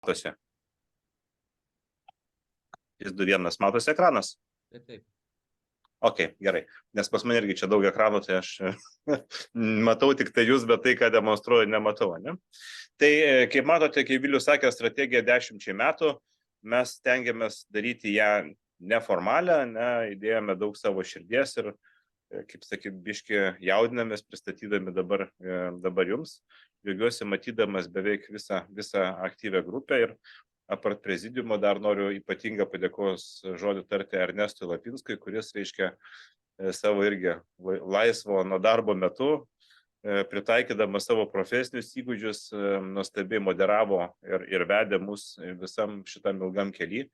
Matosi. Jis 2.1 matosi ekranas. Taip. Ok, gerai. Nes pas mane irgi čia daug ekranų, tai aš matau tik tai jūs, bet tai, ką demonstruoju, nematau. Ne? Tai, kaip matote, kaip Vilius sakė, strategija 10 metų, mes stengiamės daryti ją neformalią, įdėjome daug savo širdies ir, kaip sakyt, biški jaudinamės pristatydami dabar jums. Džiaugiuosi matydamas beveik visą aktyvią grupę ir apart prezidiumo dar noriu ypatingą padėkos žodį tarti Ernestui Lapinskui, kuris, reiškia, savo irgi laisvo nuo darbo metu, pritaikydamas savo profesinius įgūdžius, nuostabiai moderavo ir vedė mus visam šitam ilgam kely,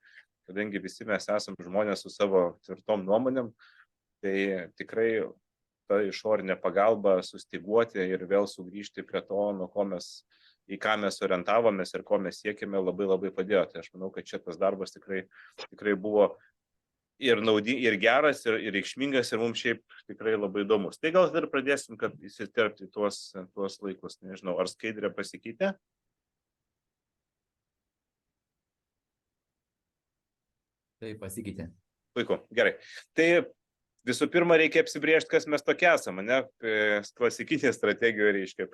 kadangi visi mes esame žmonės su savo tvirtom nuomonėm, tai tikrai ta išorinė pagalba sustyguoti ir vėl sugrįžti prie to, į ką mes orientavomės ir ko mes siekime, labai padėjo. Tai aš manau, kad šitas darbas tikrai buvo ir geras, ir reikšmingas, ir mums šiaip tikrai labai įdomus. Tai gal dar pradėsim, kad įsiterpti tuos laikus. Nežinau, ar skaidrė pasikeitė? Taip, pasikeitė. Puiku, gerai. Tai visų pirma, reikia apsibrėžti, kas mes tokie esame, ne? Klasikinė strategija, reiškia,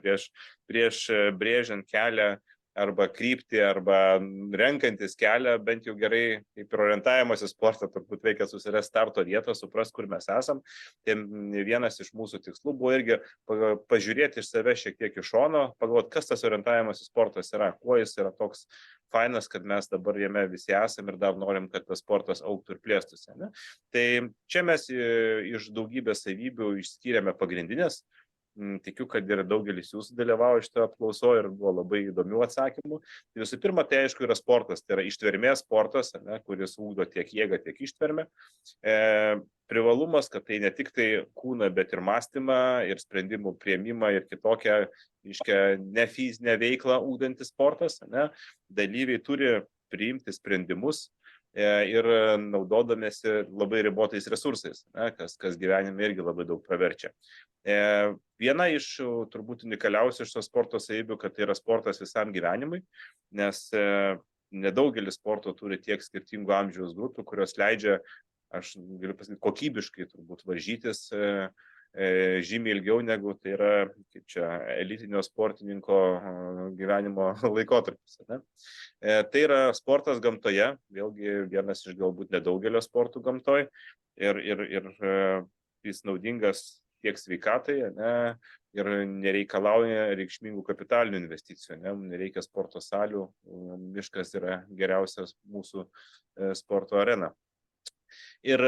prieš brėžiant kelią arba kryptį, arba renkantis kelią, bent jau gerai, kaip ir orientavimas į sportą, turbūt reikia susirasti starto vietą, suprasti, kur mes esam. Tai vienas iš mūsų tikslų buvo irgi pažiūrėti iš save šiek tiek iš šono, pagalvoti, kas tas orientavimas į sportas yra, kuo jis yra toks fainas, kad mes dabar jame visi esam ir dar norim, kad tas sportas augtų ir plėstųsi. Ne? Tai čia mes iš daugybės savybių išskyrėme pagrindinės. Tikiu, kad ir daugelis jūsų dalyvavo šitoje apklausoje ir buvo labai įdomių atsakymų. Visų pirma, tai aišku yra sportas, tai yra ištvermės sportas, kuris ūgdo tiek jėgą, tiek ištvermę. Privalumas, kad tai ne tik tai kūną, bet ir mąstymą, ir sprendimų priėmimą, ir kitokią, ne fizinę veiklą ūgdantis sportas. Dalyviai turi priimti sprendimus ir naudodamėsi labai ribotais resursais, kas gyvenime irgi labai daug praverčia. Viena iš turbūt unikaliausių iš to sporto savybių, kad tai yra sportas visam gyvenimui, nes nedaugelis sporto turi tiek skirtingų amžiaus grupių, kurios leidžia, aš galiu pasakyti, kokybiškai turbūt varžytis žymiai ilgiau negu tai yra kaip čia elitinio sportininko gyvenimo laikotarpis. Tai yra sportas gamtoje, vėlgi vienas iš galbūt nedaugelio sportų gamtoj ir jis naudingas tiek sveikatai, ir nereikalauja reikšmingų kapitalinių investicijų, nereikia sporto salių, miškas yra geriausias mūsų sporto arena. Ir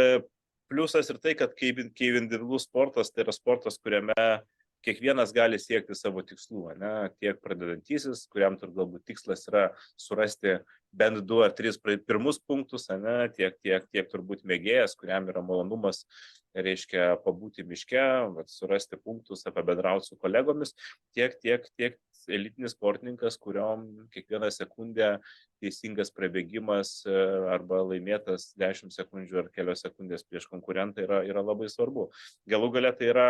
pliusas ir tai, kad kaip individualus sportas, tai yra sportas, kuriame kiekvienas gali siekti savo tikslų, tiek pradedantysis, kuriam galbūt tikslas yra surasti bent 2 ar 3 pirmus punktus, tiek turbūt mėgėjas, kuriam yra malonumas, reiškia, pabūti miške, surasti punktus, pabendrauti su kolegomis, tiek elitinis sportininkas, kuriom kiekvieną sekundę teisingas prabėgimas arba laimėtas 10 sekundžių ar kelios sekundės prieš konkurentą yra labai svarbu. Galų gale tai yra,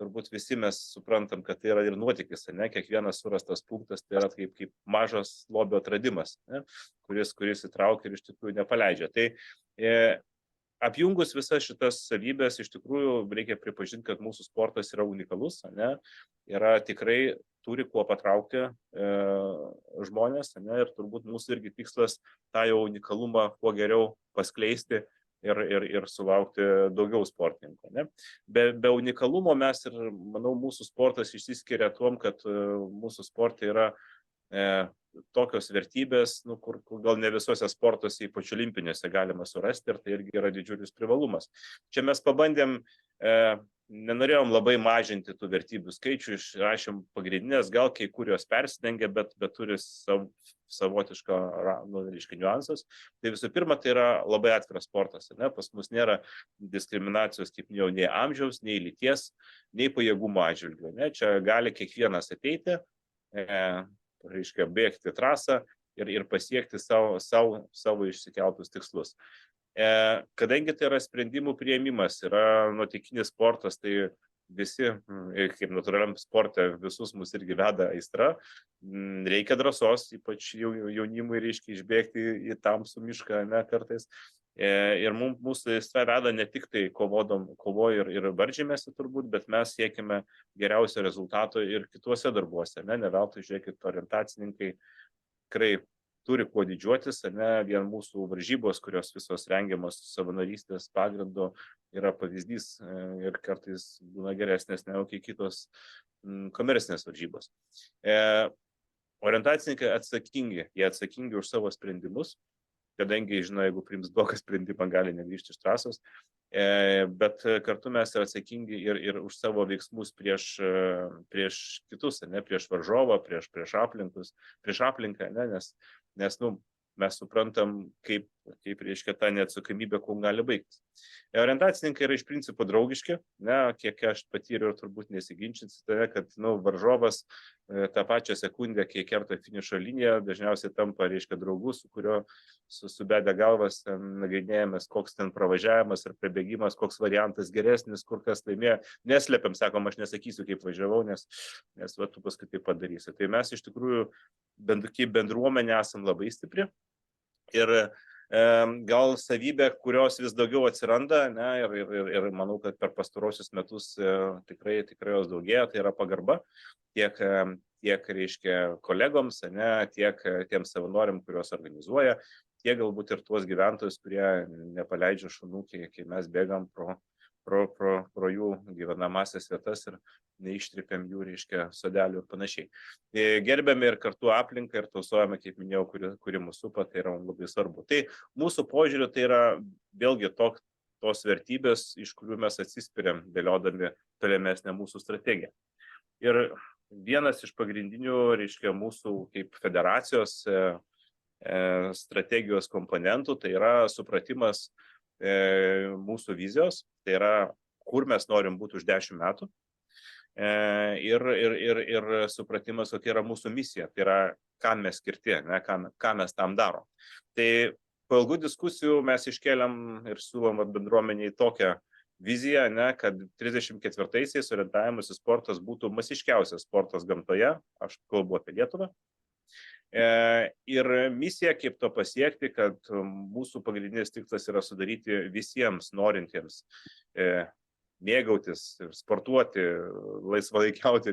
turbūt visi mes suprantam, kad tai yra ir nuotykis, kiekvienas surastas punktas tai yra kaip mažas lobio atradimas, kuris įtraukia ir iš tikrųjų nepaleidžia. Tai apjungus visas šitas savybės, iš tikrųjų reikia pripažinti, kad mūsų sportas yra unikalus, yra tikrai turi kuo patraukti žmonės, ir turbūt mūsų irgi tikslas tą jau unikalumą kuo geriau paskleisti ir sulaukti daugiau sportininkų. Be unikalumo mes ir, manau, mūsų sportas išsiskiria tuom, kad mūsų sporte yra tokios vertybės, kur gal ne visose sportuose, ypač olimpinėse, galima surasti, ir tai irgi yra didžiulis privalumas. Čia mes pabandėm, nenorėjom labai mažinti tų vertybių skaičių, išrašėm pagrindinės, gal kai kurios persidengia, bet turi savotišką niuansas. Tai visų pirma, tai yra labai atviras sportas. Pas mus nėra diskriminacijos, kaip jau nei amžiaus, nei lyties, nei pajėgumo atžvilgiu. Čia gali kiekvienas ateiti, reiškia, bėgti trasą ir pasiekti savo išsikeltus tikslus. Kadangi tai yra sprendimų priėmimas, yra nuotykinis sportas, tai visi, kaip natūraliam sporte, visus mus irgi veda aistra, reikia drąsos, ypač jaunimui reiškia išbėgti į tamsų mišką, ne, kartais. Ir mūsų aistra veda ne tik tai kovoje ir varžymėse turbūt, bet mes siekime geriausio rezultato ir kituose darbuose, ne veltui, žiūrėkit, orientacininkai tikrai turi kuo didžiuotis, ne vien mūsų varžybos, kurios visos rengiamos savanorystės pagrindu, yra pavyzdys ir kartais būna geresnės negu kitos komercinės varžybos. Orientacininkai jie atsakingi už savo sprendimus, kadangi, žinau, jeigu priims blogą sprendimą, gali negrįžti iš trasos, bet kartu mes yra atsakingi ir už savo veiksmus prieš kitus, ne, prieš varžovą, prieš aplinką, ne, nes mes suprantam, kaip reiškia ta neatsakomybė, kuo gali baigtis. Orientacininkai yra iš principo draugiški, ne, kiek aš patyriau ir turbūt nesiginčinsite, kad varžovas tą pačią sekundę, kai kerta finišo liniją, dažniausiai tampa, reiškia, draugu, su kuriuo subedę galvas nagrinėjamės, koks ten pravažiavimas ar prabėgimas, koks variantas geresnis, kur kas laimėjo. Neslepiam, sakom, aš nesakysiu, kaip važiavau, nes va, tu paskui tai padarysi. Tai mes iš tikrųjų kaip bendruomenė esam labai stipri ir gal savybė, kurios vis daugiau atsiranda, ne, ir manau, kad per pastarosius metus tikrai jos daugėja, tai yra pagarba tiek reiškia kolegoms, ne, tiek tiems savanoriam, kuriuos organizuoja, tiek galbūt ir tuos gyventojus, kurie nepaleidžia šunų, kai mes bėgam pro jų gyvenamasias vietas ir neištripiam jų, reiškia, sodelių ir panašiai. Gerbiame ir kartu aplinką ir tausojame, kaip minėjau, kuri mūsų supa, tai yra labai svarbu. Tai mūsų požiūriu tai yra vėlgi tos vertybės, iš kurių mes atsispiriam, dėliodami tolimesnę mūsų strategiją. Ir vienas iš pagrindinių, reiškia, mūsų kaip federacijos strategijos komponentų, tai yra supratimas mūsų vizijos, tai yra, kur mes norim būti už 10 metų ir supratimas, kokia yra mūsų misija, tai yra, kam mes skirti, ne, ką mes tam darom. Tai po ilgų diskusijų mes iškeliam ir siūlom bendruomeniai tokią viziją, ne, kad 34-aisiais orientavimasis sportas būtų masiškiausias sportas gamtoje, aš kalbu apie Lietuvą. Ir misija, kaip to pasiekti, kad mūsų pagrindinis tikslas yra sudaryti visiems norintiems mėgautis, sportuoti, laisvalaikiauti,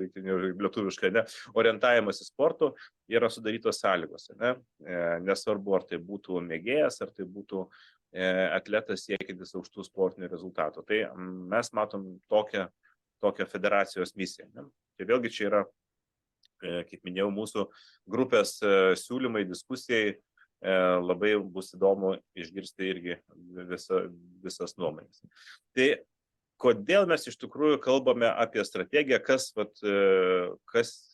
lietuviškai, ne, orientavimas į sportų yra sudarytos sąlygos. Ne? Nesvarbu, ar tai būtų mėgėjas, ar tai būtų atletas siekiantis aukštų sportinių rezultatų. Tai mes matom tokią federacijos misiją. Ne? Tai vėlgi čia yra, kaip minėjau, mūsų grupės siūlymai, diskusijai, labai bus įdomu išgirsti irgi visas nuomonės. Tai kodėl mes iš tikrųjų kalbame apie strategiją, kas,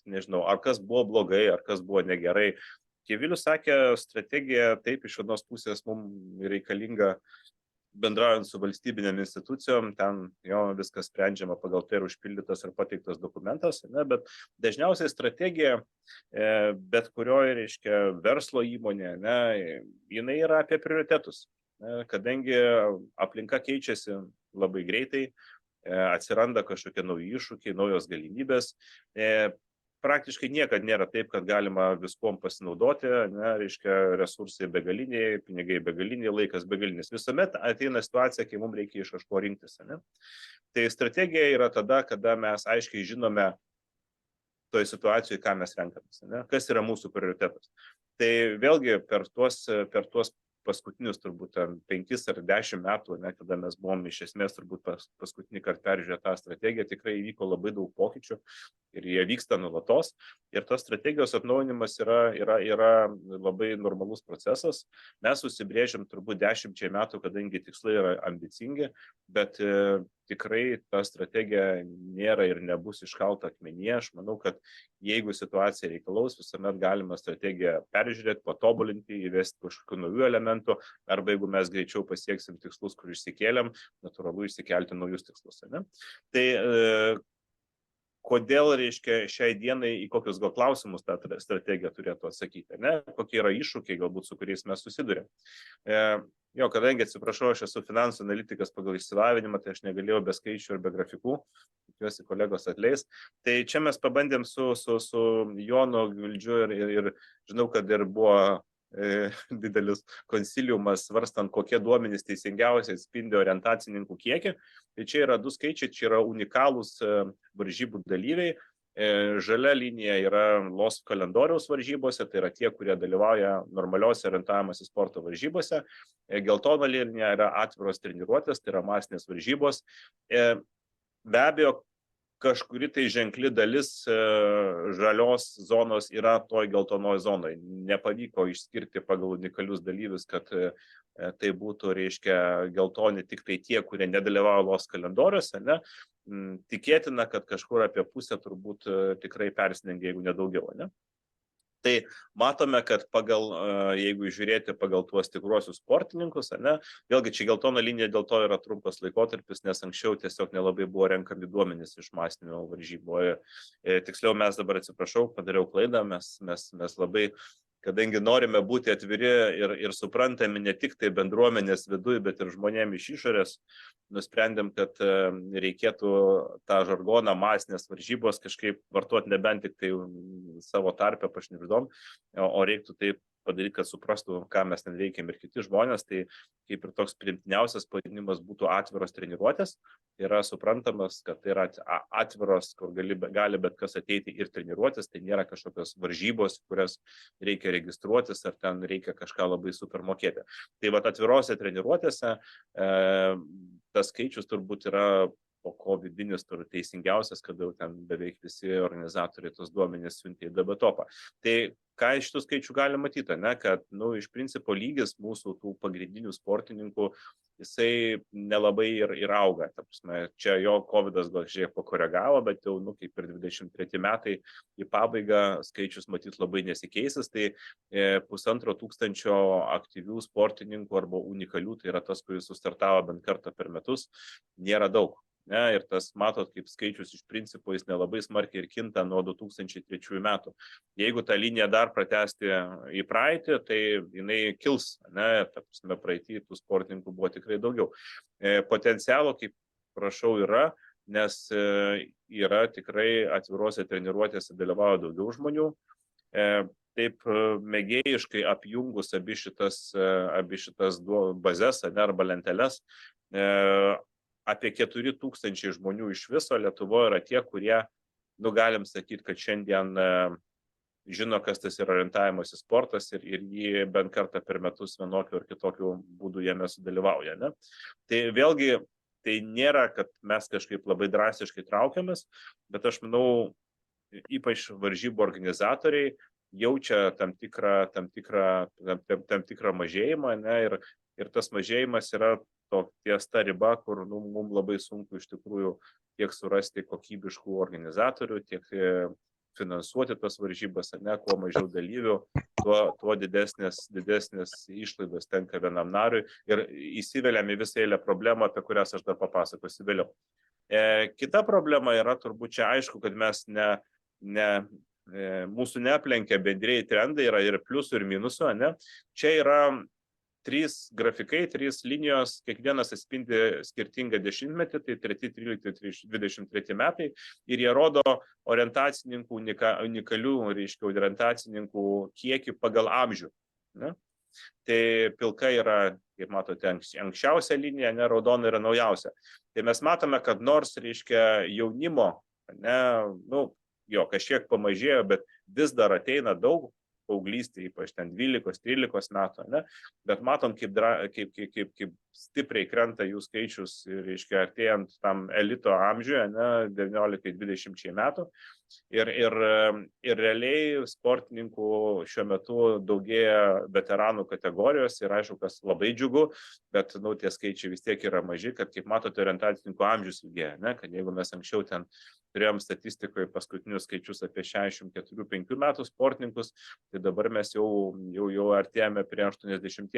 nežinau, ar kas buvo blogai, ar kas buvo negerai. Kaip Vilius sakė, strategija taip iš vienos pusės mums reikalinga bendraujant su valstybinėm institucijom, ten viskas sprendžiama pagal tai ir užpildytas ir pateiktas dokumentas, ne, bet dažniausiai strategija, bet kurioje, reiškia, verslo įmonė, ne, jinai yra apie prioritetus, ne, kadangi aplinka keičiasi labai greitai, atsiranda kažkokie nauji iššūkiai, naujos galimybės. Praktiškai niekad nėra taip, kad galima viskuom pasinaudoti, ne, reiškia, resursai begaliniai, pinigai begaliniai, laikas begalinis. Visuomet ateina situacija, kai mums reikia iš kažko rinktis. Ne? Tai strategija yra tada, kada mes aiškiai žinome toj situacijoje, ką mes renkamės, ne? Kas yra mūsų prioritetas. Tai vėlgi per tuos paskutinius turbūt 5 ar 10 metų, ne, kada mes buvom iš esmės turbūt paskutinį kartą peržiūrėję tą strategiją, tikrai įvyko labai daug pokyčių ir jie vyksta nuolatos. Ir tos strategijos atnaujinimas yra labai normalus procesas. Mes susibrėžėm turbūt 10 metų, kadangi tikslai yra ambicingi, bet tikrai ta strategija nėra ir nebus iškalta akmenyje. Aš manau, kad jeigu situacija reikalaus, visuomet galima strategiją peržiūrėti, patobulinti, įvesti kažkokių naujų elementų, arba jeigu mes greičiau pasieksim tikslus, kur išsikėlėm, natūralu išsikelti naujus tikslus. Ne? Tai kodėl, reiškia, šiai dienai į kokius gal klausimus ta strategija turėtų atsakyti, ne? Kokie yra iššūkiai, galbūt, su kuriais mes susidurėm. Jo, kadangi atsiprašau, aš esu finansų analitikas pagal išsilavinimą, tai aš negalėjau be skaičių ir be grafikų, tikiuosi kolegos atleis. Tai čia mes pabandėm su Jonu Gvildžiu ir žinau, kad ir buvo didelis konsiliumas svarstant, kokie duomenys teisingiausiai atspindi orientacininkų kiekį. Tai čia yra du skaičiai, čia yra unikalūs varžybų dalyviai. Žalia linija yra LOSP kalendoriaus varžybose, tai yra tie, kurie dalyvauja normaliuose orientavimosi sporto varžybose. Geltona linija yra atviros treniruotės, tai yra masinės varžybos. Be abejo, kažkuri tai ženkli dalis žalios zonos yra toj geltonoj zonoj. Nepavyko išskirti pagal unikalius dalyvius, kad tai būtų, reiškia, geltoni tik tai tie, kurie nedalyvauja LOSP kalendoriuose, ne? Tikėtina, kad kažkur apie pusę turbūt tikrai persidengia, jeigu nedaugiau, ne? Tai matome, kad pagal, jeigu žiūrėti pagal tuos tikruosius sportininkus, ne, vėlgi čia geltona linija dėl to yra trumpas laikotarpis, nes anksčiau tiesiog nelabai buvo renkami duomenys iš masinio varžybo. Tiksliau, mes dabar, atsiprašau, padariau klaidą, mes labai, kadangi norime būti atviri ir suprantami ne tik tai bendruomenės viduje, bet ir žmonėms iš išorės, nusprendėm, kad reikėtų tą žargoną masinės varžybos kažkaip vartoti nebent tik tai savo tarpę pašnibždom, o reiktų taip padaryti, kad suprastų, ką mes ten veikiam ir kiti žmonės. Tai kaip ir toks priimtiniausias pavadinimas būtų atviros treniruotės. Tai yra suprantamas, kad tai yra atviros, kur gali bet kas ateiti ir treniruotis. Tai nėra kažkokios varžybos, kurias reikia registruotis ar ten reikia kažką labai super mokėti. Tai vat atvirose treniruotėse tas skaičius turbūt yra po ko vidinis teisingiausias, kada jau ten beveik visi organizatoriai tos duomenys siuntė į DB-topą. Tai ką iš šitų skaičių galima matyti, ne, kad iš principo lygis mūsų tų pagrindinių sportininkų, jisai nelabai ir auga. Ta prasme, čia jo COVID-as gal šiek tiek pakoregavo, bet jau kaip ir 23 metai į pabaigą skaičius matyt labai nesikeisis. Tai 1500 aktyvių sportininkų arba unikalių, tai yra tas, kuris sustartavo bent kartą per metus, nėra daug. Ne, ir tas matot, kaip skaičius iš principo jis nelabai smarkiai ir kinta nuo 2003 metų. Jeigu tą liniją dar pratęsti į praeitį, tai jinai kils, ne, ta prasme, praeitį tų sportininkų buvo tikrai daugiau. Potencialo, kaip prašau, yra, nes yra tikrai atvirose treniruotėse dalyvauja daugiau žmonių. Taip mėgėjiškai apjungus abi šitas bazes arba lenteles, apie 4000 žmonių iš viso Lietuvoje yra tie, kurie, galim sakyti, kad šiandien žino, kas tas yra orientavimosi sportas ir jį bent kartą per metus vienokiu ar kitokiu būdu jame sudalyvauja. Ne? Tai vėlgi, tai nėra, kad mes kažkaip labai drastiškai traukiamės, bet aš manau, ypač varžybų organizatoriai jaučia tam tikrą mažėjimą, ne? Ir tas mažėjimas yra ties ta riba, kur mums labai sunku iš tikrųjų tiek surasti kokybiškų organizatorių, tiek finansuoti tas varžybas, ne, kuo mažiau dalyvių, tuo didesnės išlaidos tenka vienam nariui ir įsiveliam į visą eilę problemą, apie kurias aš dar papasakosiu vėliau. Kita problema yra turbūt čia aišku, kad mes mūsų neaplenkia bendrieji trendai, yra ir pliusų ir minusų, ne? Čia yra 3 grafikai, 3 linijos, kiekvienas atspindi skirtingą dešimtmetį, tai 3-13-23 metai ir jie rodo orientacininkų, unikalių, reiškia, orientacininkų kiekį pagal amžių. Ne? Tai pilka yra, kaip matote, anksčiausia linija, ne, raudona yra naujausia. Tai mes matome, kad nors, reiškia, jaunimo, ne, kažkiek pamažėjo, bet vis dar ateina daug, paauglystė, ypač ten 12-13 metų, ne? Bet matom, kaip stipriai krenta jų skaičius, reiškia, artėjant tam elito amžiuje, 19-20 metų. Ir realiai sportininkų šiuo metu daugėja veteranų kategorijos ir aišku, kas labai džiugu, bet tie skaičiai vis tiek yra maži, kad kaip matote, orientacininkų amžius ilgėja, ne? Kad jeigu mes anksčiau ten turėjom statistikoje paskutinius skaičius apie 64-5 metų sportininkus, tai dabar mes jau artėjame prie 80.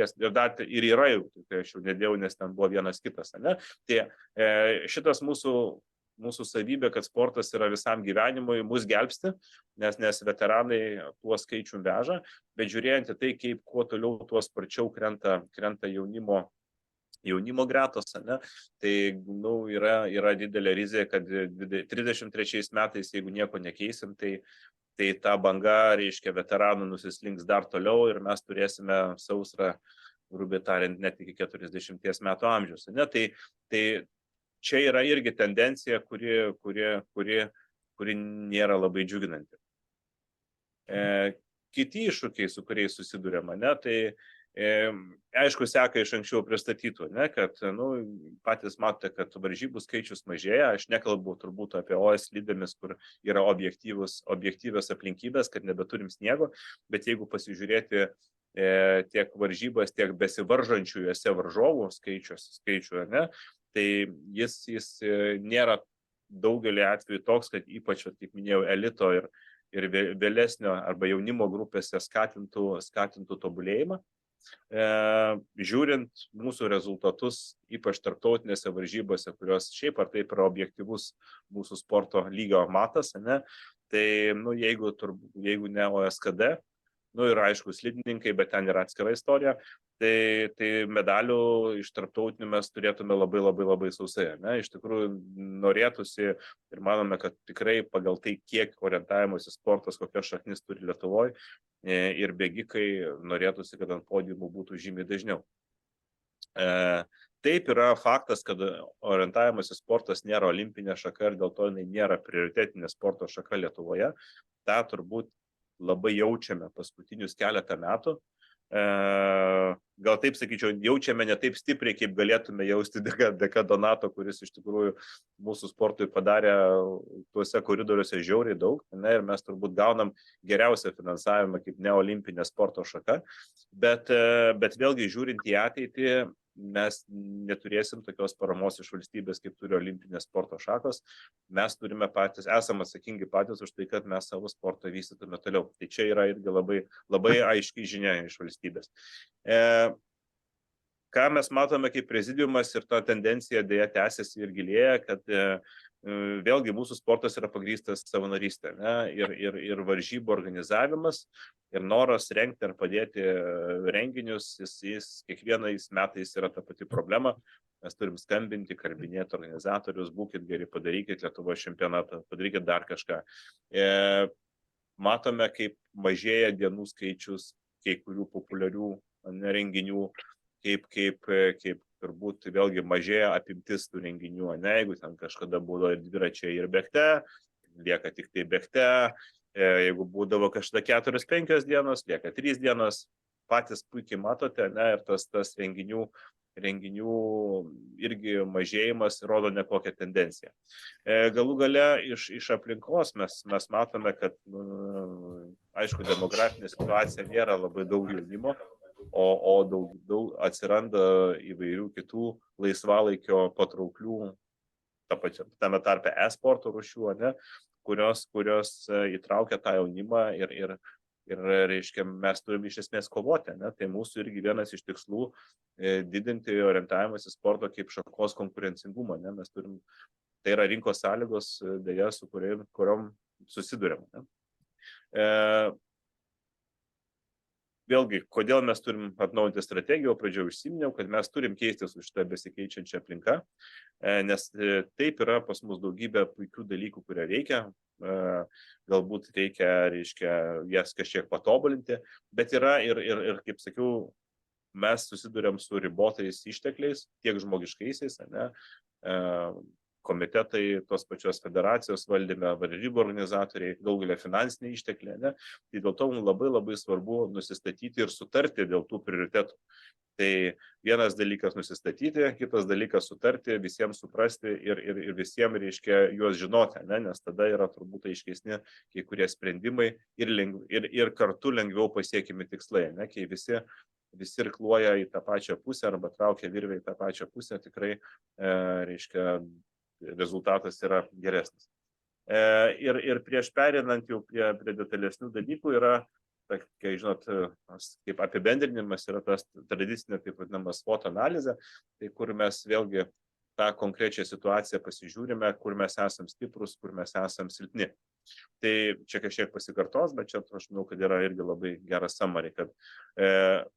Ir yra jau, tai aš jau nedėjau, nes ten buvo vienas kitas, ne? Tai šitas mūsų mūsų savybė, kad sportas yra visam gyvenimui, mus gelbsti, nes veteranai tuo skaičium veža, bet žiūrėjant į tai, kaip kuo toliau, tuo sparčiau krenta jaunimo gretos, ne? Tai yra didelė rizika, kad 33 metais, jeigu nieko nekeisim, tai ta banga, reiškia, veteranų nusislinks dar toliau ir mes turėsime sausrą, grubiai tariant, net iki 40 metų amžiaus. Ne? Tai čia yra irgi tendencija, kuri nėra labai džiuginanti. Kiti iššūkiai, su kuriais susiduriama, ne? Tai aišku, seka iš anksčiau pristatytų, ne, kad patys matote, kad varžybų skaičius mažėja. Aš nekalbu turbūt apie OS lydėmis, kur yra objektyvios aplinkybės, kad nebeturim sniego, bet jeigu pasižiūrėti tiek varžybas, tiek besivaržančių juose varžovų skaičių, ne, tai jis nėra daugelį atvejų toks, kad ypač, kaip minėjau, elito ir vėlesnio arba jaunimo grupėse skatintų tobulėjimą. Žiūrint mūsų rezultatus, ypač tarptautinėse varžybose, kurios šiaip ar taip yra objektyvus mūsų sporto lygio matas, ne, tai jeigu ne OSKD, ir aišku slidininkai, bet ten yra atskira istorija, tai medalių iš tarptautinių mes turėtume labai sausai. Ne? Iš tikrųjų norėtųsi ir manome, kad tikrai pagal tai, kiek orientavimosi sportas, kokias šaknis turi Lietuvoje ir bėgikai, norėtųsi, kad ant podiumų būtų žymiai dažniau. Taip yra faktas, kad orientavimosi sportas nėra olimpinė šaka ir dėl to jinai nėra prioritetinė sporto šaka Lietuvoje. Ta turbūt labai jaučiame paskutinius keletą metų. Gal taip sakyčiau, jaučiame ne taip stipriai, kaip galėtume jausti dėka Donato, kuris iš tikrųjų mūsų sportui padarė tuose koridoriuose žiauriai daug, ne, ir mes turbūt gaunam geriausią finansavimą kaip neolimpinė sporto šaka, bet vėlgi žiūrint į ateitį, mes neturėsim tokios paramos iš valstybės, kaip turi olimpinės sporto šakos. Mes esame atsakingi patys už tai, kad mes savo sportą vystytume toliau. Tai čia yra irgi labai aiški žinia iš valstybės. Ką mes matome kaip prezidiumas ir ta tendencija dėja tęsiasi ir gilėja, kad vėlgi mūsų sportas yra pagrįstas savanorystė, ne? Ir varžybų organizavimas, ir noras rengti ar padėti renginius, jis kiekvienais metais yra ta pati problema. Mes turim skambinti, kalbinėti organizatorius, būkit geri, padarykit Lietuvos čempionatą, padarykit dar kažką. Matome, kaip mažėja dienų skaičius, kai kurių populiarių renginių, kaip turbūt vėlgi mažėja apimtis tų renginių, ne, jeigu ten kažkada būdavo ir dviračiai ir bėgte, lieka tik tai bėgte, jeigu būdavo kažkada 4-5 dienos, lieka 3 dienos, patys puikiai matote, ne, ir tas renginių irgi mažėjimas rodo nekokią tendenciją. Galų gale iš aplinkos mes matome, kad, aišku, demografinė situacija nėra labai daug jaunimo, o daug atsiranda įvairių kitų laisvalaikio patrauklių, tame tarpe e-sporto rūšių, ne, kurios įtraukia tą jaunimą ir reiškia, mes turime iš esmės kovoti, ne, tai mūsų irgi vienas iš tikslų didinti orientavimąsi sporto kaip šakos konkurencingumą, ne, mes turim, tai yra rinkos sąlygos, dėja, su kuriom susiduriam. Ne. Vėlgi, kodėl mes turim atnaujinti strategiją, pradžioje užsiminiau, kad mes turim keistis su šitą besikeičiančią aplinką, nes taip yra pas mus daugybė puikių dalykų, kurie reikia, galbūt reikia jas kažkiek patobulinti, bet yra ir kaip sakiau, mes susiduriam su ribotais ištekliais, tiek žmogiškaisiais, ne, komitetai, tos pačios federacijos valdyme, varžybų organizatoriai, daugelio finansiniai ištekliai, ne? Tai dėl to mums labai svarbu nusistatyti ir sutarti dėl tų prioritetų. Tai vienas dalykas nusistatyti, kitas dalykas sutarti, visiems suprasti ir visiems reiškia juos žinoti, ne? Nes tada yra turbūt aiškesni kai kurie sprendimai ir kartu lengviau pasiekimi tikslai, ne? Kai visi irkluoja į tą pačią pusę arba traukia virvę į tą pačią pusę, tikrai reiškia rezultatas yra geresnis. Ir prieš perinant jau prie detalesnių dalykų yra, kai žinot, kaip apibendrinimas yra tas tradicinė, taip vadinama SWOT analizė, tai kur mes vėlgi tą konkrečią situaciją pasižiūrime, kur mes esam stiprus, kur mes esam silpni. Tai čia kažkiek pasikartos, bet čia aš manau, kad yra irgi labai geras summary, kad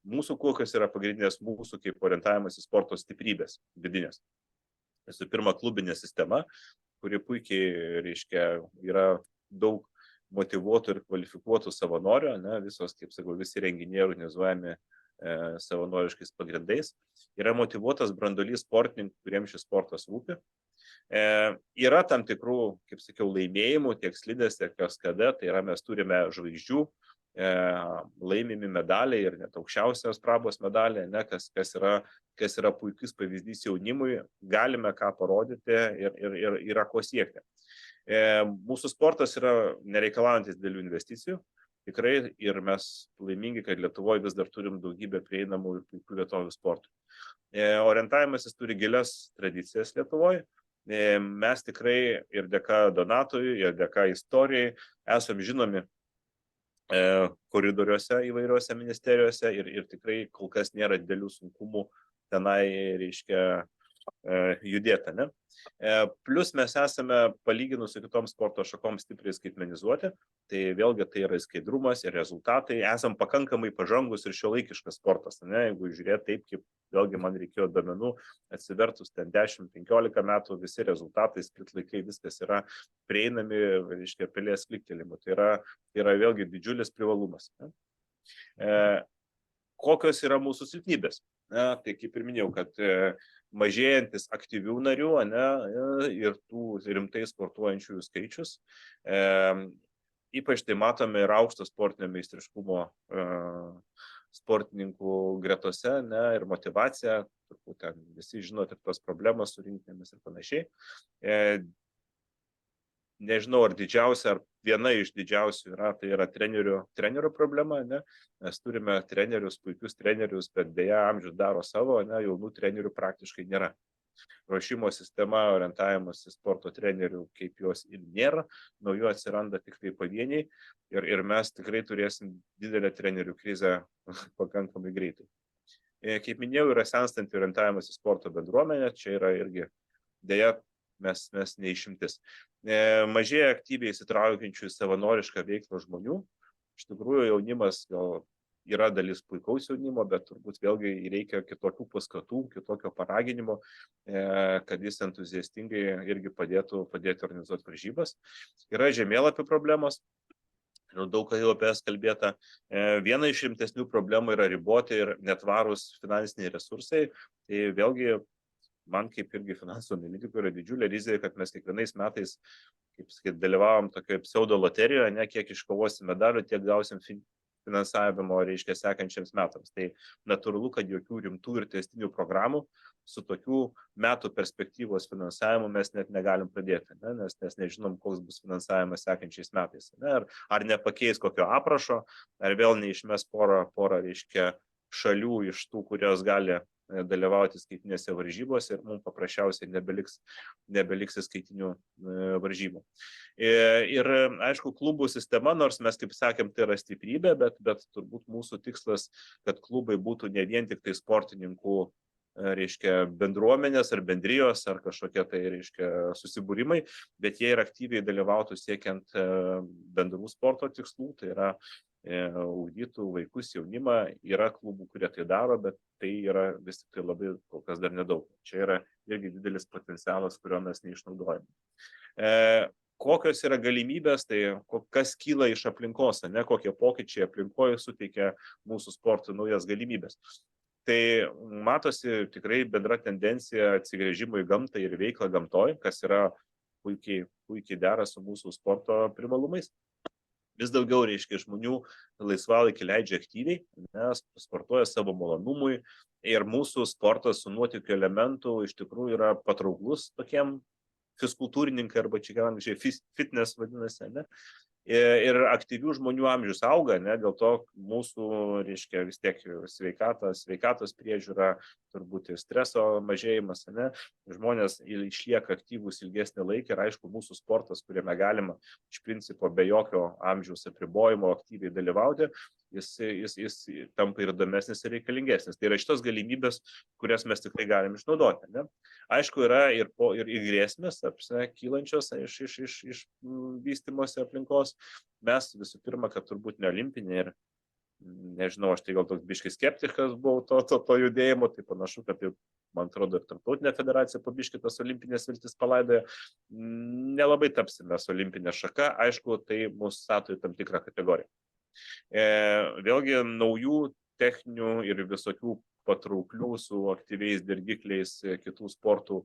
mūsų kokios yra pagrindinės mūsų kaip orientavimas į sporto stiprybės vidinės. Visų pirma, klubinė sistema, kuri puikiai, reiškia, yra daug motyvuotų ir kvalifikuotų savanorių, ne, visos, kaip sakau, visi renginiai organizuojami savanoriškais pagrindais. Yra motyvuotas branduolys sportininkų, kuriems šis sportas rūpi. Yra tam tikrų, kaip sakiau, laimėjimų tiek slidės, tiek kaskade, tai yra mes turime žvaigždžių, laimimi medaliai ir net aukščiausios prabos medaliai, ne, kas yra puikus pavyzdys jaunimui, galime ką parodyti ir yra ko siekti. Mūsų sportas yra nereikalaujantis didelių investicijų, tikrai, ir mes laimingi, kad Lietuvoje vis dar turim daugybę prieinamų ir puikių vietovių sportų. Orientavimasis turi gilias tradicijas Lietuvoje. Mes tikrai ir dėka Donatui, ir dėka istorijai esam žinomi koridoriuose įvairiuose ministerijose ir tikrai kol kas nėra didelių sunkumų tenai, reiškia, judėta, ne? Plus mes esame palyginus su kitom sporto šakom stipriai skaitmenizuoti, tai vėlgi tai yra skaidrumas ir rezultatai, esam pakankamai pažangus ir šiuolaikiškas sportas, ne? Jeigu žiūrėt taip, kaip vėlgi man reikėjo duomenų, atsivertus ten 10-15 metų, visi rezultatai, split laikai, viskas yra prieinami, reiškia, pelės kliktelimo, tai yra vėlgi didžiulis privalumas, ne? Kokios yra mūsų silpnybės? Ne? Tai kaip ir minėjau, kad mažėjantis aktyvių narių, ne, ir tų rimtai sportuojančiųjų skaičius. Ypač tai matome ir aukšto sportinio meistriškumo sportininkų gretose, ne, ir motivacija, turbūt ten visi žinote tos problemas su rinktinėmis ir panašiai. Nežinau, ar didžiausia, ar viena iš didžiausių yra, tai yra trenerių problema, ne? Mes turime trenerius, puikius trenerius, bet dėja amžius daro savo, ne? Jaunų trenerių praktiškai nėra. Ruošimo sistema, orientavimas į sporto trenerių, kaip jos ir nėra, naujų atsiranda tik tai pavieniai ir mes tikrai turėsim didelę trenerių krizę pakankamai greitai. Kaip minėjau, yra senstanti orientavimas į sporto bendruomenę, čia yra irgi dėja mes neišimtis. Mažėja aktyviai įsitraukiančių į savanorišką veiklą žmonių. Iš tikrųjų, jaunimas gal yra dalis puikaus jaunimo, bet turbūt vėlgi reikia kitokių paskatų, kitokio paraginimo, kad jis entuziastingai irgi padėtų organizuoti varžybas. Yra žemėlapių problemos. Daug jau apie jas kalbėta. Viena iš rimtesnių problemų yra riboti ir netvarūs finansiniai resursai. Tai vėlgi man kaip irgi finansų analitikų yra didžiulė rizika, kad mes kiekvienais metais, kaip sakyt, dalyvavom tokioje pseudo loterijoje, ne, kiek iškovosim medalių, tiek gausim finansavimo, reiškia, sekančiams metams. Tai natūralu, kad jokių rimtų ir tęstinių programų su tokių metų perspektyvos finansavimu mes net negalim pradėti, ne, nes nežinom, koks bus finansavimas sekančiais metais. Ne, ar nepakeis kokio aprašo, ar vėl neišmes porą, reiškia, šalių iš tų, kurios gali dalyvauti skaitinėse varžybose ir mums paprasčiausiai nebeliks skaitinių varžybų. Ir aišku, klubų sistema, nors mes kaip sakėm, tai yra stiprybė, bet turbūt mūsų tikslas, kad klubai būtų ne vien tik tai sportininkų, reiškia, bendruomenės ar bendrijos ar kažkokie tai, reiškia, susibūrimai, bet jie ir aktyviai dalyvautų siekiant bendrų sporto tikslų, tai yra ugdytų vaikus, jaunimą. Yra klubų, kurie tai daro, bet tai yra vis tik tai labai kol kas dar nedaug. Čia yra irgi didelis potencialas, kurio mes neišnaudojame. Kokios yra galimybės, tai kas kyla iš aplinkos, ne, kokie pokyčiai aplinkoje suteikia mūsų sportui naujas galimybės. Tai matosi tikrai bendra tendencija atsigręžimo į gamtą ir veiklą gamtoj, kas yra puikiai dera su mūsų sporto privalumais. Vis daugiau, reiškia, žmonių laisvalaikį leidžia aktyviai, nes sportuoja savo malonumui ir mūsų sportas su nuotykių elementų iš tikrųjų yra patrauklus tokiem fiskultūrininkai arba čia angliškai fitness vadinasi, ne? Ir aktyvių žmonių amžius auga, ne? Dėl to mūsų, reiškia, vis tiek sveikatos priežiūra, turbūt ir streso mažėjimas, ne? Žmonės išlieka aktyvūs ilgesnį laiką ir aišku, mūsų sportas, kuriame galima iš principo be jokio amžiaus apribojimo aktyviai dalyvauti, jis tampa ir įdomesnis ir reikalingesnis. Tai yra šitos galimybės, kurias mes tikrai galim išnaudoti. Ne? Aišku, yra ir grėsmės kylančios iš vystymosi aplinkos. Mes visų pirma, kad turbūt ne olimpinė ir nežinau, aš tai gal toks biškai skeptikas buvau to judėjimo, tai panašu, kad jau, man atrodo, ir tarptautinė federacija po biškai tas olimpinės viltis palaidoja. Nelabai tapsime su olimpinė šaka, aišku, tai mūsų stato į tam tikrą kategoriją. Vėlgi naujų techninių ir visokių patrauklių su aktyviais dirgikliais kitų sportų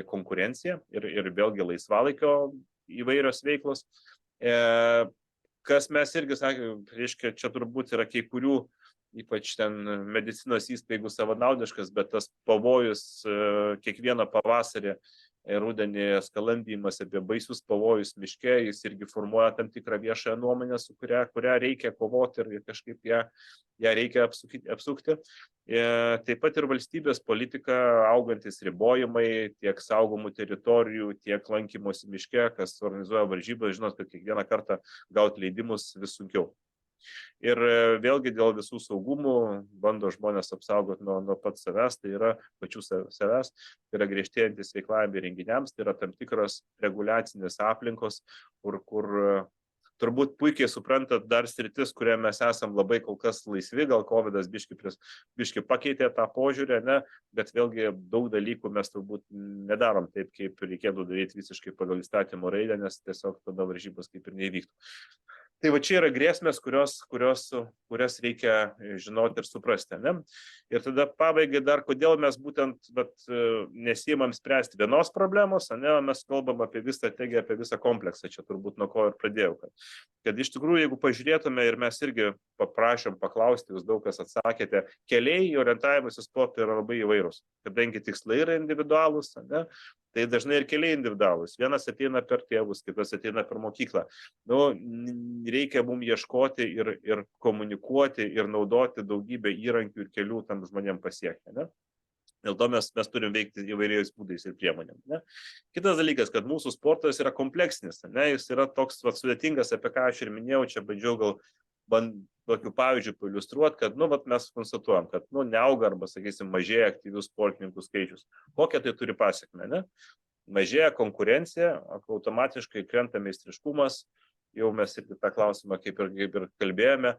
konkurencija ir vėlgi laisvalaikio įvairios veiklos. Kas mes irgi sakėme, reiškia, čia turbūt yra kai kurių, ypač ten medicinos įstaigų savanaudiškas, bet tas pavojus kiekvieną pavasarį rudenį skalandymas apie baisius pavojus miške, jis irgi formuoja tam tikrą viešąją nuomonę, su kuria reikia kovoti ir kažkaip ją reikia apsukti. Taip pat ir valstybės politika, augantis ribojimai tiek saugomų teritorijų, tiek lankymosi miške, kas organizuoja varžybas, žinot, kad kiekvieną kartą gauti leidimus vis sunkiau. Ir vėlgi dėl visų saugumų bando žmonės apsaugoti nuo pats savęs, tai yra pačių savęs, tai yra griežtėjantis veiklavimai renginiams, tai yra tam tikros reguliacinės aplinkos, kur turbūt puikiai suprantat dar sritis, kurie mes esam labai kol kas laisvi, gal COVID-as biški pakeitė tą požiūrį, ne? Bet vėlgi daug dalykų mes turbūt nedarom taip, kaip reikėtų daryti visiškai pagal įstatymo raidę, nes tiesiog tada varžybos kaip ir neįvyktų. Tai va čia yra grėsmės, kurias reikia žinoti ir suprasti. Ne? Ir tada pabaigai dar, kodėl mes būtent nesiimam spręsti vienos problemos, ne? Mes kalbam apie visą strategiją, apie visą kompleksą, čia turbūt nuo ko ir pradėjau. Kad iš tikrųjų, jeigu pažiūrėtume ir mes irgi paprašėm paklausti, jūs daug kas atsakėte, keliai į orientavimus į sportą yra labai įvairūs, kadangi tikslai yra individualūs, ne? Tai dažnai ir keliai individualūs. Vienas ateina per tėvus, kitas ateina per mokyklą. Reikia mums ieškoti ir komunikuoti ir naudoti daugybę įrankių ir kelių tam žmonėm pasiekti. Ne? Dėl to mes turim veikti įvairiais būdais ir priemonėm. Ne? Kitas dalykas, kad mūsų sportas yra kompleksinis. Ne? Jis yra toks sudėtingas, apie ką aš ir minėjau, čia bandžiau gal tokių pavyzdžių pailiustruoti, kad mes konstatuojam, kad neauga arba, sakysim, mažėja aktyvių sportininkų skaičius. Kokią tai turi pasiekmę, ne? Mažėja konkurencija, automatiškai krenta meistriškumas, jau mes irgi tą klausimą kaip ir kalbėjome.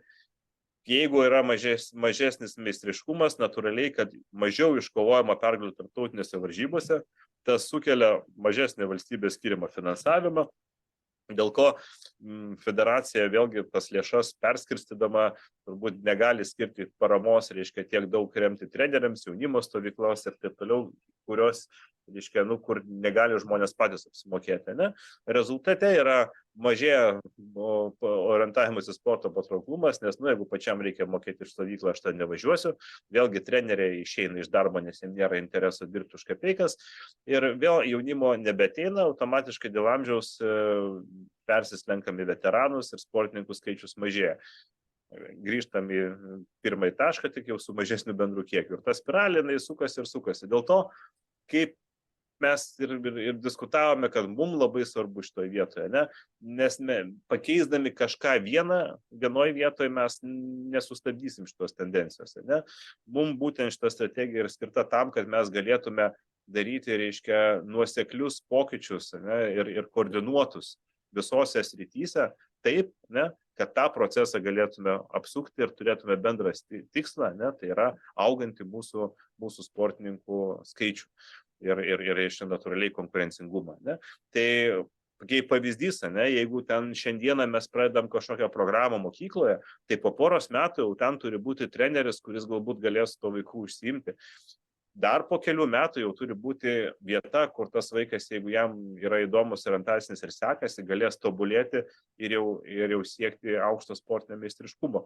Jeigu yra mažesnis meistriškumas, natūraliai, kad mažiau iškovojama pergalių tarptautinėse varžybose, tas sukelia mažesnį valstybės skiriamą finansavimą. Dėl ko federacija vėlgi tas lėšas perskirstydama turbūt negali skirti paramos, reiškia, tiek daug remti treneriams, jaunimo stovyklos ir taip toliau, kurios, reiškia, kur negali žmonės patys apsimokėti. Ne? Rezultate yra mažėja orientavimas į sporto patrauklumas, nes, jeigu pačiam reikia mokėti iš stovyklą, aš ten nevažiuosiu. Vėlgi treneriai išeina iš darbo, nes jiems nėra intereso dirbti už kapeikas. Ir vėl jaunimo nebeteina, automatiškai dėl amžiaus persislenkam į veteranus ir sportininkų skaičius mažėja. Grįžtam į pirmąjį tašką, tik jau su mažesniu bendru kiekiu. Ir ta spiralė, jinai sukasi ir sukasi. Dėl to, kaip mes ir diskutavome, kad mums labai svarbu šitoje vietoje, ne? Nes pakeisdami kažką vienoje vietoje mes nesustabdysim šitos tendencijos. Ne? Mums būtent šita strategija yra skirta tam, kad mes galėtume daryti, reiškia, nuoseklius pokyčius, ne? Ir koordinuotus visose srityse taip, ne? Kad tą procesą galėtume apsukti ir turėtume bendrą tikslą, ne? Tai yra augantį mūsų sportininkų skaičių ir natūraliai konkurencingumą. Ne? Tai kaip pavyzdys, ne? Jeigu ten šiandieną mes pradedam kažkokią programą mokykloje, tai po poros metų jau ten turi būti treneris, kuris galbūt galės to vaikų užsiimti. Dar po kelių metų jau turi būti vieta, kur tas vaikas, jeigu jam yra įdomus orientacinis ir sekasi, galės tobulėti ir jau siekti aukšto sportinio meistriškumo.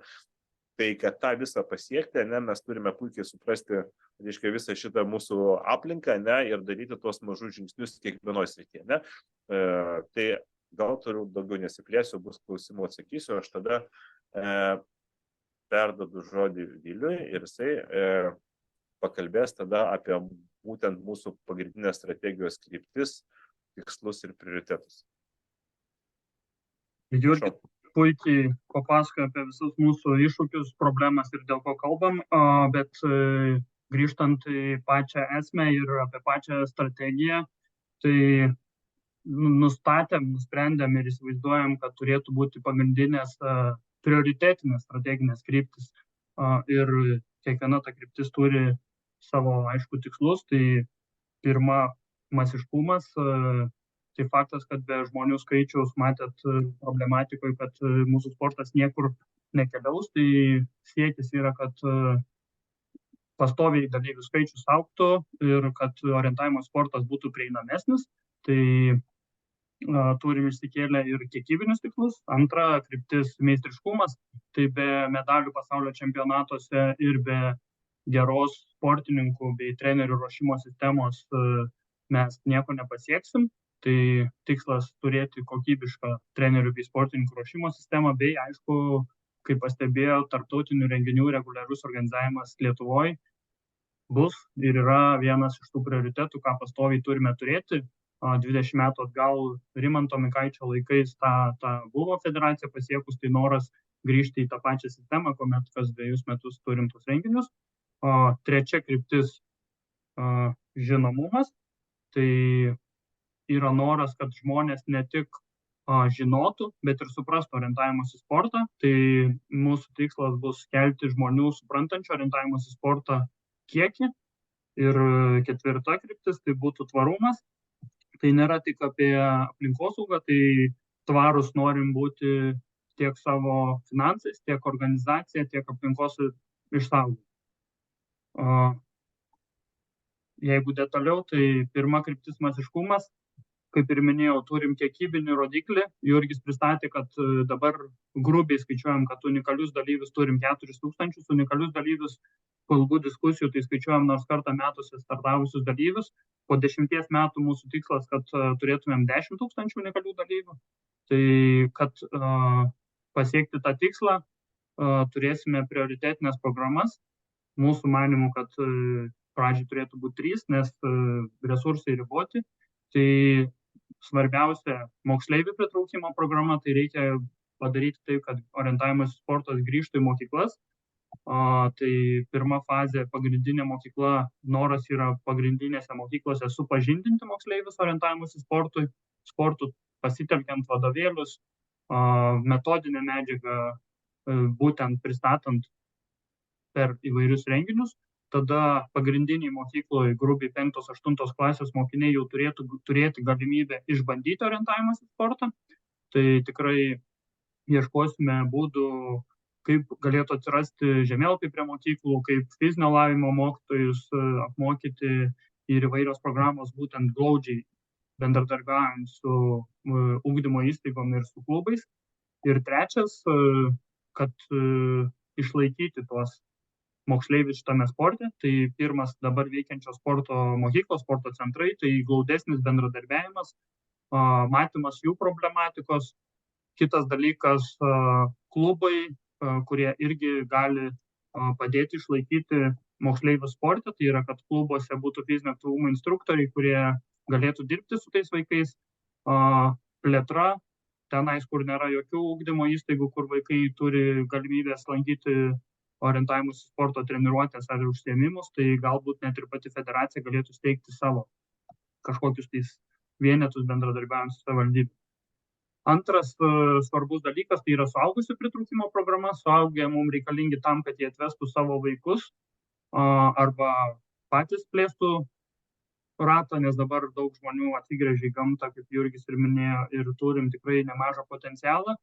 Tai kad tą visą pasiekti, ne, mes turime puikiai suprasti, reiškia, visą šitą mūsų aplinką, ne, ir daryti tuos mažus žingsnius kiekvienoje srityje. Ne. Tai gal turiu daugiau nesiplėsiu, bus klausimų atsakysiu, aš tada perdodu žodį Viliui ir jisai pakalbės tada apie būtent mūsų pagrindinės strategijos kryptis, tikslus ir prioritetus. Jurgi, puikiai papasakojo apie visus mūsų iššūkius, problemas ir dėl ko kalbam, bet grįžtant į pačią esmę ir apie pačią strategiją, tai nusprendėm ir įsivaizduojam, kad turėtų būti pagrindinės prioritetinės strateginės kryptis. Ir kiekviena ta kryptis turi savo aišku tikslus. Tai pirma, masiškumas. Tai faktas, kad be žmonių skaičiaus matėt problematikoje, kad mūsų sportas niekur nekeliaus. Tai siekis yra, kad pastoviai dalyvių skaičius augtų ir kad orientavimo sportas būtų prieinamesnis. Tai turim išsikėlę ir kiekybinius tikslus. Antra kryptis meistriškumas. Tai be medalių pasaulio čempionatuose ir be geros sportininkų bei trenerių ruošimo sistemos mes nieko nepasieksim. Tai tikslas turėti kokybišką trenerių bei sportininkų ruošimo sistemą bei, aišku, kaip pastebėjau, tarptautinių renginių reguliarus organizavimas Lietuvoje bus ir yra vienas iš tų prioritetų, ką pastoviai turime turėti. 20 metų atgal Rimanto Mikaičio laikais ta buvo federacija pasiekus, tai noras grįžti į tą pačią sistemą, kuomet kas 2 metus turim tus renginius. Trečia kryptis žinomumas. Tai yra noras, kad žmonės ne tik žinotų, bet ir suprastų orientavimosi sportą. Tai mūsų tikslas bus kelti žmonių suprantančių orientavimosi sportą kiekį. Ir ketvirta kryptis tai būtų tvarumas. Tai nėra tik apie aplinkosaugą, tai tvarus norim būti tiek savo finansais, tiek organizacija, tiek aplinkos išsaugoti. Jeigu detaliau, tai pirma kryptis masiškumas. Kaip ir minėjau, turim kiekybinį rodiklį. Jurgis pristatė, kad dabar grubiai skaičiuojam, kad unikalius dalyvius turim 4000, unikalius dalyvius po ilgų diskusijų, tai skaičiuojam nors kartą metuose startavusius dalyvius. Po 10 metų mūsų tikslas, kad turėtumėm 10 000 unikalių dalyvių. Tai kad pasiekti tą tikslą, turėsime prioritetinės programas. Mūsų manimų, kad pradžiai turėtų būti 3, nes resursai riboti. Tai svarbiausia moksleivių pritraukimo programa, tai reikia padaryti taip, kad orientavimas sportas grįžtų į mokyklas. Tai pirma fazė, pagrindinė mokykla, noras yra pagrindinėse mokyklose supažindinti moksleivius orientavimusi sportų, pasitelkiant vadovėlius, metodinę medžiagą, būtent pristatant per įvairius renginius. Tada pagrindiniai mokykloje, grubiai 5-8 klasės mokiniai jau turėtų turėti galimybę išbandyti orientavimosi sportą. Tai tikrai ieškosime būdų, kaip galėtų atsirasti žemėlapiai prie mokyklų, kaip fizinio lavinimo mokytojus apmokyti ir įvairios programos būtent glaudžiai bendradarbiaujant su ugdymo įstaigom ir su klubais. Ir trečias, kad išlaikyti tuos moksleivius šitame sporte. Tai pirmas dabar veikiančios sporto mokyklos, sporto centrai, tai glaudesnis bendradarbiavimas, matymas jų problematikos. Kitas dalykas, klubai, kurie irgi gali padėti išlaikyti moksleivių sportą. Tai yra, kad klubuose būtų fizinio aktyvumo instruktoriai, kurie galėtų dirbti su tais vaikais. Plėtra, tenais, kur nėra jokių ugdymo įstaigų, kur vaikai turi galimybės lankyti orientavimus sporto treniruotės ar užsiėmimus, tai galbūt net ir pati federacija galėtų steigti savo kažkokius tais vienetus bendradarbiavimus su savivaldybė. Antras svarbus dalykas, tai yra suaugusių pritraukimo programa. Suaugę mums reikalingi tam, kad jie atvestų savo vaikus arba patys plėstų ratą, nes dabar daug žmonių atsigręžia į gamtą, kaip Jurgis ir minėjo, ir turim tikrai nemažą potencialą.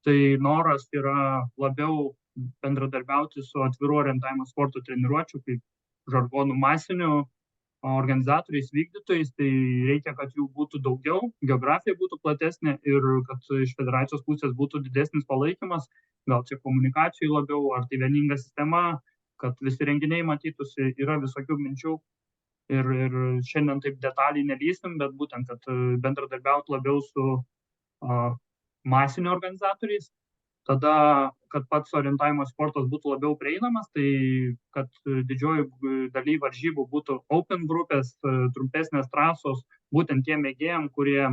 Tai noras yra labiau bendradarbiauti su atvirų orientavimo sporto treniruočių, kaip žargonų masinių organizatoriais, vykdytojais. Tai reikia, kad jų būtų daugiau, geografija būtų platesnė ir kad iš federacijos pusės būtų didesnis palaikymas, gal čia komunikacijų labiau, ar tai vieninga sistema, kad visi renginiai matytųsi. Yra visokių minčių ir šiandien taip detaliai nelysim, bet būtent, kad bendradarbiauti labiau su masinių organizatoriais. Tada, kad pats orientavimo sportas būtų labiau prieinamas, tai kad didžioji daly varžybų būtų open grupės, trumpesnės trasos, būtent tiem mėgėjam, kurie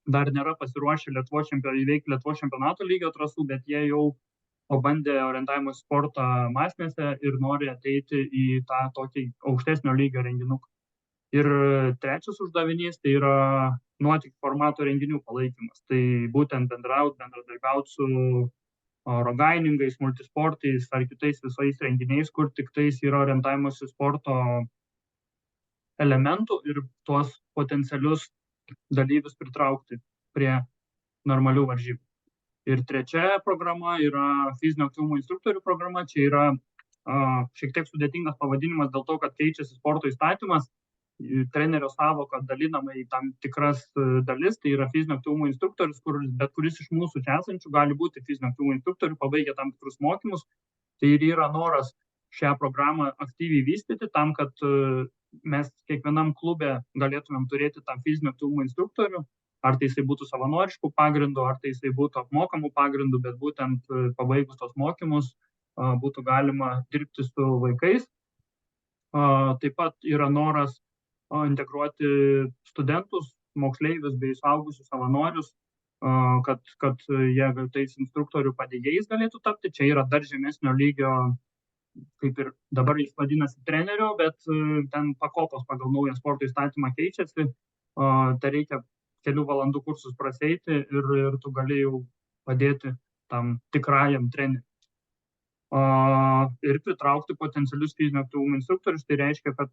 dar nėra pasiruošę įveikti Lietuvos čempionato lygio trasų, bet jie jau pabandė orientavimo sportą masinėse ir nori ateiti į tą tokį aukštesnio lygio renginuką. Ir trečias uždavinys tai yra nuotykių formato renginių palaikymas. Tai būtent bendradarbiauti su rogainingais, multisportais ar kitais visais renginiais, kur tik tais yra orientavimosi sporto elementų ir tuos potencialius dalyvius pritraukti prie normalių varžybų. Ir trečia programa yra fizinio aktyvumo instruktorių programa. Čia yra šiek tiek sudėtingas pavadinimas dėl to, kad keičiasi sporto įstatymas. Trenerio savoka dalinama į tam tikras dalis, tai yra fizinio aktyvumo instruktorius, bet kuris iš mūsų čia esančių gali būti fizinio aktyvumo instruktorių, pabaigę tam tikrus mokymus. Tai ir yra noras šią programą aktyviai vystyti tam, kad mes kiekvienam klube galėtumėm turėti tam fizinio aktyvumo instruktorių, ar tai jisai būtų savanoriškų pagrindų, ar tai jisai būtų apmokamų pagrindų, bet būtent pabaigus tos mokymus būtų galima dirbti su vaikais. Taip pat yra noras integruoti studentus, moksleivius bei suaugusius savanorius, kad jie tais instruktorių padėjėjais galėtų tapti. Čia yra dar žemesnio lygio, kaip ir dabar jis vadinasi trenerio, bet ten pakopos pagal naują sporto įstatymą keičiasi. Tai reikia kelių valandų kursus praseiti ir tu gali jau padėti tam tikrajam treneriui. Ir pritraukti potencialius fizinio aktyvumo instruktorius. Tai reiškia, kad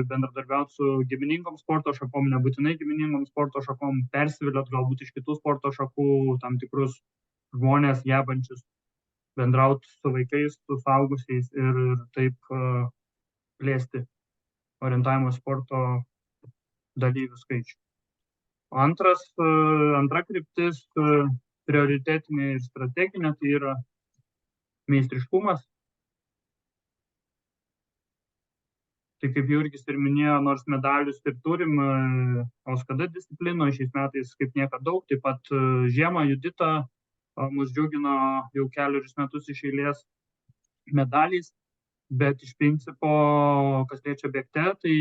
bendradarbiauti su giminingom sporto šakom, nebūtinai giminingom sporto šakom, persiviliot galbūt iš kitų sporto šakų tam tikrus žmonės gebančius bendrauti su vaikais, su suaugusiais ir taip plėsti orientavimo sporto dalyvių skaičių. Antra kryptis prioritetinė ir strateginė, tai yra meistriškumas. Tai kaip Jurgis ir minėjo, nors medalius ir turim OSKD disciplinoje šiais metais kaip niekad daug, taip pat žiemą Judita mus džiugino jau keliarius metus iš eilės medaliais, bet iš principo, kas liečia bėgte, tai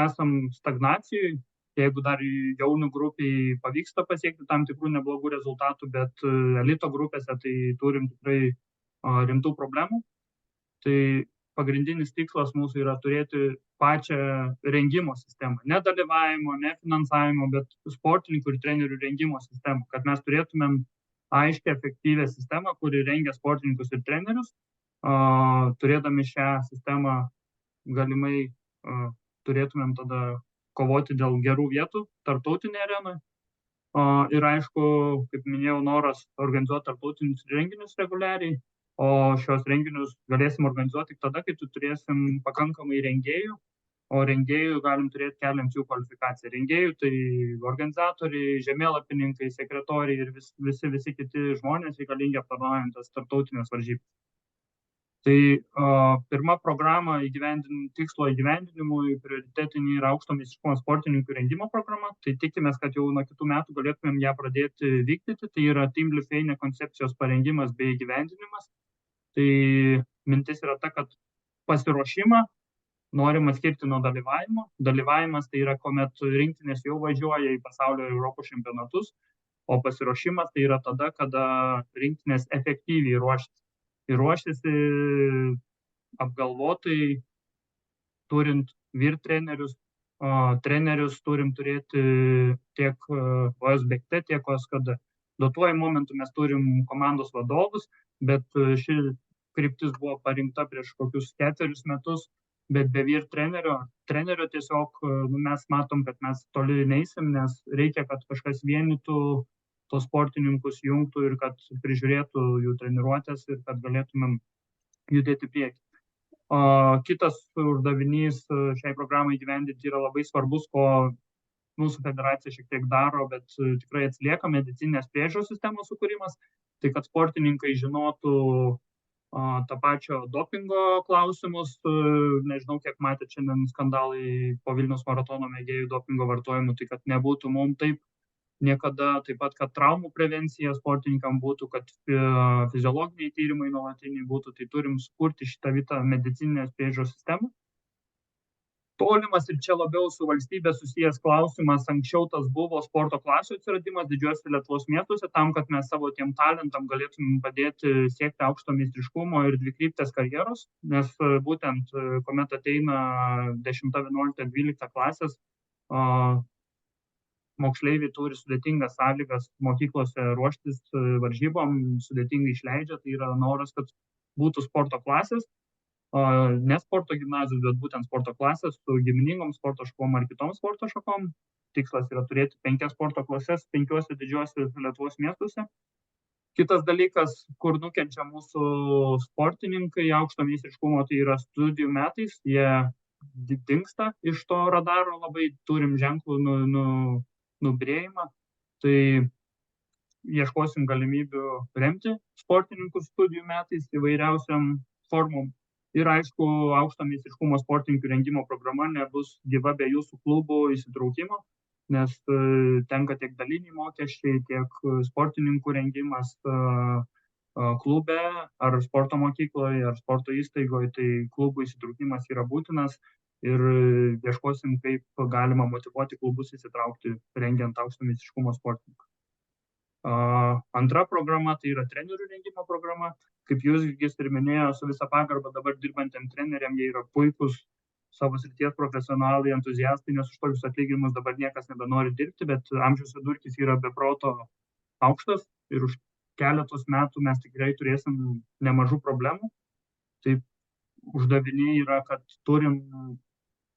esam stagnacijai. Jeigu dar jaunių grupiai pavyksta pasiekti tam tikrų neblogų rezultatų, bet elito grupėse tai turim tikrai rimtų problemų. Tai pagrindinis tikslas mūsų yra turėti pačią rengimo sistemą. Ne dalyvavimo, ne finansavimo, bet sportininkų ir trenerių rengimo sistemą. Kad mes turėtumėm aiškiai efektyvę sistemą, kuri rengia sportininkus ir trenerius. Turėdami šią sistemą galimai turėtumėm tada kovoti dėl gerų vietų tarptautinėje arenoje. Ir aišku, kaip minėjau, noras organizuoti tarptautinius renginius reguliariai, o šios renginius galėsim organizuoti tik tada, kai turėsim pakankamai rengėjų, o rengėjų galim turėti keliant jų kvalifikaciją. Rengėjų tai organizatoriai, žemėlapininkai, sekretoriai ir visi kiti žmonės reikalingi aptarnaujant tas tarptautinės varžybas. Tai pirma programa tikslo įgyvendinimui prioritetinė yra aukšto meistriškumo sportininkų rengimo programa. Tai tikimės, kad jau nuo kitų metų galėtumėm ją pradėti vykdyti. Tai yra Team Lithuania koncepcijos parengimas bei įgyvendinimas. Tai mintis yra ta, kad pasiruošimą norim atskirti nuo dalyvavimo. Dalyvavimas tai yra, kuomet rinktinės jau važiuoja į pasaulio ir Europos čempionatus, o pasiruošimas tai yra tada, kada rinktinės efektyviai ruošiasi. Ir ruošiasi apgalvotai, turint vyr trenerius. Trenerius turim turėti tiek OSBT, tiek OSKD. Duotuoju momentu mes turim komandos vadovus, bet ši kryptis buvo parinkta prieš kokius 4 metus, bet be vyr trenerio tiesiog mes matom, kad mes toli neisim, nes reikia, kad kažkas vienytų tos sportininkus, jungtų ir kad prižiūrėtų jų treniruotės ir kad galėtumėm judėti priekį. Kitas uždavinys šiai programai įgyvendinti yra labai svarbus, ko mūsų federacija šiek tiek daro, bet tikrai atsilieka medicininės priežiūros sistemos sukūrimas, tai kad sportininkai žinotų tą pačio dopingo klausimus. Nežinau, kiek matėte šiandien skandalai po Vilniaus maratono mėgėjų dopingo vartojimų, tai kad nebūtų mums taip niekada, taip pat, kad traumų prevencija sportininkam būtų, kad fiziologiniai tyrimai nuolatiniai būtų, tai turim sukurti šitą visą medicininės priežiūros sistemą. tolimas ir čia labiau su valstybė susijęs klausimas. Anksčiau tas buvo sporto klasių atsiradimas didžiuose Lietuvos miestuose, tam, kad mes savo tiem talentam galėtumėm padėti siekti aukšto meistriškumo ir dvikryptės karjeros, nes būtent, kuomet ateina 10, 11, 12 klasės, moksleiviai turi sudėtingas sąlygas mokyklose ruoštis varžybom, sudėtingai išleidžia, tai yra noras, kad būtų sporto klasės, ne sporto gimnazijos, bet būtent sporto klasės su giminingom sporto šakom ar kitom sporto šakom. Tikslas yra turėti 5 sporto klases 5 didžiuose Lietuvos miestuose. Kitas dalykas, kur nukenčia mūsų sportininkai aukšto meistriškumo, tai yra studijų metais, jie dingsta iš to radaro, labai turim ženklų nubyrėjimą, tai ieškosim galimybių remti sportininkus studijų metais įvairiausiam formom. Ir aišku, aukšto meistriškumo sportininkų rengimo programa nebus gyva be jūsų klubų įsitraukimo, nes tenka tiek daliniai mokesčiai, tiek sportininkų rengimas klube ar sporto mokykloje ar sporto įstaigoje, tai klubų įsitraukimas yra būtinas ir ieškosim, kaip galima motyvuoti klubus įsitraukti rengiant aukšto meistriškumo sportininką. Antra programa tai yra trenerių rengimo programa. Kaip Jurgis ir minėjo, su visa pagarba dabar dirbantiem treneriam, jie yra puikūs savo srities profesionalai, entuziastai, nes už tokius atlyginimus dabar niekas nebenori dirbti, bet amžiaus vidurkis yra be proto aukštas ir už keletos metų mes tikrai turėsim nemažų problemų. Tai uždaviniai yra, kad turim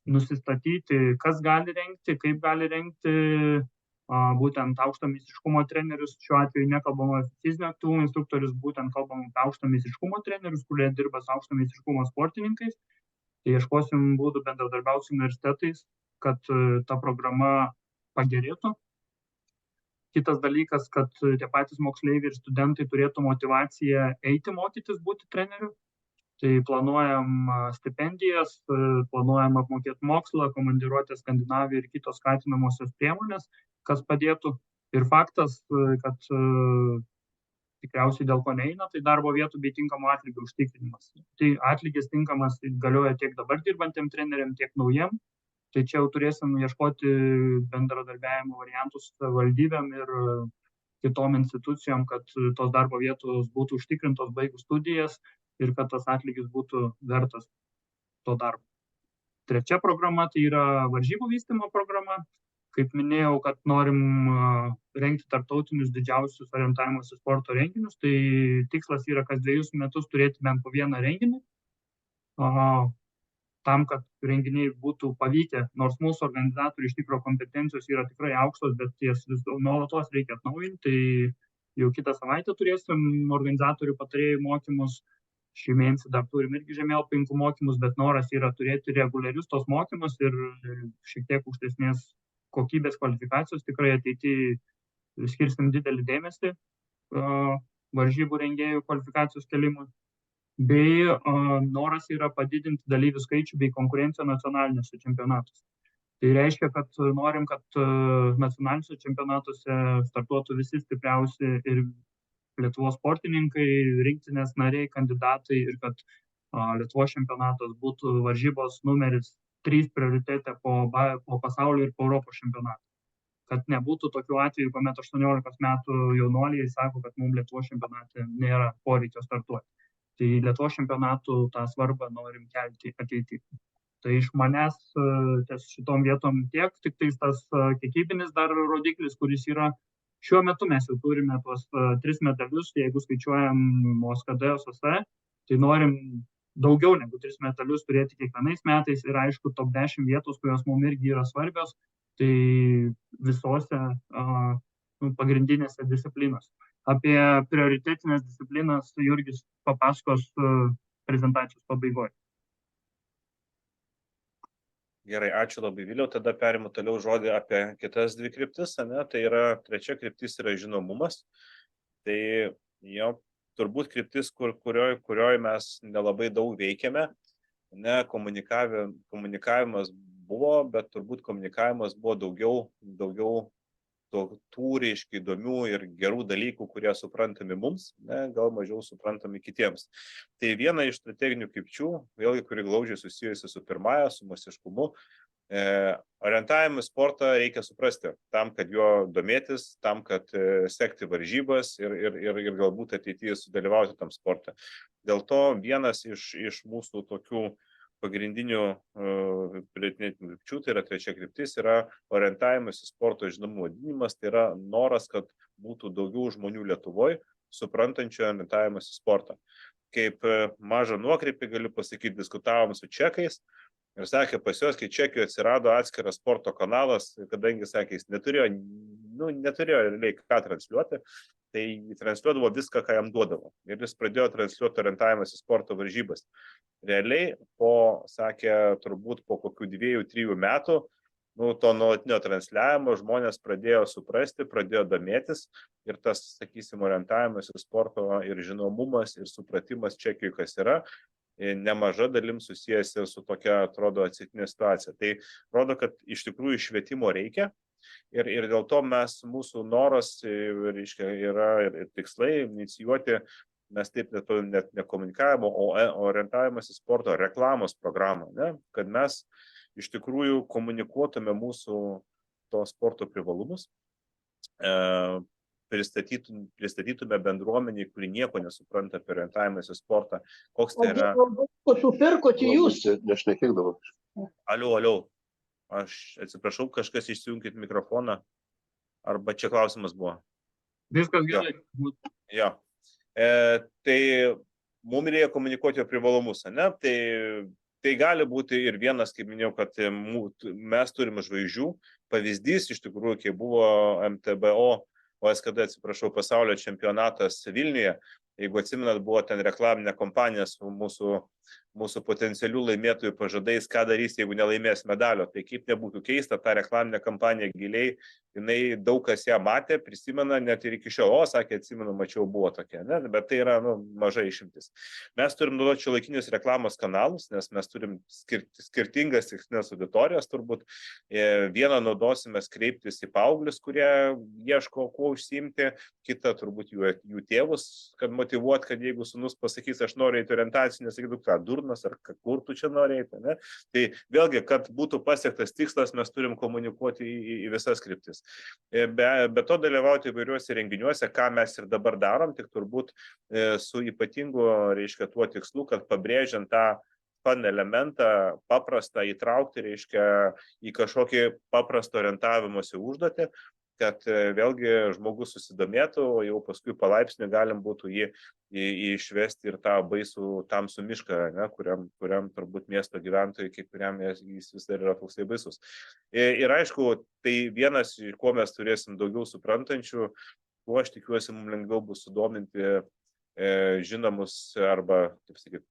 nusistatyti, kas gali rengti, kaip gali rengti būtent aukšto meistriškumo trenerius. Šiuo atveju nekalbama apie fizinio aktyvumo instruktorius, būtent kalbama apie aukšto meistriškumo trenerius, kurie dirba su aukšto meistriškumo sportininkais. Tai ieškosim būdų bendradarbiauti su universitetais, kad ta programa pagerėtų. Kitas dalykas, kad tie patys moksleiviai ir studentai turėtų motyvaciją eiti mokytis būti treneriu. Tai planuojam stipendijas, planuojam apmokėti mokslą, komandiruotę Skandinaviją ir kitos skatinamosios priemonės, kas padėtų. Ir faktas, kad tikriausiai dėl ko neina, tai darbo vietų bei tinkamo atlygio užtikrinimas. Tai atlygis tinkamas galioja tiek dabar dirbantiem treneriam, tiek naujiem. Tai čia jau turėsim ieškoti bendradarbiavimo variantų su savivaldybėm ir kitom institucijom, kad tos darbo vietos būtų užtikrintos baigus studijas ir kad tas atlygis būtų vertas to darbo. Trečia programa tai yra varžybų vystymo programa. Kaip minėjau, kad norim rengti tarptautinius didžiausius orientavimosi sporto renginius, tai tikslas yra kas 2 metus turėti bent po vieną renginį. Tam, kad renginiai būtų pavykę, nors mūsų organizatorių iš tikrųjų kompetencijos yra tikrai aukštos, bet jas vis nuolatos reikia atnaujinti, tai jau kitą savaitę turėsim organizatorių patarėjų mokymus. Šį mėnesį dar turim irgi žemėlapininkų mokymus, bet noras yra turėti reguliarius tos mokymus ir šiek tiek aukštesnės kokybės kvalifikacijos. Tikrai ateityje skirsim didelį dėmesį varžybų rengėjų kvalifikacijos kelimui. Bei noras yra padidinti dalyvių skaičių bei konkurenciją nacionaliniuose čempionatuose. Tai reiškia, kad norim, kad nacionaliniuose čempionatuose startuotų visi stipriausi ir Lietuvos sportininkai, rinktinės nariai, kandidatai ir kad Lietuvos čempionatas būtų varžybos numeris 3 prioritete po pasaulio ir po Europos čempionatą. Kad nebūtų tokių atvejų, kuomet 18 metų jaunuoliai sako, kad mums Lietuvos čempionate nėra poreikio startuoti. Tai Lietuvos čempionatų tą svarbą norim kelti ateityje. Tai iš manęs ties šitom vietom tiek, tik tai tas kiekybinis dar rodiklis, kuris yra. Šiuo metu mes jau turime tuos 3 medalius, jeigu skaičiuojam OSKD, OSSE, tai norim daugiau negu 3 medalius turėti kiekvienais metais ir aišku top 10 vietos, kurios mums irgi yra svarbios, tai visose pagrindinėse disciplinose. Apie prioritetinės disciplinas Jurgis papasakos prezentacijos pabaigoje. Gerai, ačiū labai, Viliau. Tada perimu toliau žodį apie kitas 2 kryptis. Tai yra trečia kryptis yra žinomumas. Tai jo turbūt kryptis, kurioj mes nelabai daug veikiame. Komunikavimas buvo, bet turbūt komunikavimas buvo daugiau tų reiškia įdomių ir gerų dalykų, kurie suprantami mums, ne, gal mažiau suprantami kitiems. Tai viena iš strateginių krypčių, vėlgi, kuri glaudžiai susijusi su pirmąja, su masiškumu, orientavimą į sportą reikia suprasti, tam, kad juo domėtis, tam, kad sekti varžybas ir galbūt ateityje sudalyvauti tam sportą. Dėl to vienas iš mūsų tokių pagrindinių prioritetinių krypčių, tai yra trečia kryptis, yra orientavimas į sporto žinomumo didinimas, tai yra noras, kad būtų daugiau žmonių Lietuvoje suprantančių orientavimas į sportą. Kaip mažą nuokrypį galiu pasakyti, diskutavom su čekais ir sakė, pas juos, kai Čekijoje atsirado atskiras sporto kanalas, kadangi, sakė, jis neturėjo realiai ką transliuoti, tai transliuodavo viską, ką jam duodavo. Ir jis pradėjo transliuoti orientavimas į sporto varžybas. Realiai, sakė, turbūt po kokių 2-3 metų, to nuolatinio transliavimo žmonės pradėjo suprasti, pradėjo domėtis ir tas, sakysim, orientavimas į sporto ir žinomumas ir supratimas Čekijoje, kas yra, nemaža dalim susijęs ir su tokia, atrodo, atsitiktinė situacija. Tai rodo, kad iš tikrųjų švietimo reikia ir dėl to mūsų noras, reiškia, yra ir tikslai inicijuoti, mes taip net ne komunikavimo, o orientavimas į sporto reklamos programą, ne? Kad mes iš tikrųjų komunikuotume mūsų to sporto privalumus, pristatytume bendruomeniai, kuri nieko nesupranta apie orientavimąsi į sportą, koks tai yra. Supirkote jūs? Nešnekėdavo. Aliu, aš atsiprašau, kažkas išsijunkit mikrofoną, arba čia klausimas buvo. Viskas gerai. Jo. Tai mums reikia komunikuoti privalumus, ne? Tai gali būti ir vienas, kaip minėjau, kad mes turime žvaigždžių. Pavyzdys iš tikrųjų, kai buvo MTBO, OSKD, atsiprašau, pasaulio čempionatas Vilniuje, jeigu atsimenat, buvo ten reklaminė kampanija su mūsų potencialių laimėtojų pažadais, ką darys, jeigu nelaimės medalio. Tai kaip nebūtų keista, ta reklaminė kampanija giliai, jinai daug kas ją matė, prisimena, net ir iki šiol, sakė, atsimenu, mačiau, buvo tokia, ne? Bet tai yra maža išimtis. Mes turim naudoti šiuolaikinius reklamos kanalus, nes mes turim skirtingas tikslinės auditorijas, turbūt. Vieną naudosime kreiptis į paauglius, kurie ieško kuo užsiimti, kitą turbūt jų tėvus, kad motyvuot, kad jeigu sūnus pasakys, aš noriu eiti orientacinį, sakytų, ką, durnas, ar kur tu čia nori eiti, ne? Tai vėlgi, kad būtų pasiektas tikslas, mes turim komunikuoti į visas kryptis. Be to dalyvauti įvairiuose renginiuose, ką mes ir dabar darom, tik turbūt su ypatingu, reiškia, tuo tikslu, kad pabrėžiant tą fun elementą, paprastą įtraukti, reiškia, į kažkokį paprastą orientavimosi užduotį, kad vėlgi žmogus susidomėtų, o jau paskui palaipsniui galim būtų jį išvesti ir tą baisų tamsų mišką, ne, kuriam turbūt miesto gyventojai, kuriam jis vis dar yra toksai baisus. Ir aišku, tai vienas, kuo mes turėsim daugiau suprantančių, kuo aš tikiuosi, mums lengviau bus sudominti žinomus arba, taip sakyti,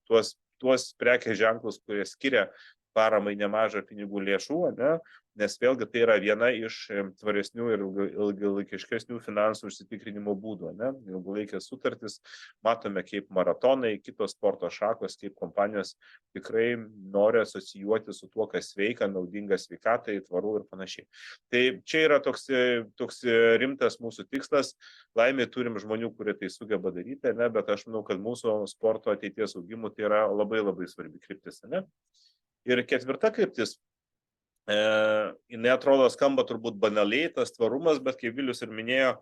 tuos prekės ženklus, kurie skiria paramai nemažą pinigų lėšų, ne? Nes vėlgi tai yra viena iš tvaresnių ir ilgalaikiškesnių finansų užsitikrinimo būdų, ne? Ilgalaikės sutartys, matome, kaip maratonai, kitos sporto šakos, kaip kompanijos tikrai nori asocijuoti su tuo, kas sveika, naudinga sveikatai, tvaru ir panašiai. Tai čia yra toks rimtas mūsų tikslas, laimė turim žmonių, kurie tai sugeba daryti, ne? Bet aš manau, kad mūsų sporto ateities augimų tai yra labai labai svarbi kryptis, ne? Ir ketvirta kryptis, jinai atrodo skamba turbūt banaliai, tas tvarumas, bet kaip Vilius ir minėjo,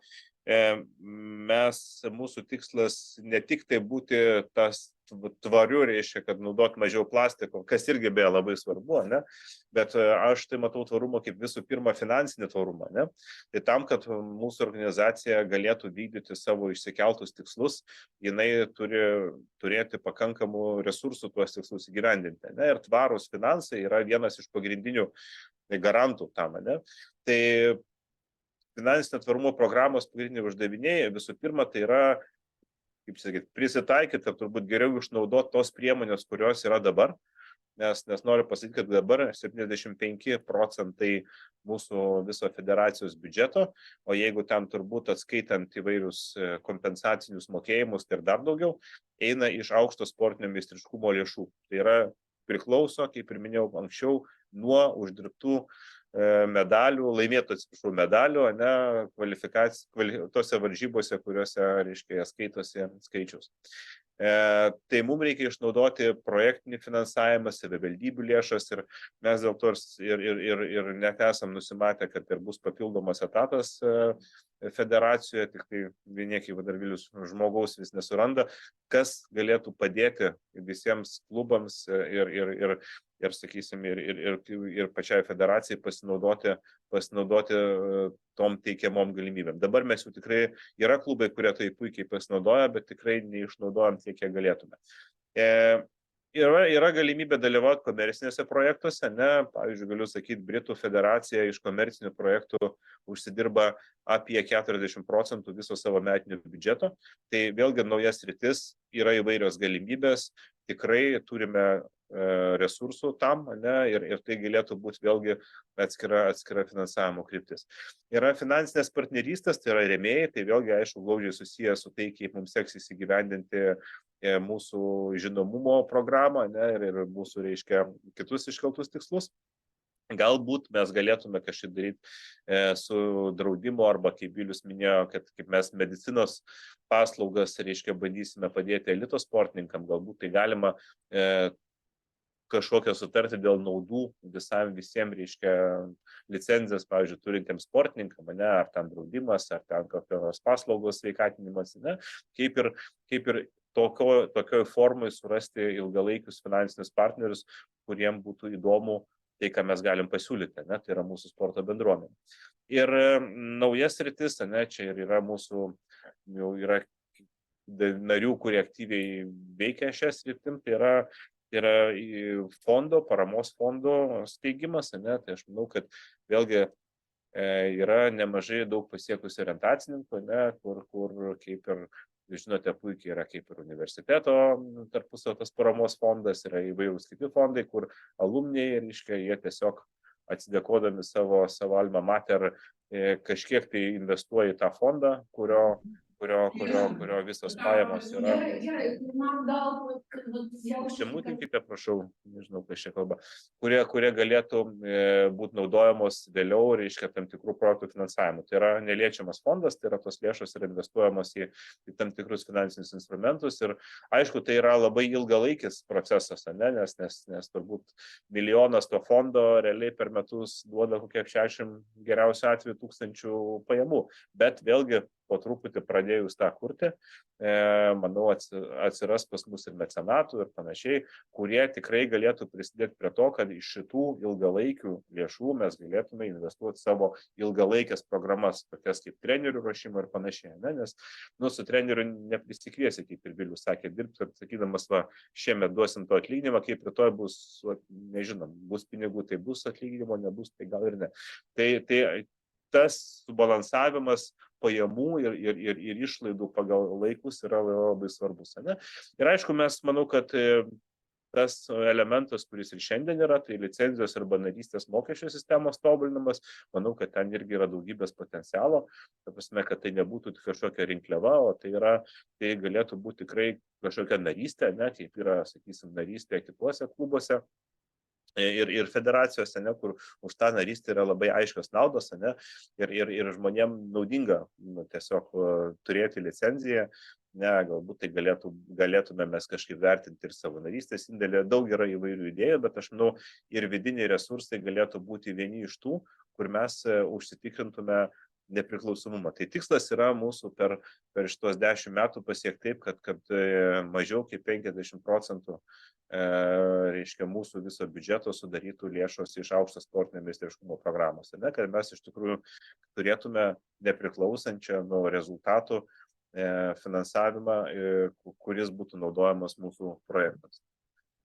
mūsų tikslas ne tik tai būti tas tvariu, reiškia, kad naudot mažiau plastiko, kas irgi beje labai svarbu, ne? Bet aš tai matau tvarumą kaip visų pirma finansinį tvarumą, ne? Tai tam, kad mūsų organizacija galėtų vykdyti savo išsikeltus tikslus, jinai turi turėti pakankamų resursų tuos tikslus įgyvendinti, ne? Ir tvarūs finansai yra vienas iš pagrindinių garantų tam, ne? Tai finansinio tvarumo programos pagrindiniai uždaviniai visų pirma tai yra, kaip sakyti, prisitaikyti ir turbūt geriau išnaudoti tos priemonės, kurios yra dabar, nes noriu pasakyti, kad dabar 75% mūsų viso federacijos biudžeto, o jeigu ten turbūt atskaitant įvairius kompensacinius mokėjimus, tai ir dar daugiau, eina iš aukšto sportinio meistriškumo lėšų. Tai yra priklauso, kaip ir minėjau anksčiau, nuo uždirbtų medalių, laimėtų, atsiprašau, medalių, tose varžybose, kuriuose, reiškia, skaitosi skaičius. Tai mums reikia išnaudoti projektinį finansavimą, savivaldybių lėšas ir mes dėl to ir net esam nusimatę, kad ir bus papildomas etatas federacijoje, tik tai vieniekiai vadovėlius žmogaus vis nesuranda, kas galėtų padėti visiems klubams ir sakysim, ir pačiai federacijai pasinaudoti tom teikiamom galimybėm. Dabar mes jau tikrai, yra klubai, kurie tai puikiai pasinaudoja, bet tikrai neišnaudojam tiek, kiek galėtume. Yra galimybė dalyvauti komercinėse projektuose, pavyzdžiui, galiu sakyti, Britų federacija iš komercinių projektų užsidirba apie 40% viso savo metinio biudžeto. Tai vėlgi naujas sritis, yra įvairios galimybės, tikrai turime resursų tam, ir tai galėtų būti vėlgi atskira finansavimo kryptis. Yra finansinės partnerystės, tai yra rėmėjai, tai vėlgi aišku glaudžiai susijęs su tai, kaip mums seksis įgyvendinti mūsų žinomumo programą ir mūsų, reiškia, kitus iškeltus tikslus. Galbūt mes galėtume kažkaip daryti su draudimo arba, kaip Vilius minėjo, kad kaip mes medicinos paslaugas, reiškia, bandysime padėti elito sportininkam, galbūt tai galima kažkokią sutartį dėl naudų visiems, reiškia, licenzijas, pavyzdžiui, turintiems sportininkam, ar ten draudimas, ar ten kokios paslaugos sveikatinimas, kaip ir tokioj formai surasti ilgalaikius finansinius partnerius, kuriem būtų įdomu tai, ką mes galim pasiūlyti, tai yra mūsų sporto bendruomenė. Ir naujas sritis, čia ir yra mūsų, jau yra narių, kurie aktyviai veikia šią sritim, tai yra paramos fondo steigimas, tai aš manau, kad vėlgi yra nemažai daug pasiekusių orientacininkų, kur kaip ir, žinote, puikiai yra kaip ir universiteto tarpusavio tas paramos fondas, yra įvairūs kiti fondai, kur alumniai, reiškia, jie tiesiog atsidėkodami savo alma mater kažkiek tai investuoja į tą fondą, kurio visos pajamos yra. Užsimutinkite, prašau, nežinau, kas čia kalba, kurie galėtų būti naudojamos vėliau, reiškia, tam tikrų projektų finansavimu. Tai yra neliečiamas fondas, tai yra tos lėšos yra investuojamos į tam tikrus finansinius instrumentus ir aišku, tai yra labai ilgalaikis procesas, nes turbūt milijonas to fondo realiai per metus duoda kokie 60 geriausiu atveju 1000 pajamų, bet vėlgi po truputį pradėjus tą kurti, manau, atsiras pas mus ir mecenatų ir panašiai, kurie tikrai galėtų prisidėti prie to, kad iš šitų ilgalaikių lėšų mes galėtume investuoti savo ilgalaikės programas, tokias kaip trenerių ruošimo ir panašiai, nes su treneriu neprisikviesi, kaip ir Vilius sakė, dirbti, sakydamas, šiemet duosim to atlyginimą, kaip rytoj bus, nežinom, bus pinigų, tai bus atlyginimo, nebus, tai gal ir ne. Tai tas subalansavimas pajamų ir išlaidų pagal laikus yra labai svarbus. Ir aišku, mes manau, kad tas elementas, kuris ir šiandien yra, tai licenzijos arba narystės mokesčio sistemos tobulinimas, manau, kad ten irgi yra daugybės potencialo, ta prasme, kad tai nebūtų kažkokia rinkliava, o tai galėtų būti tikrai kažkokia narystė, kaip yra, sakysim, narystė kituose klubuose. Ir federacijose, kur už tą narystę yra labai aiškios naudos, ir žmonėm naudinga tiesiog turėti licenciją, galbūt tai galėtume mes kažkaip vertinti ir savo narystės indėlį. Daug yra įvairių idėjų, bet aš manau, ir vidiniai resursai galėtų būti vieni iš tų, kur mes užsitikrintume nepriklausomumą. Tai tikslas yra mūsų per šitos 10 metų pasiekti taip, kad mažiau kaip 50% reiškia mūsų viso biudžeto sudarytų lėšos iš aukšto sportinio meistriškumo programos. Kad mes iš tikrųjų turėtume nepriklausančią nuo rezultatų finansavimą, kuris būtų naudojamas mūsų projektams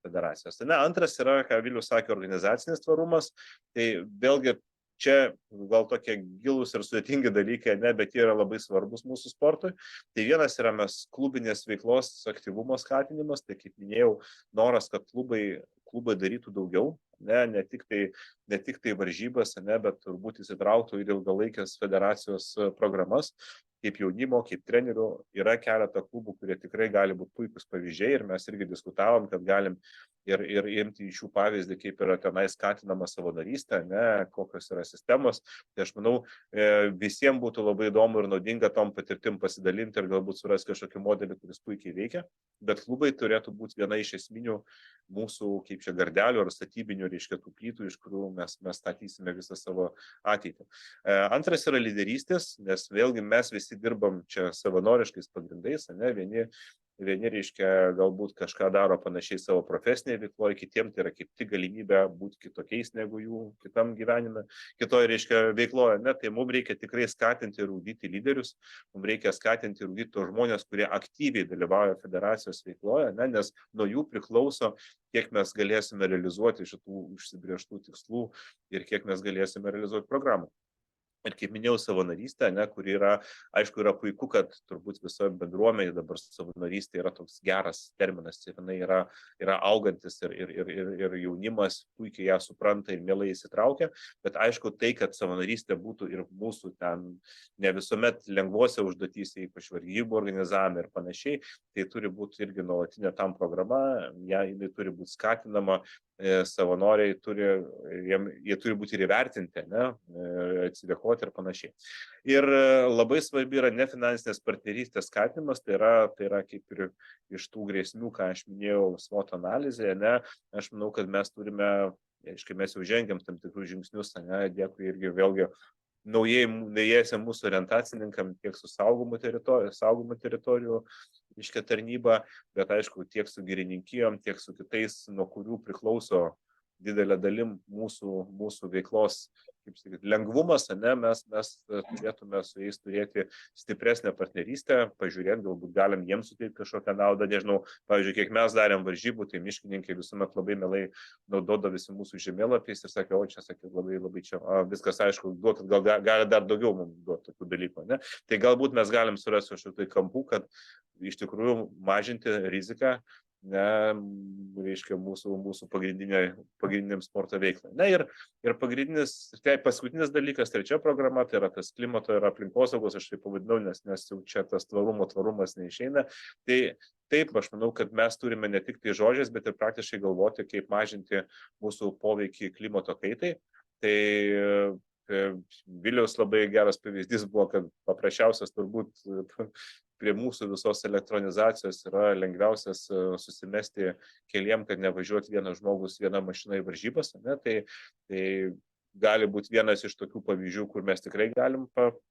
federacijos. Antras yra, ką Vilius sakė, organizacinis tvarumas. Tai vėlgi čia gal tokie gilūs ir sudėtingi dalykai, bet jie yra labai svarbus mūsų sportui. Tai vienas yra mes klubinės veiklos aktyvumo skatinimas, tai kaip minėjau, noras, kad klubai darytų daugiau, ne tik tai varžybas, bet turbūt įsitrauktų ir ilgalaikės federacijos programas, kaip jaunimo, kaip trenerių. Yra keletą klubų, kurie tikrai gali būti puikus pavyzdžiai ir mes irgi diskutavom, kad galim ir imti iš jų pavyzdį, kaip yra tenai skatinama savanorystė, kokios yra sistemos. Tai aš manau, visiems būtų labai įdomu ir naudinga tom patirtim pasidalinti ir galbūt surasti kažkokį modelį, kuris puikiai veikia, bet klubai turėtų būti viena iš esminių mūsų, kaip čia, gardelių ar statybinių, reiškia, tų plytų, iš kurių mes statysime visą savo ateitį. Antras yra lyderystės, nes vėlgi mes visi dirbam čia savanoriškais pagrindais, vieni reiškia, galbūt kažką daro panašiai savo profesinėje veikloje, kitiems tai yra kaip tik galimybė būti kitokiais negu jų kitam gyvenime, kitoje, reiškia, veikloje. Tai mums reikia tikrai skatinti ir ugdyti lyderius, mums reikia skatinti ir ugdyti tos žmonės, kurie aktyviai dalyvauja federacijos veikloje, nes nuo jų priklauso, kiek mes galėsime realizuoti šitų užsibrėžtų tikslų ir kiek mes galėsime realizuoti programą. Ir kaip minėjau, savanorystė, kuri yra, aišku, yra puiku, kad turbūt visoje bendruomenėje dabar savanorystė yra toks geras terminas ir jinai yra augantis ir jaunimas puikiai ją supranta ir mielai įsitraukia, bet aišku, tai, kad savanorystė būtų ir mūsų ten ne visuomet lengvose užduotyse, ypač varžybų organizavime ir panašiai, tai turi būti irgi nuolatinė tam programa, jinai turi būti skatinama, savanoriai jie turi būti ir įvertinti, atsidėkoti ir panašiai. Ir labai svarbi yra nefinansinės partnerystės skatinimas, tai yra kaip ir iš tų grėsmių, ką aš minėjau SWOT analizėje, aš manau, kad mes turime, aiškiai, mes jau žengiam tam tikrus žingsnius, dėkui irgi vėlgi naujėsiam mūsų orientacininkam tiek su saugomų teritorijų reiškia tarnyba, bet aišku, tiek su girininkijom, tiek su kitais, nuo kurių priklauso didelė dalim mūsų veiklos, kaip sakyti, lengvumas, mes turėtume su jais turėti stipresnę partnerystę, pažiūrėti, galbūt galim jiems suteikti kažkokią naudą, nežinau, pavyzdžiui, kiek mes darėm varžybų, tai miškininkai visuomet labai mielai naudodavo visi mūsų žemėlapiais ir sakė, čia, sakė, labai čia, viskas aišku, duokit, gal gali dar daugiau mums duoti tokių dalykų, Tai galbūt mes galim surasti kažkokių kampų, kad iš tikrųjų mažinti riziką, reiškia mūsų pagrindiniam sporto veiklai. Ir paskutinis dalykas, trečia programa, tai yra tas klimato ir aplinkosaugos, aš taip pavadinau, nes jau čia tas tvarumas neišeina. Tai taip, aš manau, kad mes turime ne tik tai žodžiais, bet ir praktiškai galvoti, kaip mažinti mūsų poveikį klimato kaitai. Tai Vilniaus labai geras pavyzdys buvo, kad paprasčiausias turbūt prie mūsų visos elektronizacijos yra lengviausias susimesti keliem, kad nevažiuoti vienas žmogus viena mašina į varžybas. Tai gali būti vienas iš tokių pavyzdžių, kur mes tikrai galim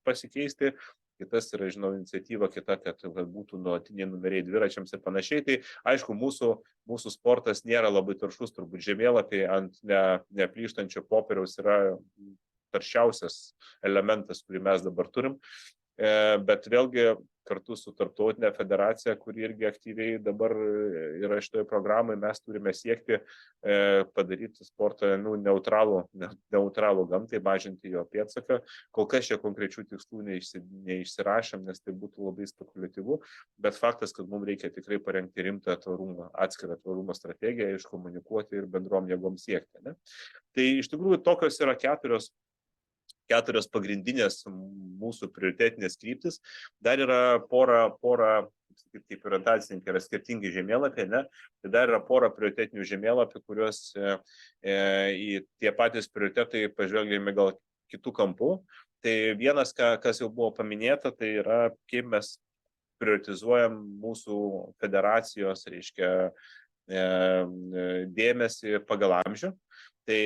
pasikeisti. Kitas yra, žinau, iniciatyva kita, kad būtų nuolatiniai numeriai dviračiams ir panašiai. Tai aišku, mūsų sportas nėra labai taršus, turbūt žemėlapiai ant neplyštančio popieriaus yra taršiausias elementas, kurį mes dabar turim. Bet vėlgi kartu su tarptautinė federacija, kuri irgi aktyviai dabar yra šitoje programoje, mes turime siekti padaryti sportą neutralų gamtai, mažinti jo pėdsaką. Kol kas čia konkrečių tikslų neišsirašėm, nes tai būtų labai spekuliatyvu, bet faktas, kad mums reikia tikrai parengti rimtą atskirą tvarumo strategiją, iškomunikuoti ir bendrom jėgom siekti. Tai iš tikrųjų tokios yra keturios pagrindinės mūsų prioritetinės kryptis. Dar yra pora kaip orientacininkai yra skirtingi žemėlapiai, Tai dar yra pora prioritetinių žemėlapių, kuriuos į tie patys prioritetai pažvelgėme gal kitų kampų. Tai vienas, kas jau buvo paminėta, tai yra, kaip mes prioritizuojam mūsų federacijos, reiškia, dėmesį pagal amžių. Tai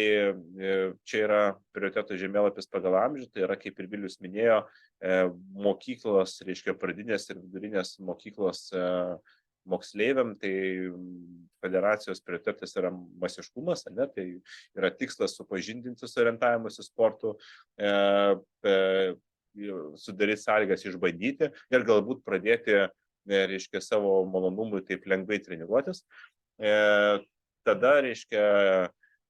čia yra prioritetų žemėlapis pagal amžių, tai yra, kaip ir Vilius minėjo, mokyklos, reiškia, pradinės ir vidurinės mokyklos moksleiviam, tai federacijos prioritetas yra masiškumas, tai yra tikslas supažindinti su orientavimuose sportu, sudaryti sąlygas išbandyti ir galbūt pradėti, reiškia, savo malonumui taip lengvai treniruotis. Tada, reiškia,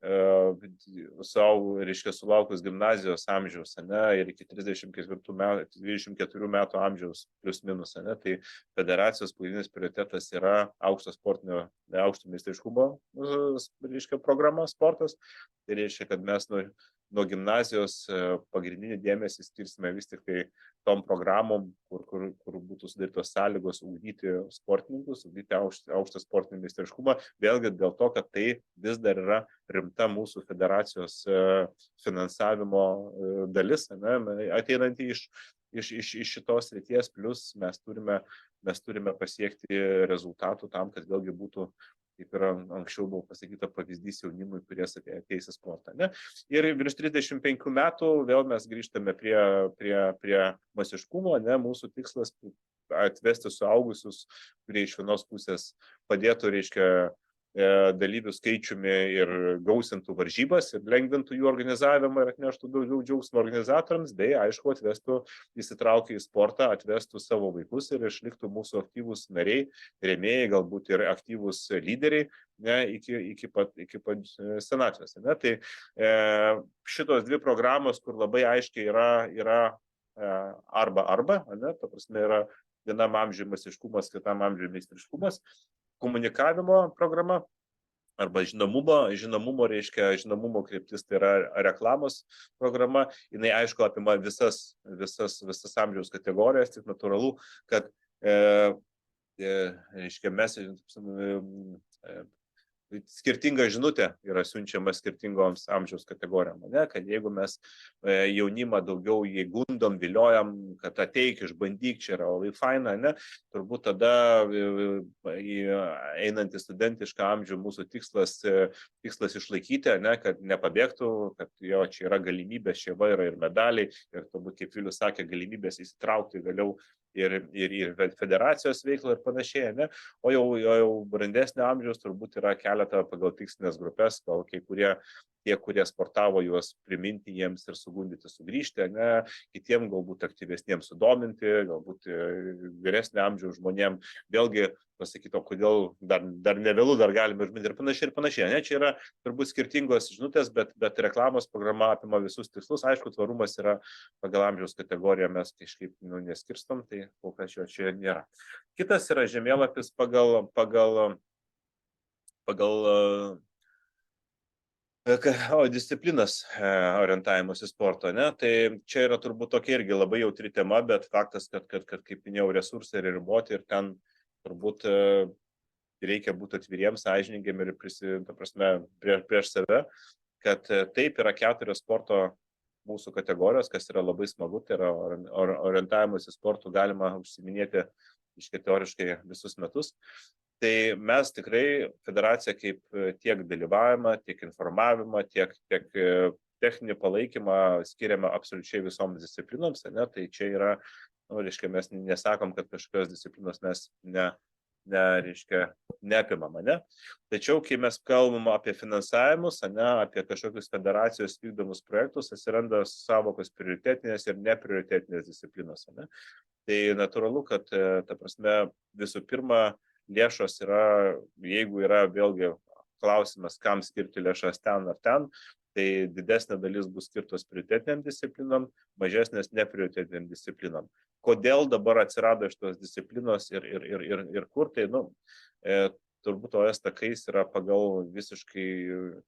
reiškia, sulaukus gimnazijos amžiaus, ne, ir iki 24 metų amžiaus plius minus, ne, tai federacijos pagrindinis prioritetas yra aukšto meistriškumo, reiškia, programa sportas. Tai reiškia, kad mes nuo gimnazijos pagrindinį dėmesį skirsime vis tik tai tom programom, kur būtų sudarytos sąlygos ugdyti sportininkus, ugdyti aukštą sportinį meistriškumą, vėlgi dėl to, kad tai vis dar yra rimta mūsų federacijos finansavimo dalis, ne, ateinanti iš šitos srities, plus mes turime pasiekti rezultatų tam, kad vėlgi būtų, kaip ir anksčiau buvo pasakyta, pavyzdys jaunimui, kurie ateis į sportą. Ne? Ir virš 35 metų vėl mes grįžtame prie masiškumo, ne? Mūsų tikslas atvesti suaugusius, kurie iš vienos pusės padėtų, reiškia, dalyvių skaičiumi ir gausintų varžybas ir lengvintų jų organizavimą ir atneštų daugiau džiaugsmo organizatoriams, bei aišku atvestų, įsitraukę į sportą, atvestų savo vaikus ir išliktų mūsų aktyvūs nariai, rėmėjai, galbūt ir aktyvūs lyderiai, ne, iki pat senatvės. Ne? Tai šitos dvi programos, kur labai aiškiai yra arba, ne? Ta prasme yra vienam amžiui masiškumas, kitam amžiui meistriškumas, komunikavimo programa arba žinomumo, reiškia, žinomumo kryptis, tai yra reklamos programa, jinai aišku apima visas amžiaus kategorijas, tik natūralu, kad reiškia, mes skirtinga žinutė yra siunčiama skirtingoms amžiaus kategorijom, ne? Kad jeigu mes jaunimą daugiau jį gundom, viliojam, kad ateik, išbandyk, čia yra labai faina, ne? Turbūt tada einant į studentišką amžių mūsų tikslas išlaikyti, ne? Kad nepabėgtų, kad jo čia yra galimybės, čia yra ir medaliai, ir turbūt, kaip Vilius sakė, galimybės įsitraukti vėliau ir federacijos veiklą ir panašiai, ne? O jau brandesnio amžiaus turbūt yra keletą pagal tikslinės grupės, gal tie, kurie sportavo, juos priminti jiems ir sugundyti sugrįžti, ne? Kitiem galbūt aktyvesniems sudominti, galbūt vyresnio amžiaus žmonėm vėlgi pasakyti, o kodėl dar nevėlu, dar galime užminti ir panašiai. Ne? Čia yra turbūt skirtingos žinutės, bet reklamos programa apima visus tikslus. Aišku, tvarumas yra pagal amžiaus kategoriją, mes kažkaip neskirstom, tai kol kas jo čia nėra. Kitas yra žemėlapis pagal disciplinas orientavimus į sportą, ne? Tai čia yra turbūt tokia irgi labai jautri tema, bet faktas, kad kaip minėjau, resursai yra riboti ir ten turbūt reikia būti atviriems, sąžiningiem ir prieš save, kad taip yra 4 sporto mūsų kategorijos, kas yra labai smagu, tai yra orientavimus į sportų galima užsiminėti teoriškai visus metus. Tai mes tikrai federacija kaip tiek dalyvavimą, tiek informavimą, tiek techninį palaikymą skiriame absoliučiai visoms disciplinoms, ne? Tai čia yra, reiškia, mes nesakom, kad kažkokios disciplinos mes neapimam, ne? Tačiau, kai mes kalbam apie finansavimus, ne, apie kažkokius federacijos vykdomus projektus, atsiranda savokos prioritetinės ir neprioritetinės disciplinos, ne? Tai natūralu, kad, ta prasme, visų pirma, lėšos yra, jeigu yra vėlgi klausimas, kam skirti lėšas ten ar ten, tai didesnė dalis bus skirtos prioritetiniam disciplinom, mažesnės neprioritetiniam disciplinom. Kodėl dabar atsirado šitos disciplinos ir kur, tai, turbūt OS takais yra pagal visiškai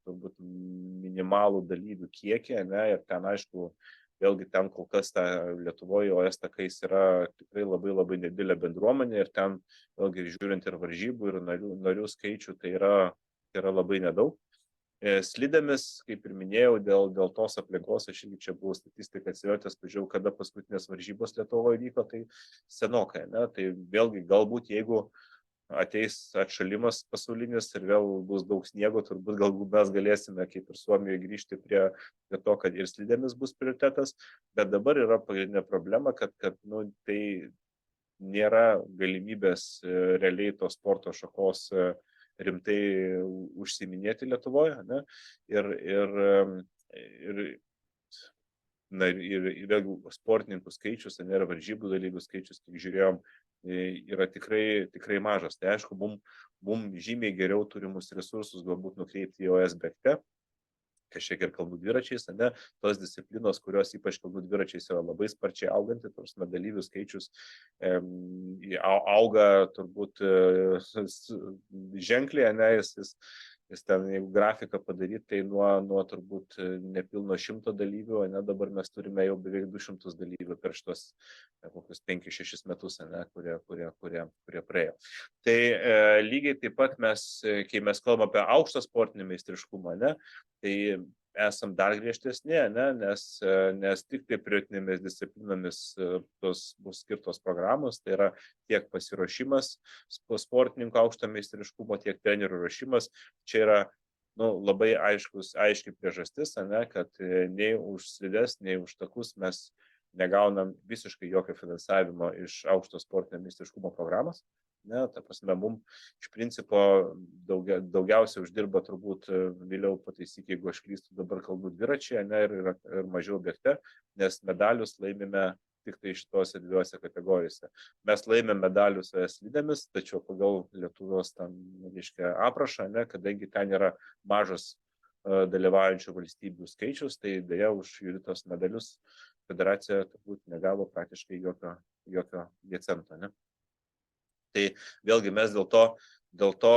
turbūt minimalų dalyvių kiekį, ne, ir ten, aišku, vėlgi ten kol kas Lietuvoje OS takais yra tikrai labai nedidelė bendruomenė ir ten, vėlgi, žiūrint ir varžybų, ir narių skaičių, tai yra labai nedaug. Slidėmis, kaip ir minėjau, dėl tos aplinkos, aš irgi čia buvau statistiką atsivertęs, pažiūrėjau, kada paskutinės varžybos Lietuvoje vyko, tai senokai, ne? Tai vėlgi galbūt jeigu ateis atšalimas pasaulinis ir vėl bus daug sniego, turbūt galbūt mes galėsime, kaip ir Suomijoje, grįžti prie to, kad ir slidėmis bus prioritetas, bet dabar yra pagrindinė problema, kad tai nėra galimybės realiai tos sporto šakos rimtai užsiiminėti Lietuvoje, ne? Ir vėlgi sportininkų skaičius, ne, ir varžybų dalyvių skaičius, kiek žiūrėjom, yra tikrai mažas. Tai aišku, mums žymiai geriau turimus resursus galbūt nukreipti į OS Bekte, kažkiek ir kalnų dviračiais, ne, tos disciplinos, kurios ypač kalnų dviračiais yra labai sparčiai auganti, tarsi dalyvių skaičius auga turbūt ženkliai, ne, jis ten, jeigu grafiką padaryti, tai nuo turbūt nepilno 100 dalyvių, ne, dabar mes turime jau beveik 200 dalyvių per šitos kokius 5-6 metus, ne, kurie praėjo. Tai lygiai taip pat mes, kai mes kalbame apie aukštą sportinį meistriškumą, ne, tai esam dar griežtesni, ne, nes tik tai prioritetinėmis disciplinomis tos bus skirtos programos, tai yra tiek pasiruošimas sportininkų aukšto meistriškumo, tiek trenerių ruošimas. Čia yra labai aiški priežastis, ne, kad nei už slides, nei už takus mes negaunam visiškai jokio finansavimo iš aukšto sportinio meistriškumo programos. Ne, ta prasme, mums iš principo daugiausiai uždirba turbūt, vėliau pataisyk, jeigu aš klystu, dabar kalnų dviračiai, ne, ir mažiau bėgte, nes medalius laimime tik tai šitose dviejose kategorijose. Mes laimėm medalius slidėmis, tačiau pagal Lietuvos tam, reiškia, aprašą, ne, kadangi ten yra mažas dalyvaujančių valstybių skaičius, tai dėja už Juditos medalius federacija turbūt negavo praktiškai jokio cento, ne. Tai vėlgi mes dėl to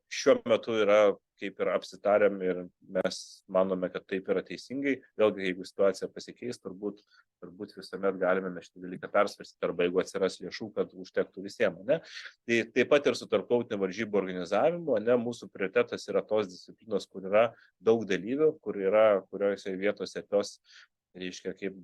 šiuo metu yra kaip ir apsitarėm ir mes manome, kad taip yra teisingai. Vėlgi, jeigu situacija pasikeis, turbūt visuomet galime mes šitą dalyką persvarstyti, arba jeigu atsiras lėšų, kad užtektų visiems. Ne? Tai taip pat ir su tarptautiniu varžybų organizavimu, ne, mūsų prioritetas yra tos disciplinos, kur yra daug dalyvių, kuriuose vietose tos, reiškia, kaip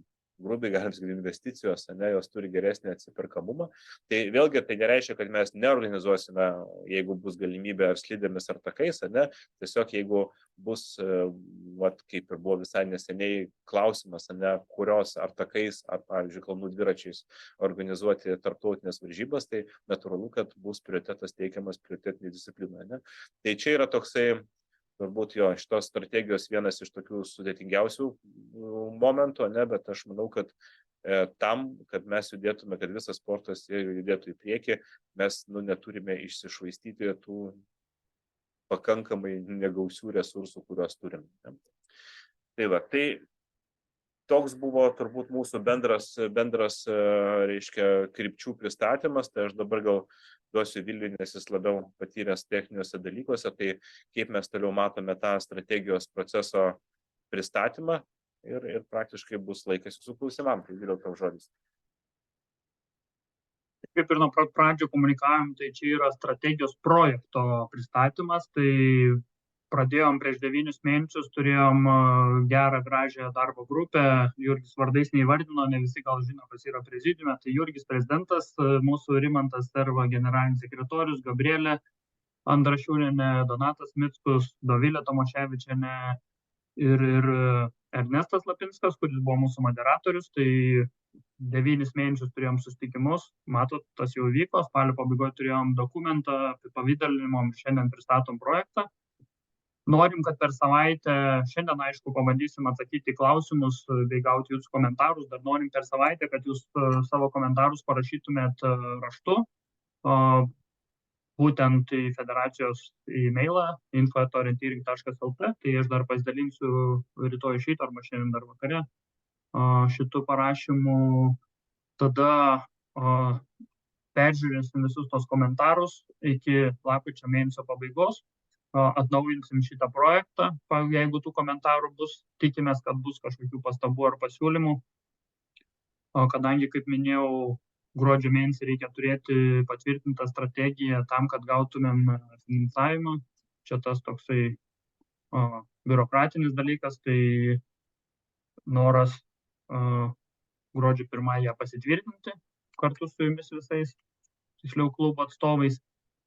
grubiai galim sakyti, investicijos, ne, jos turi geresnį atsiperkamumą. Tai vėlgi tai nereiškia, kad mes neorganizuosime, jeigu bus galimybė ar slidėmis ar takais, ne, tiesiog jeigu bus, kaip ir buvo visai neseniai klausimas, ne, kurios ar takais, ar, pavyzdžiui, kalnų dviračiais organizuoti tarptautinės varžybas, tai natūralu, kad bus prioritetas teikiamas prioritetiniai disciplinai. Ne. Tai čia yra toksai, turbūt šitos strategijos vienas iš tokių sudėtingiausių momentų, ne, bet aš manau, kad tam, kad mes judėtume, kad visas sportas judėtų į priekį, mes neturime išsišvaistyti tų pakankamai negausių resursų, kuriuos turim. Ne. Tai va, tai toks buvo turbūt mūsų bendras reiškia, krypčių pristatymas, tai aš dabar gal duosiu Viliui, nes jis labiau patyręs techniniuose dalykuose, tai kaip mes toliau matome tą strategijos proceso pristatymą ir praktiškai bus laikas jūsų klausimam, tai Viliau tau žodis. Kaip ir nuo pradžio komunikavom, tai čia yra strategijos projekto pristatymas, tai pradėjom prieš 9 mėnesius, turėjom gerą, gražią darbo grupę, Jurgis vardais neįvardino, ne visi gal žino, kas yra prezidiume, tai Jurgis prezidentas, mūsų Rimantas Serva generalinis sekretorius, Gabrielė Andrašiūnienė, Donatas Mickus, Dovilė Tomaševičienė ir Ernestas Lapinskas, kuris buvo mūsų moderatorius, tai 9 mėnesius turėjom susitikimus, matot, tas jau vyko, spalio pabaigoje turėjom dokumentą, apipavidalinimo, šiandien pristatom projektą. Norim, kad per savaitę, šiandien aišku pabandysim atsakyti klausimus bei gauti jūsų komentarus, dar norim per savaitę, kad jūs savo komentarus parašytumėt raštu, būtent į federacijos e-mailą info@orienteering.lt, tai aš dar pasidalinsiu rytoj iš ryto arba šiandien dar vakare šitų parašymų, tada peržiūrėsim visus tos komentarus iki lapkričio mėnesio pabaigos. Atnaujinsim šitą projektą, jeigu tų komentarų bus, tikimės, kad bus kažkokių pastabų ar pasiūlymų. Kadangi, kaip minėjau, gruodžio mėnesį reikia turėti patvirtintą strategiją tam, kad gautumėm finansavimą. Čia tas toksai biurokratinis dalykas, tai noras gruodžio 1 ją pasitvirtinti kartu su jumis visais, tiksliau klubo atstovais.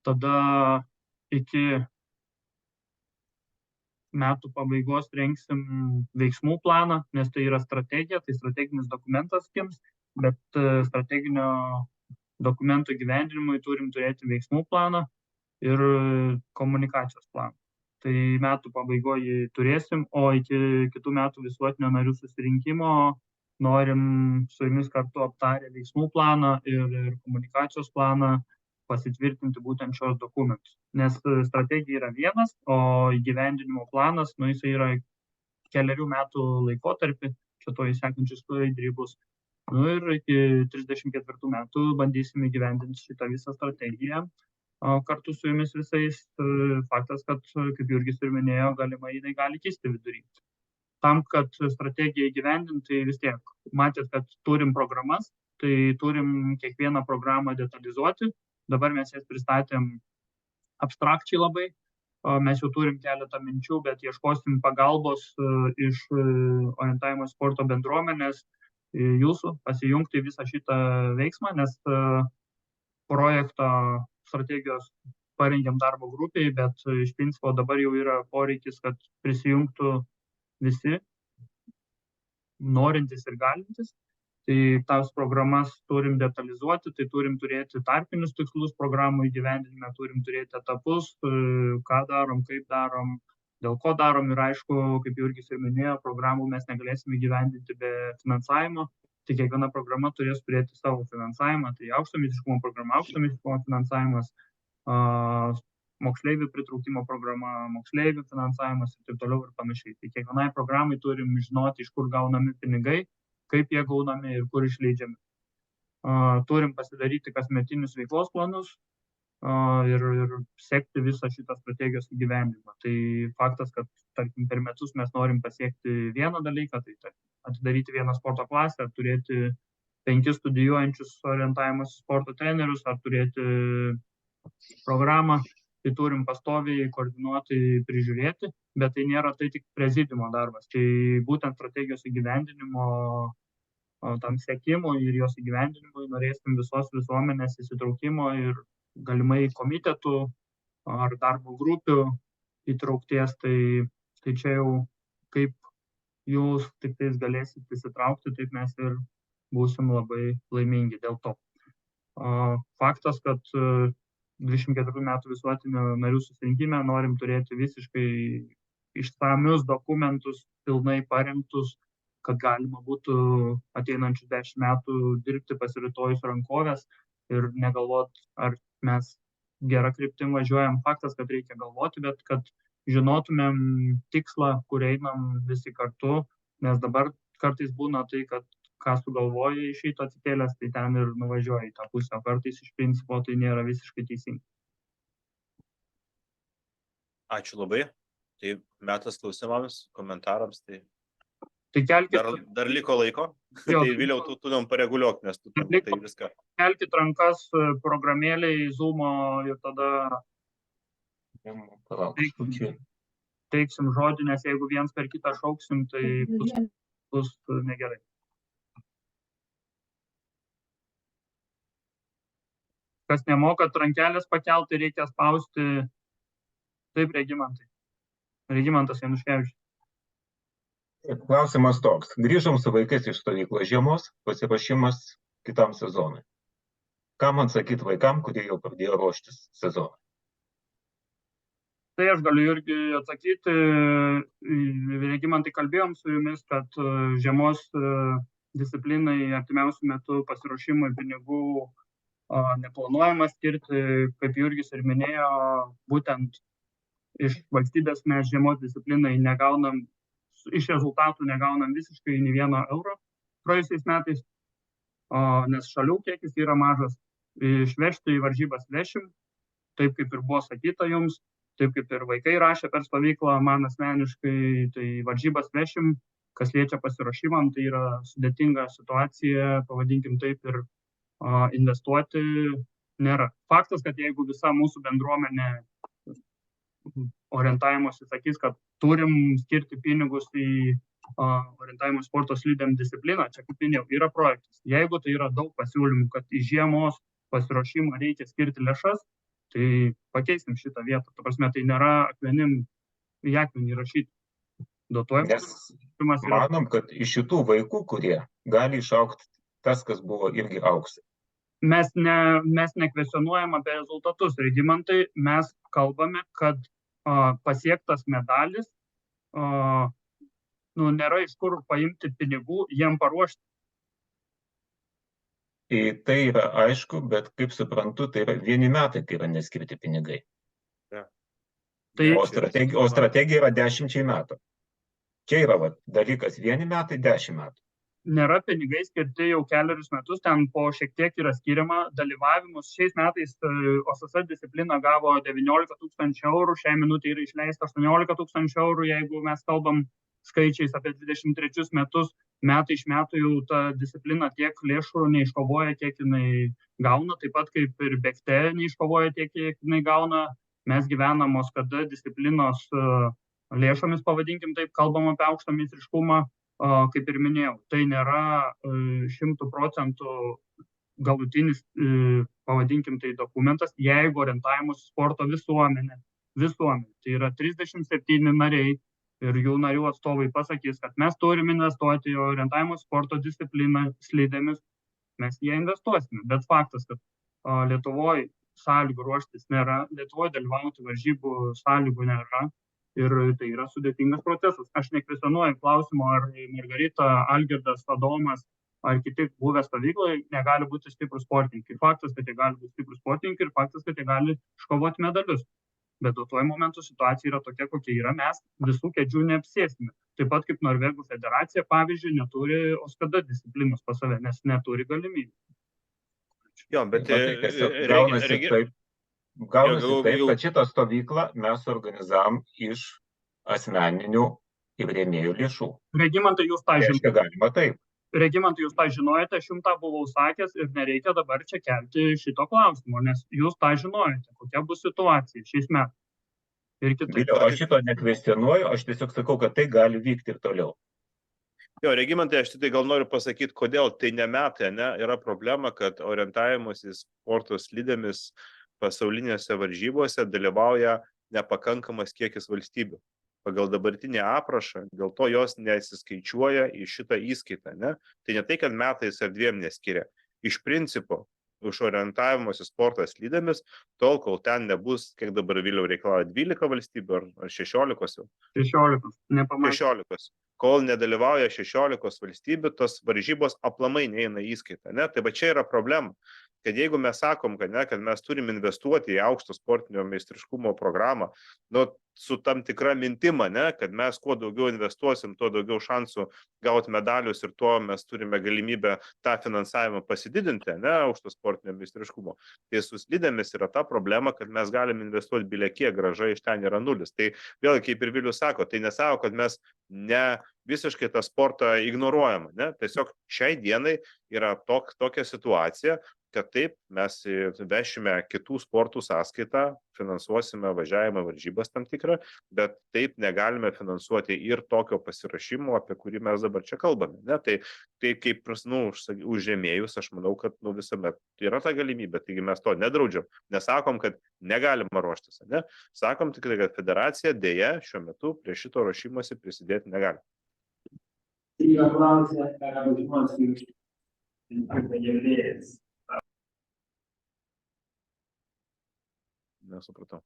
Tada iki metų pabaigos rengsim veiksmų planą, nes tai yra strategija, tai strateginis dokumentas jiems, bet strateginio dokumento įgyvendinimui turim turėti veiksmų planą ir komunikacijos planą. Tai metų pabaigoje turėsim, o iki kitų metų visuotinio narių susirinkimo norim su jumis kartu aptarę veiksmų planą ir komunikacijos planą pasitvirtinti būtent šios dokumentus. Nes strategija yra vienas, o įgyvendinimo planas, jisai yra kelerių metų laikotarpį, čia to įsekančius skaidrį bus. Nu ir iki 34 metų bandysim įgyvendinti šitą visą strategiją. Kartu su jumis visais faktas, kad, kaip Jurgis ir minėjo, galimai jinai gali kisti vidury. Tam, kad strategiją įgyvendinti, vis tiek matėt, kad turim programas, tai turim kiekvieną programą detalizuoti. Dabar mes jas pristatėm abstrakčiai labai. Mes jau turim keletą minčių, bet ieškosim pagalbos iš orientavimo sporto bendruomenės jūsų pasijungti visą šitą veiksmą, nes projekto strategijos parengėm darbo grupiai, bet iš principo dabar jau yra poreikis, kad prisijungtų visi norintys ir galintys. Tai tas programas turim detalizuoti, tai turim turėti tarpinius tikslus programų įgyvendinime, turim turėti etapus, ką darom, kaip darom, dėl ko darom ir aišku, kaip Jurgis ir minėjo, programų mes negalėsime įgyvendinti be finansavimo, tai kiekviena programa turės turėti savo finansavimą, tai aukšto meistriškumo programa, aukšto meistriškumo finansavimas, moksleivių pritraukimo programa, moksleivių finansavimas ir taip toliau ir panašiai. Tai kiekvienai programai turim žinoti, iš kur gaunami pinigai, kaip jie gaunami ir kur išleidžiami. Turim pasidaryti kasmetinius veiklos planus ir sekti visą šitą strategijos įgyvendinimą. Tai faktas, kad tarkim, per metus mes norim pasiekti vieną dalyką, tai atidaryti vieną sporto klasę, ar turėti 5 studijuojančius orientavimo sporto trenerius, ar turėti programą, tai turim pastoviai koordinuotai prižiūrėti, bet tai nėra tai tik prezidiumo darbas. Tai būtent strategijos įgyvendinimo tam sekimui ir jos įgyvendinimui norėsim visos visuomenės įsitraukimo ir galimai komitetų ar darbo grupių įtraukties. Tai čia jau kaip jūs tik tais galėsit įsitraukti, taip mes ir būsim labai laimingi dėl to. Faktas, kad 24 metų visuotinio narių susirinkime norim turėti visiškai išsamius dokumentus, pilnai parengtus, kad galima būtų ateinančius 10 metų dirbti pasiritojus rankovės ir negalvot, ar mes gerą kryptim važiuojam. Faktas, kad reikia galvoti, bet kad žinotumėm tikslą, kur einam visi kartu, nes dabar kartais būna tai, kad ką sugalvoji iš šito atsikėlęs, tai ten ir nuvažiuoji į tą pusę, o kartais iš principo tai nėra visiškai teisinga. Ačiū labai. Tai metas klausimams, komentarams. Tai kelkit, dar liko laiko. Jo, Tai Viliau, tu nam pareguliuok, nes tu tam tai viską. Kelkit rankas programėliai, Zoomo ir tada teiksim žodį, nes jeigu viens per kitą šauksim, tai bus negerai. Kas nemoka rankelės pakelti, reikia spausti. Taip, Regimantai. Regimantas Januškevičius. Klausimas toks. Grįžom su vaikais iš stovyklos žiemos, pasiruošimas kitam sezonui. Ką man sakyti vaikam, kurie jau pradėjo ruoštis sezonui? Tai aš galiu irgi atsakyti. Regimantai, kalbėjom su jumis, kad žiemos disciplinai artimiausių metų pasiruošimui pinigų neplanuojama skirti, kaip Jurgis ir minėjo, būtent iš valstybės mes žiemos disciplinai negaunam, iš rezultatų negaunam visiškai nei 1 euro praėjusiais metais, nes šalių kiekis yra mažas. Išvežti į varžybas vešim, taip kaip ir buvo sakyta jums, taip kaip ir vaikai rašė per stovyklą, man asmeniškai, tai varžybas vešim, kas liečia pasiruošimam, tai yra sudėtinga situacija, pavadinkim taip, ir investuoti nėra. Faktas, kad jeigu visa mūsų bendruomenė orientavimosi sakys, kad turim skirti pinigus į orientavimo sporto slidėm discipliną, čia kaip minėjau, yra projektas. Jeigu tai yra daug pasiūlymų, kad į žiemos pasiruošimą reikia skirti lėšas, tai pakeisim šitą vietą. Ta prasme, tai nėra akmenim į akmenį rašyti. Nes manom, kad iš šitų vaikų, kurie gali išaukti tas, kas buvo irgi auksai. Mes nekvesionuojam apie rezultatus, Regimantai, mes kalbame, kad pasiektas medalis, nėra iš kur paimti pinigų, jiem paruošti. Tai yra aišku, bet kaip suprantu, tai yra 1 metai, kai yra neskirti pinigai. Ja. O strategija yra 10 metų. čia yra dalykas 1 metai, 10 metų. Nėra pinigai skirti jau kelerius metus, ten po šiek tiek yra skiriama dalyvavimus. Šiais metais OSS disciplina gavo 19 000 eurų, šiai minutė yra išleista 18 000 eurų, jeigu mes kalbam skaičiais apie 23 metus, metai iš metų jau ta disciplina tiek lėšų neiškovoja, kiek jinai gauna, taip pat kaip ir bėgte neiškovoja tiek, kiek jinai gauna. Mes gyvenamos, kada disciplinos lėšomis, pavadinkim taip, kalbam apie aukštą meistriškumą. Kaip ir minėjau, tai nėra 100% galutinis, pavadinkim tai dokumentas, jeigu orientavimus sporto visuomenė. Tai yra 37 nariai ir jų narių atstovai pasakys, kad mes turime investuoti į orientavimus sporto discipliną slidėmis, mes jie investuosime. Bet faktas, kad Lietuvoje sąlygų ruoštis nėra, Lietuvoje dalyvauti varžybų sąlygų nėra. Ir tai yra sudėtingas procesas. Aš nekvestionuoju klausimo, ar Margarita, Algirdas, Adomas ar kiti buvę stovykloje negali būti stiprus sportininkai. Faktas, kad jie gali būti stiprus sportininkai ir faktas, kad jie gali iškovoti medalius. Bet tuo momentu situacija yra tokia, kokia yra. Mes visų kėdžių neapsėsime. Taip pat kaip Norvegų federacija, pavyzdžiui, neturi OSKD disciplinos pas save, nes neturi galimybių. Jo, bet gaunasi taip. Gaunasi taip, kad šitą stovyklą mes organizavom iš asmeninių ir rėmėjų lėšų. Regimantai, jūs tą žinote. Galima taip. Regimantai, jūs tą žinojate, aš jums tą buvau sakęs ir nereikia dabar čia kelti šito klausimo, nes jūs tą žinojate, kokia bus situacija šiais metais. Ir kitaip. Aš šito nekvestionuoju, aš tiesiog sakau, kad tai gali vykti ir toliau. Jo, Regimantai, aš tai gal noriu pasakyti, kodėl tai ne metai, ne? Yra problema, kad orientavimas į sporto slidėmis pasaulinėse varžybose dalyvauja nepakankamas kiekis valstybių. Pagal dabartinį aprašą, dėl to jos nesiskaičiuoja į šitą įskaitą. Ne? Tai ne tai, kad metais ar 2 neskiria. Iš principo, už orientavimosi sporto slidėmis, tol, kol ten nebus, kiek dabar vėliau reikalauja 12 valstybių ar 16 jau. 16, nepamatyti. 16. Kol nedalyvauja 16 valstybių, tos varžybos aplamai neina įskaitą. Ne? Tai va čia yra problema. Kad jeigu mes sakom, kad mes turim investuoti į aukšto sportinio meistriškumo programą, su tam tikra mintima, kad mes kuo daugiau investuosim, tuo daugiau šansų gauti medalius ir tuo mes turime galimybę tą finansavimą pasididinti, aukšto sportinio meistriškumo. Tai su slidėmis yra ta problema, kad mes galim investuoti bilekiek, grąža iš ten yra 0. Tai vėl, kaip ir Vilius sako, tai nesako, kad mes visiškai tą sportą ignoruojam. Tiesiog šiai dienai yra tokia situacija, kad taip, mes vešime kitų sportų sąskaitą, finansuosime važiavimą varžybas tam tikrą, bet taip negalime finansuoti ir tokio pasirašymo, apie kurį mes dabar čia kalbame. Tai kaip už rėmėjus, aš manau, kad visuomet yra ta galimybė, taigi mes to nedraudžiam, nesakom, kad negalima ruoštis. Sakom tik, kad federacija dėja šiuo metu prie šito ruošimosi prisidėti negali. Nesupratau.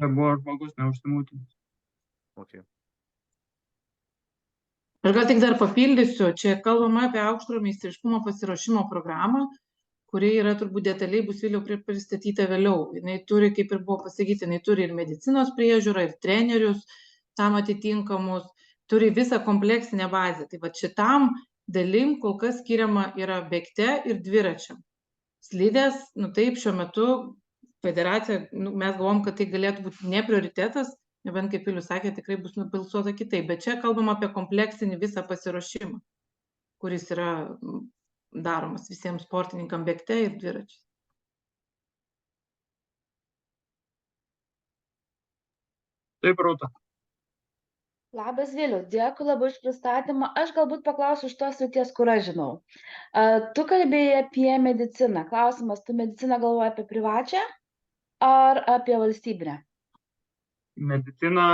Buvo žmogus neužsimūtinis. Okay. Aš gal tik dar papildysiu, čia kalbama apie aukšto meistriškumo pasiruošimo programą, kuri yra turbūt detaliai bus vėliau pristatyta vėliau. Jinai turi, kaip ir buvo pasakyti, jinai turi ir medicinos priežiūrą, ir trenerius tam atitinkamus, turi visą kompleksinę bazę. Tai va šitam dalim kol kas skiriama yra bėgte ir dviračiam. Slidės, taip, šiuo metu federacija, mes galvom, kad tai galėtų būti ne prioritetas, nebent kaip Vilius sakė, tikrai bus nubalsuota kitaip, bet čia kalbam apie kompleksinį visą pasiruošimą, kuris yra daromas visiems sportininkam bėgte ir dviračiais. Taip, Rūta. Labas, Vilius, dėkui labai už pristatymą. Aš galbūt paklausiu iš tos srities, kur aš žinau. Tu kalbėjai apie mediciną. Klausimas, tu mediciną galvoji apie privačią ar apie valstybinę? Mediciną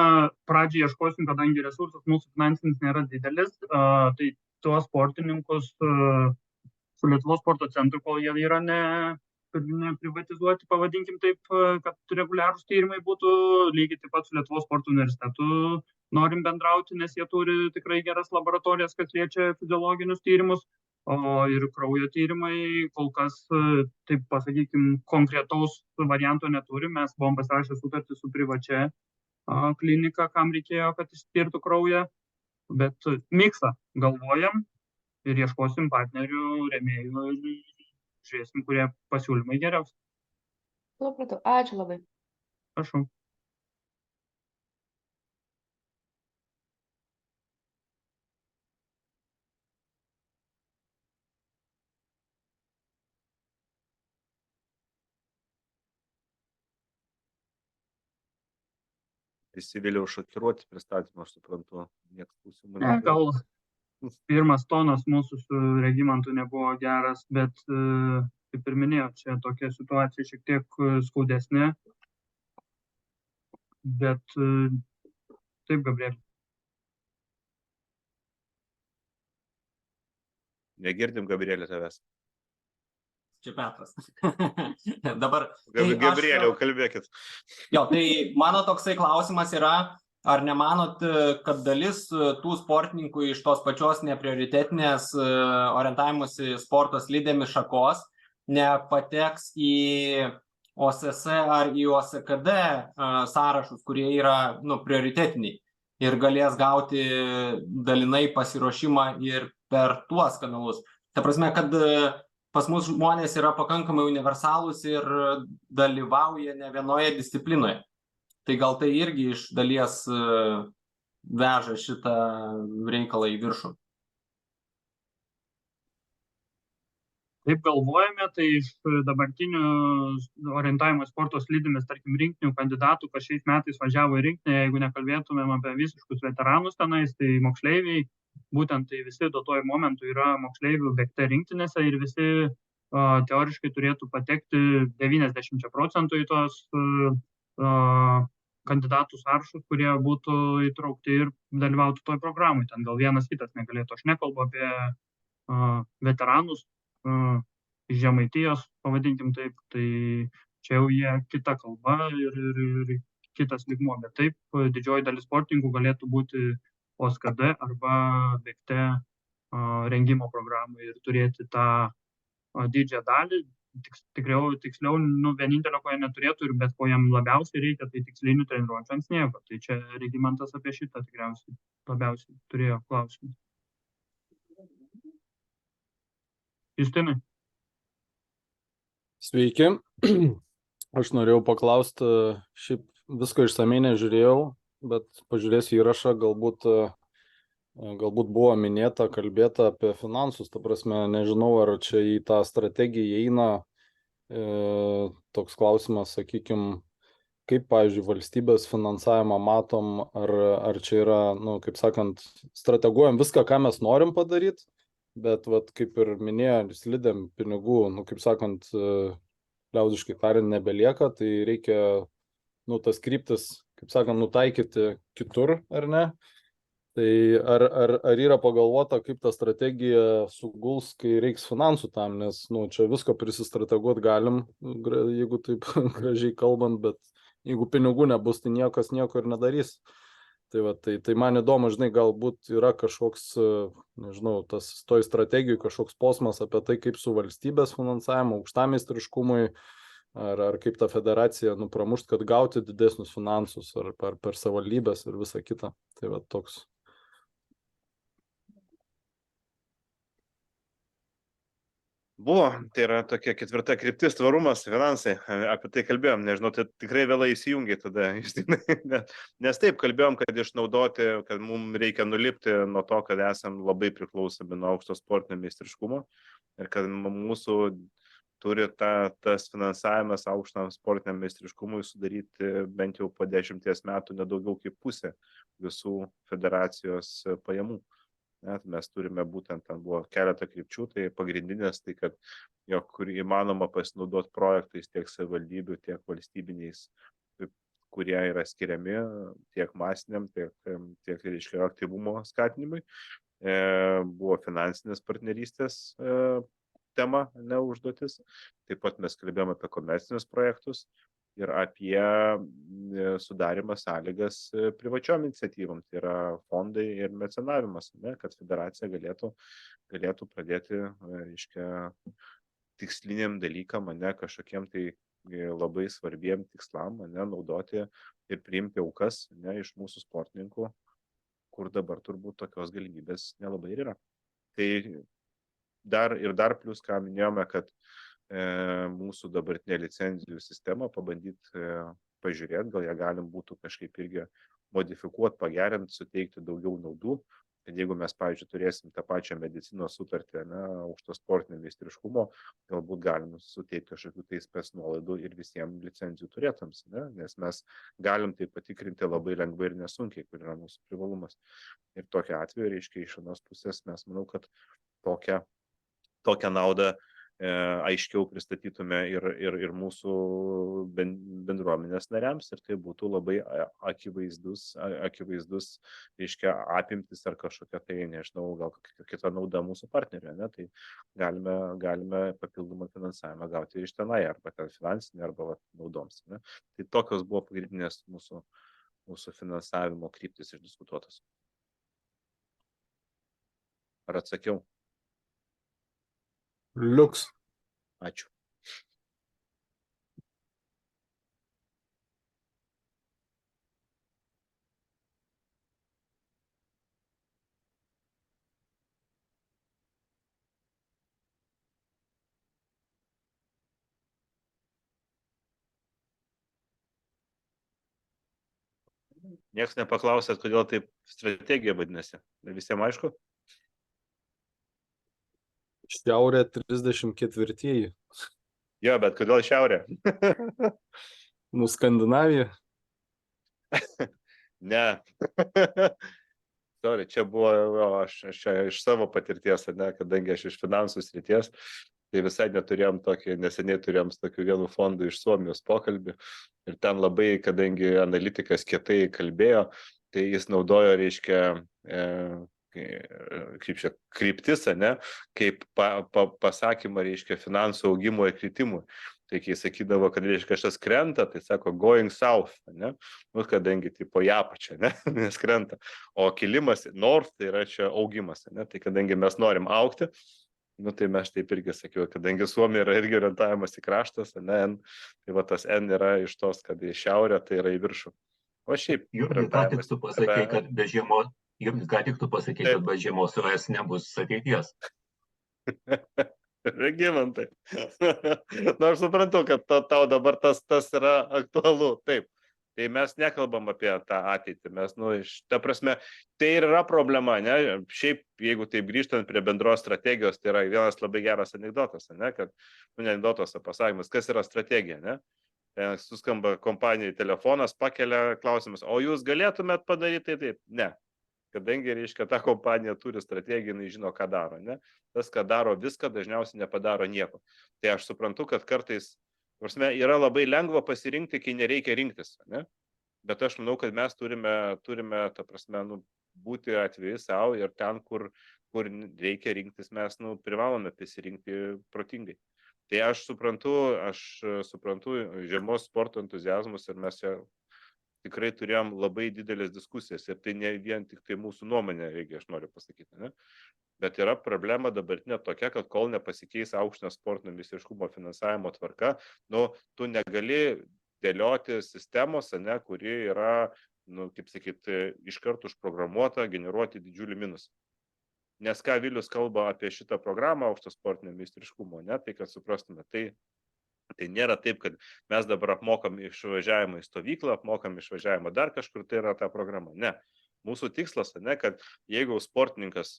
pradžiai ieškosim, kadangi resursas mūsų finansinis nėra didelis, tai tuos sportininkus su Lietuvos sporto centru, kol jie yra neprivatizuoti, pavadinkim taip, kad reguliarūs tyrimai būtų, lygiai taip pat su Lietuvos sporto universitetu norim bendrauti, nes jie turi tikrai geras laboratorijas, kas liečia fiziologinius tyrimus, o ir kraujo tyrimai kol kas, taip pasakykim, konkretaus varianto neturim. Mes buvom pasirašę sutartį su privačia kliniką, kam reikėjo, kad ištirtų kraują, bet miksą galvojam ir ieškosim partnerių, rėmėjų ir žiūrėsim, kurie pasiūlymai geriausi. Supratau. Ačiū labai. Prašau. Visi vėliau šokiruoti pristatymą, aš suprantu. Niekas klausimų Ne, gal pirmas tonas mūsų su Regimantu nebuvo geras, bet, kaip ir minėjau, čia tokia situacija šiek tiek skaudesnė. Bet taip, Gabrielė. Negirdim, Gabrielė, tavęs. Čia Petras. Dabar. tai Gabrieliau, kalbėkit. Jo, tai mano toksai klausimas yra, ar nemanot, kad dalis tų sportininkų iš tos pačios neprioritetinės orientavimuose sporto slidėmis šakos nepateks į OSS ar į OSKD sąrašus, kurie yra prioritetiniai ir galės gauti dalinai pasiruošimą ir per tuos kanalus. Ta prasme, kad pas mus žmonės yra pakankamai universalūs ir dalyvauja ne vienoje disciplinoje. Tai gal tai irgi iš dalies veža šitą reikalą į viršų. Taip galvojame, tai iš dabartinių orientavimo sporto slidėmis, tarkim, rinktinių kandidatų, kas šiais metais važiavo į rinktinę, jeigu nekalbėtumėm apie visiškus veteranus tenais, tai moksleiviai, būtent tai visi duotuoju momentu yra moksleivių bėgte rinktinėse ir visi teoriškai turėtų patekti 90% į tos kandidatų sąrašus, kurie būtų įtraukti ir dalyvautų toj programai. Ten gal vienas kitas negalėtų. Aš nekalbu apie veteranus iš Žemaitijos, pavadinkim taip, tai čia jau jie kita kalba ir kitas lygmuo. Bet taip, didžioji dalis sportininkų galėtų būti OSKD arba bėgte rengimo programai ir turėti tą didžiąją dalį. Tiksliau, vienintelio, ko jie neturėtų ir bet ko jam labiausiai reikia, tai tikslinių treniruočių ant sniego. Tai čia Regimantas apie šitą tikriausiai labiausiai turėjo klausimą. Justinai. Sveiki. Aš norėjau paklausti, šiaip visko išsamei nežiūrėjau, bet pažiūrėsiu įrašą, galbūt buvo minėta, kalbėta apie finansus, ta prasme, nežinau, ar čia į tą strategiją įeina toks klausimas, sakykime, kaip, pavyzdžiui, valstybės finansavimą matom, ar čia yra, kaip sakant, strateguojam viską, ką mes norim padaryti, bet, kaip ir minėjo, slidėm pinigų, kaip sakant, liaudiškai tariant, nebelieka, tai reikia, tas kryptis, kaip sakant, nutaikyti kitur, ar ne? Tai ar yra pagalvota, kaip ta strategija suguls, kai reiks finansų tam, nes, čia visko prisistrateguoti galim, jeigu taip gražiai kalbant, bet jeigu pinigų nebus, tai niekas nieko ir nedarys. Tai man įdomu, žinai, galbūt yra kažkoks, nežinau, toj strategijoj kažkoks posmas apie tai, kaip su valstybės finansavimu, aukštameistriškumui, ar kaip ta federacija pramušt, kad gauti didesnius finansus, ar per savivaldybės ir visą kitą. Tai toks. Buvo, tai yra tokia ketvirta kryptis, tvarumas, finansai, apie tai kalbėjom, nežinau, tai tikrai vėlai įsijungiai tada, nes taip kalbėjom, kad išnaudoti, kad mums reikia nulipti nuo to, kad esam labai priklausomi nuo aukšto sportinio meistriškumo ir kad mūsų turi tas finansavimas aukštam sportiniam meistriškumui sudaryti bent jau po 10 metų nedaugiau kaip pusę visų federacijos pajamų. Mes turime būtent, ten buvo keletą krypčių, tai pagrindinės, tai kad kur įmanoma pasinaudoti projektais tiek savivaldybių, tiek valstybiniais, kurie yra skiriami tiek masiniam, tiek reiškia aktyvumo skatinimui. Buvo finansinės partnerystės tema, neužduotis. Taip pat mes kalbėjome apie komercinius projektus ir apie sudarimą sąlygas privačiom iniciatyvom, tai yra fondai ir mecenavimas, kad federacija galėtų pradėti, reiškia, tiksliniam dalykam, kažkokiem tai labai svarbiem tikslam, ne, naudoti ir priimti aukas, ne, iš mūsų sportininkų, kur dabar turbūt tokios galimybės nelabai ir yra. Tai dar plus, ką minėjome, kad mūsų dabartinė licenzijų sistema pabandyti pažiūrėti, gal ją galim būtų kažkaip irgi modifikuoti, pagerinti, suteikti daugiau naudų. Kad jeigu mes, pavyzdžiui, turėsim tą pačią medicinos sutartį, ne, aukšto sportinio meistriškumo, galbūt galim suteikti kažkokių tai spec nuolaidų ir visiems licenzijų turėtams, ne, nes mes galim tai patikrinti labai lengvai ir nesunkiai, kur yra mūsų privalumas. Ir tokiu atveju, reiškia, iš vienos pusės mes manau, kad tokią naudą aiškiau pristatytume ir mūsų bendruomenės nariams ir tai būtų labai akivaizdus, reiškia, apimtis ar kažkokia tai, nežinau, gal kita nauda mūsų partneriui, ne, tai galime papildomą finansavimą gauti iš tenai, arba ten finansinį, arba naudoms, ne. Tai tokios buvo pagrindinės mūsų finansavimo kryptis išdiskutuotos. Ar atsakiau? Liuks. Ačiū. Niekas nepaklausėt, kodėl taip strategija vadinasi. Visiems aišku? Šiaurė 34. Jo, bet kodėl šiaurė? Nu, Skandinavija. Ne. Sorry, čia buvo, aš iš savo patirties, ne, kadangi aš iš finansų srities, tai visai neturėjom tokį, neseniai turėjom tokių vienų fondų iš Suomijos pokalbį ir ten labai, kadangi analitikas kietai kalbėjo, tai jis naudojo, reiškia, kaip čia, kryptis, ne, kaip pasakymą, reiškia, finansų augimo ir kritimų. Tai kai sakydavo, kad reiškia kažkas krenta, tai sako going south, ne, nu, kadangi tipo į apačią, ne, nes krenta. O kilimas north, tai yra čia augimas, ne, tai kadangi mes norim augti, nu, tai mes taip irgi sakiau, kadangi Suomija yra irgi orientavimas į kraštas, ne, N, tai va tas N yra iš tos, kad į šiaurę, tai yra į viršų. O šiaip... Jurgi, ką tik tu pasakei, kad be žiemos, kad be žiemos ES nebus ateities. Regimantai. Na, aš suprantu, kad tau dabar tas yra aktualu. Taip. Tai mes nekalbam apie tą ateitį. Mes, nu, ta prasme, tai ir yra problema, ne? Šiaip, jeigu taip grįžtant prie bendros strategijos, tai yra vienas labai geras anekdotas, ne? Kad, nu, ne anekdotas, o pasakymas, kas yra strategija, ne? Suskamba kompanijai telefonas, pakelia klausimas, o jūs galėtumėt padaryti tai taip? Ne. Kadangi, reiškia, ta kompanija turi strategiją, jinai žino, ką daro, ne? Tas, ką daro viską, dažniausiai nepadaro nieko. Tai aš suprantu, kad kartais, prasme, yra labai lengva pasirinkti, kai nereikia rinktis, ne? Bet aš manau, kad mes turime, ta prasme, nu, būti atviri savo ir ten, kur reikia rinktis, mes, nu, privalome pasirinkti protingai. Tai aš suprantu žiemos sporto entuziazmus ir mes čia tikrai turėjom labai didelės diskusijas ir tai ne vien tik tai mūsų nuomonė, reikia, aš noriu pasakyti, ne? Bet yra problema dabartinė tokia, kad kol nepasikeis aukštinio sportinio meistriškumo finansavimo tvarka, nu, tu negali dėlioti sistemos, ne, kuri yra, nu, kaip sakyti, iš karto užprogramuota generuoti didžiulį minusą. Nes ką Vilius kalba apie šitą programą aukšto sportinio meistriškumo, ne, tai kad suprastume, tai nėra taip, kad mes dabar apmokam išvažiavimą į stovyklą, apmokam išvažiavimą dar kažkur, tai yra ta programa. Ne. Mūsų tikslas, ne, kad jeigu sportininkas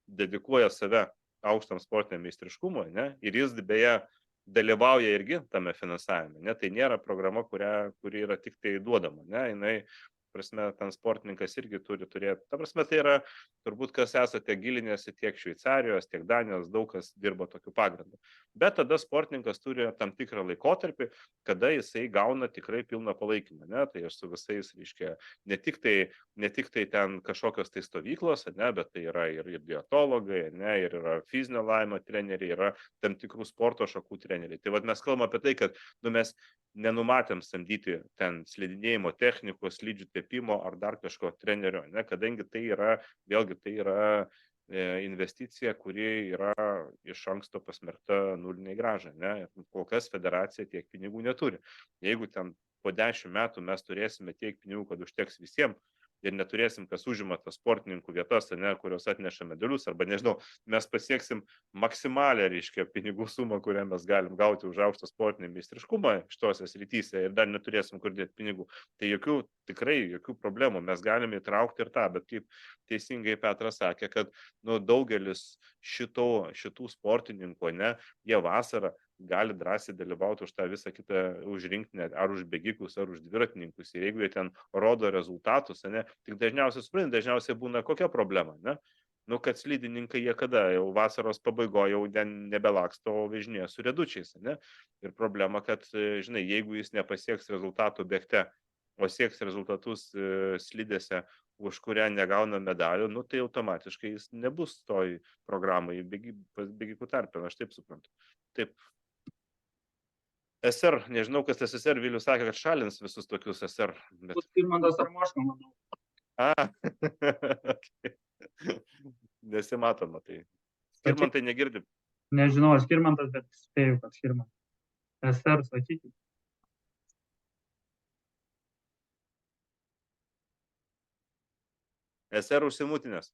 dedikuoja save aukštam sportiniam meistriškumui, ne, ir jis beje dalyvauja irgi tame finansavime, ne, tai nėra programa, kuri yra tik tai duodama, ne, jinai, prasme, ten sportininkas irgi turi turėti, ta prasme, tai yra, turbūt, kas esate gilinėsi tiek Šveicarijos, tiek Danijos, daug kas dirba tokiu pagrindu. Bet tada sportininkas turi tam tikrą laikotarpį, kada jisai gauna tikrai pilną palaikymą, ne, tai aš su visais, reiškia, ne tik tai ten kažkokios tai stovyklos, ne, bet tai yra ir dietologai, ne, ir yra fizinio lavinimo treneriai, yra tam tikrų sporto šakų treneriai. Tai vad mes kalbame apie tai, kad, nu, mes nenumatėm samdyti ten slidinėjimo technikos, slidžių tepimo ar dar kažko trenerio, ne, kadangi tai yra, vėlgi, tai yra investicija, kuri yra iš anksto pasmerkta nuliniai grąžai, ne? Kol kas federacija tiek pinigų neturi. Jeigu ten po 10 metų mes turėsime tiek pinigų, kad užteks visiems ir neturėsim, kas užima tas sportininkų vietas, ne, kurios atneša medalius, arba nežinau, mes pasieksim maksimalę, reiškia, pinigų sumą, kurią mes galim gauti už aukštą sportinį meistriškumą šitose srityse ir dar neturėsim kur dėti pinigų. Tai tikrai jokių problemų, mes galime įtraukti ir tą, bet kaip teisingai Petras sakė, kad daugelis šitų sportininkų, ne, jie vasarą gali drąsiai dalyvauti už tą visą kitą, už rinktinę, ar už bėgikus, ar už dviratininkus. Ir jeigu jie ten rodo rezultatus, ne, tik dažniausiai būna kokia problema, ne? Kad slidininkai jie kada, jau vasaros pabaigoje jau nebelaksto, o važinėja su riedučiais, ne? Ir problema, kad, žinai, jeigu jis nepasieks rezultatų bėgte, o sieks rezultatus slidėse, už kurią negauna medalių, tai automatiškai jis nebus toj programai bėgikų tarpe, aš taip suprantu. Taip. SR, nežinau, kas tas SR, Vilius sakė, kad šalins visus tokius SR. Bet... Skirmantas Ramoška, manau. Okay. Nesimatoma, tai. Skirmantai negirdi. Nežinau, Skirmantas, bet spėjau, kad Skirmantas. SR, sakykit. SR užsimutinės.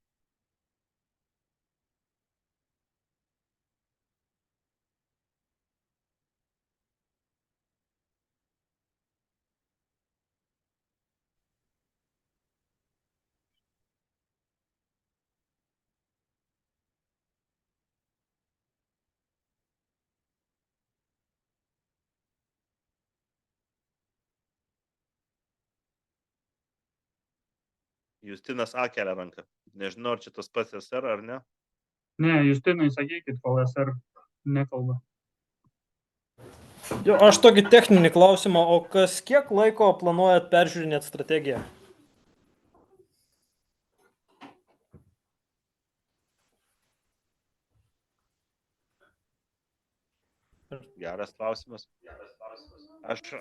Justinas A kelia ranką. Nežinau, ar čia tas pats SR ar ne? Ne, Justinai, sakykit, kol SR nekalba. Jo, aš tokį techninį klausimą, o kas kiek laiko planuojat peržiūrinėti strategiją? Geras klausimas. Aš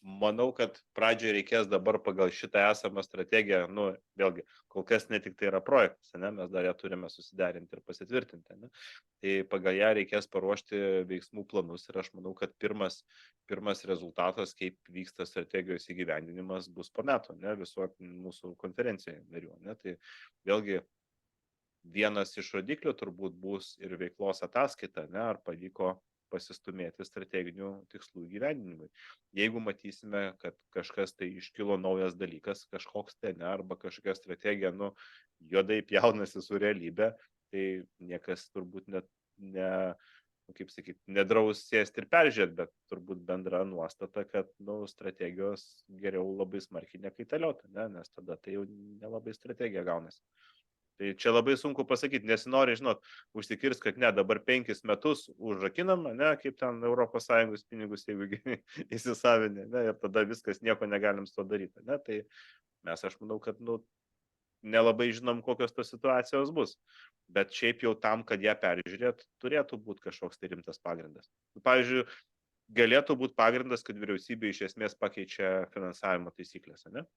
manau, kad pradžioje reikės dabar pagal šitą esamą strategiją, vėlgi, kol kas ne tik tai yra projektas, ne, mes dar ją turime susiderinti ir pasitvirtinti, ne. Tai pagal ją reikės paruošti veiksmų planus ir aš manau, kad pirmas rezultatas, kaip vyksta strategijos įgyvendinimas, bus po metų, ne, mūsų konferencijoje narių, ne. Tai vėlgi vienas iš rodiklių turbūt bus ir veiklos ataskaita, ne, ar pavyko pasistumėti strateginių tikslų įgyvendinimui. Jeigu matysime, kad kažkas tai iškilo naujas dalykas, kažkoks tai, ne, arba kažkokia strategija, juodai pjaunasi su realybė, tai niekas turbūt nedraus sėsti ir peržiūrėti, bet turbūt bendra nuostata, kad, strategijos geriau labai smarkiai nekaitalioti, ne, nes tada tai jau nelabai strategija gaunasi. Tai čia labai sunku pasakyti, nesinori, užsikirs, kad ne, dabar 5 metus užrakinam, ne, kaip ten ES pinigus, jeigu įsisavinė, ne, ir tada viskas, nieko negalim su to daryti, ne, tai mes, aš manau, kad, nelabai žinom, kokios tos situacijos bus, bet šiaip jau tam, kad ją peržiūrėt, turėtų būti kažkoks tai rimtas pagrindas. Pavyzdžiui, galėtų būti pagrindas, kad vyriausybė iš esmės pakeičia finansavimo taisyklės, ne?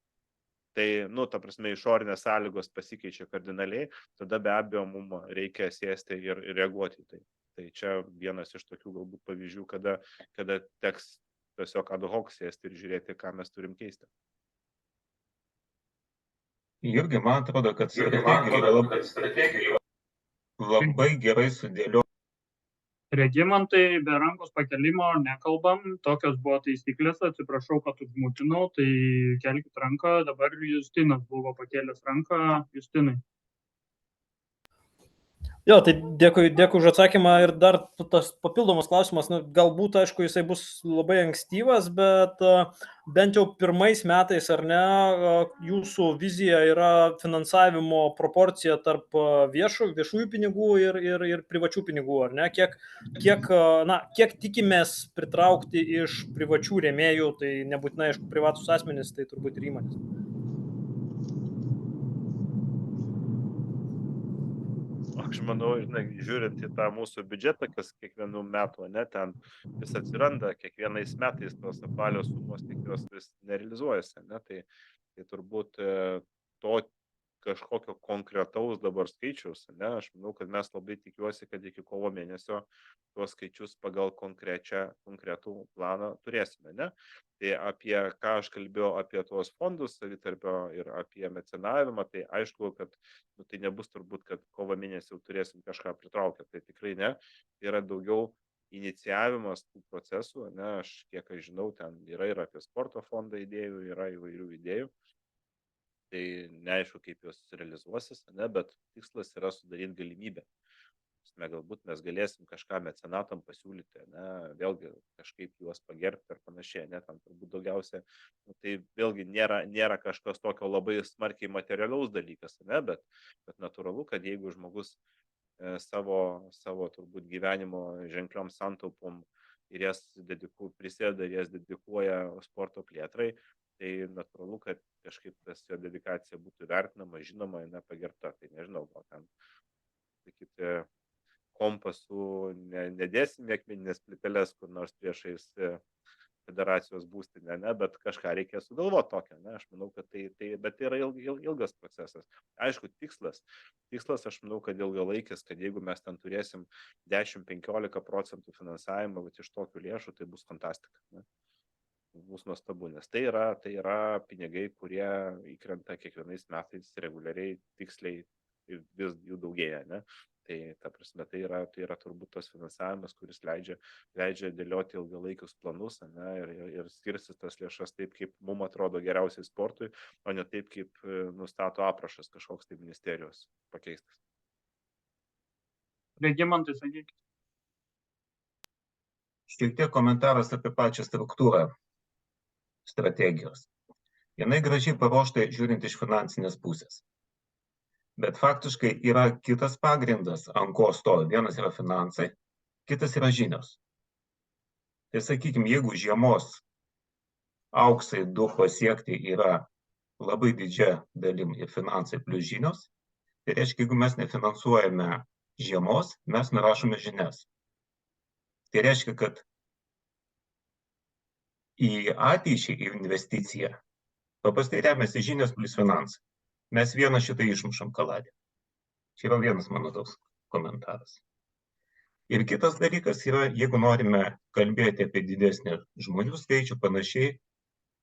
Tai, ta prasme, išorinės sąlygos pasikeičia kardinaliai, tada be abejo mums reikia sėsti ir reaguoti į tai. Tai čia vienas iš tokių galbūt pavyzdžių, kada teks tiesiog ad hoc sėsti ir žiūrėti, ką mes turim keisti. Irgi, man atrodo, kad strategija labai gerai sudėlio. Regimantai, be rankos pakelimo nekalbam, tokios buvo taisyklės, atsiprašau, kad užmutinau, tai kelkit ranką, dabar Justinas buvo pakėlęs ranką, Justinai. Jo, tai dėkui už atsakymą ir dar tas papildomas klausimas, galbūt, aišku, jisai bus labai ankstyvas, bet bent jau pirmais metais, ar ne, jūsų vizija yra finansavimo proporcija tarp viešųjų pinigų ir privačių pinigų, ar ne? Kiek tikimės pritraukti iš privačių rėmėjų, tai nebūtinai, aišku, privatus asmenys, tai turbūt ir įmonės. Aš manau, žiūrint į tą mūsų biudžetą, kas kiekvienų metų, ne, ten vis atsiranda, kiekvienais metais tos apvalios sumos, tik jos vis nerealizuojasi, ne, tai turbūt to, kažkokio konkretaus dabar skaičiaus, ne, aš manau, kad mes labai tikiuosi, kad iki kovo mėnesio tuos skaičius pagal konkretų planą turėsime, ne. Tai apie ką aš kalbėjau, apie tuos fondus savitarpio ir apie mecenavimą, tai aišku, kad tai nebus turbūt, kad kovo mėnesį jau turėsim kažką pritraukę, tai tikrai ne, yra daugiau inicijavimas tų procesų, ne, aš kiek aš žinau, ten yra ir apie sporto fondą idėjų, yra įvairių idėjų. Tai neaišku, kaip jos realizuosis, ne, bet tikslas yra sudaryti galimybę. Galbūt mes galėsim kažką mecenatam pasiūlyti, ne, vėlgi kažkaip juos pagerbti ir panašiai, ne, tam turbūt daugiausia. Tai vėlgi nėra kažkas tokio labai smarkiai materialiaus dalykas, ne, bet natūralu, kad jeigu žmogus savo turbūt gyvenimo ženkliom santaupom ir jas prisėda ir jas dedikuoja sporto plėtrai, tai natūralu, kad kažkaip tas jo dedikacija būtų vertinama, žinoma, nepagerbta. Tai nežinau, gal ten, sakyti, kompasų nedėsim akmeninės plyteles, kur nors priešais federacijos būstinę, ne, bet kažką reikia sugalvoti tokio, ne, aš manau, kad bet tai yra ilgas procesas. Aišku, tikslas, aš manau, kad ilgalaikis, kad jeigu mes ten turėsim 10-15% finansavimą iš tokių lėšų, tai bus fantastika, ne. Bus nuostabu, nes tai yra pinigai, kurie įkrenta kiekvienais metais reguliariai, tiksliai ir vis jų daugėja, ne. Tai ta prasme, tai yra turbūt tas finansavimas, kuris leidžia dėlioti ilgalaikius planus, ne, ir skirsis tas lėšas taip, kaip mums atrodo geriausiai sportui, o ne taip, kaip nustato aprašas kažkoks tai ministerijos pakeistas. Regimantai, sakykit. Šiek tiek komentaras apie pačią struktūrą strategijos. Jinai gražiai paruošta žiūrint iš finansinės pusės. Bet faktiškai yra kitas pagrindas, ant ko stovi. Vienas yra finansai, kitas yra žinios. Tai sakykime, jeigu žiemos auksai du pasiekti yra labai didžia dalim ir finansai plus žinios, tai reiškia, jeigu mes nefinansuojame žiemos, mes nurašome žinias. Tai reiškia, kad į ateičiai ir investiciją paprastai remiasi žinios plus finansai. Mes vieną šitą išmušam kaladę. Čia yra vienas mano toks komentaras. Ir kitas dalykas yra, jeigu norime kalbėti apie didesnį žmonių skaičių, panašiai,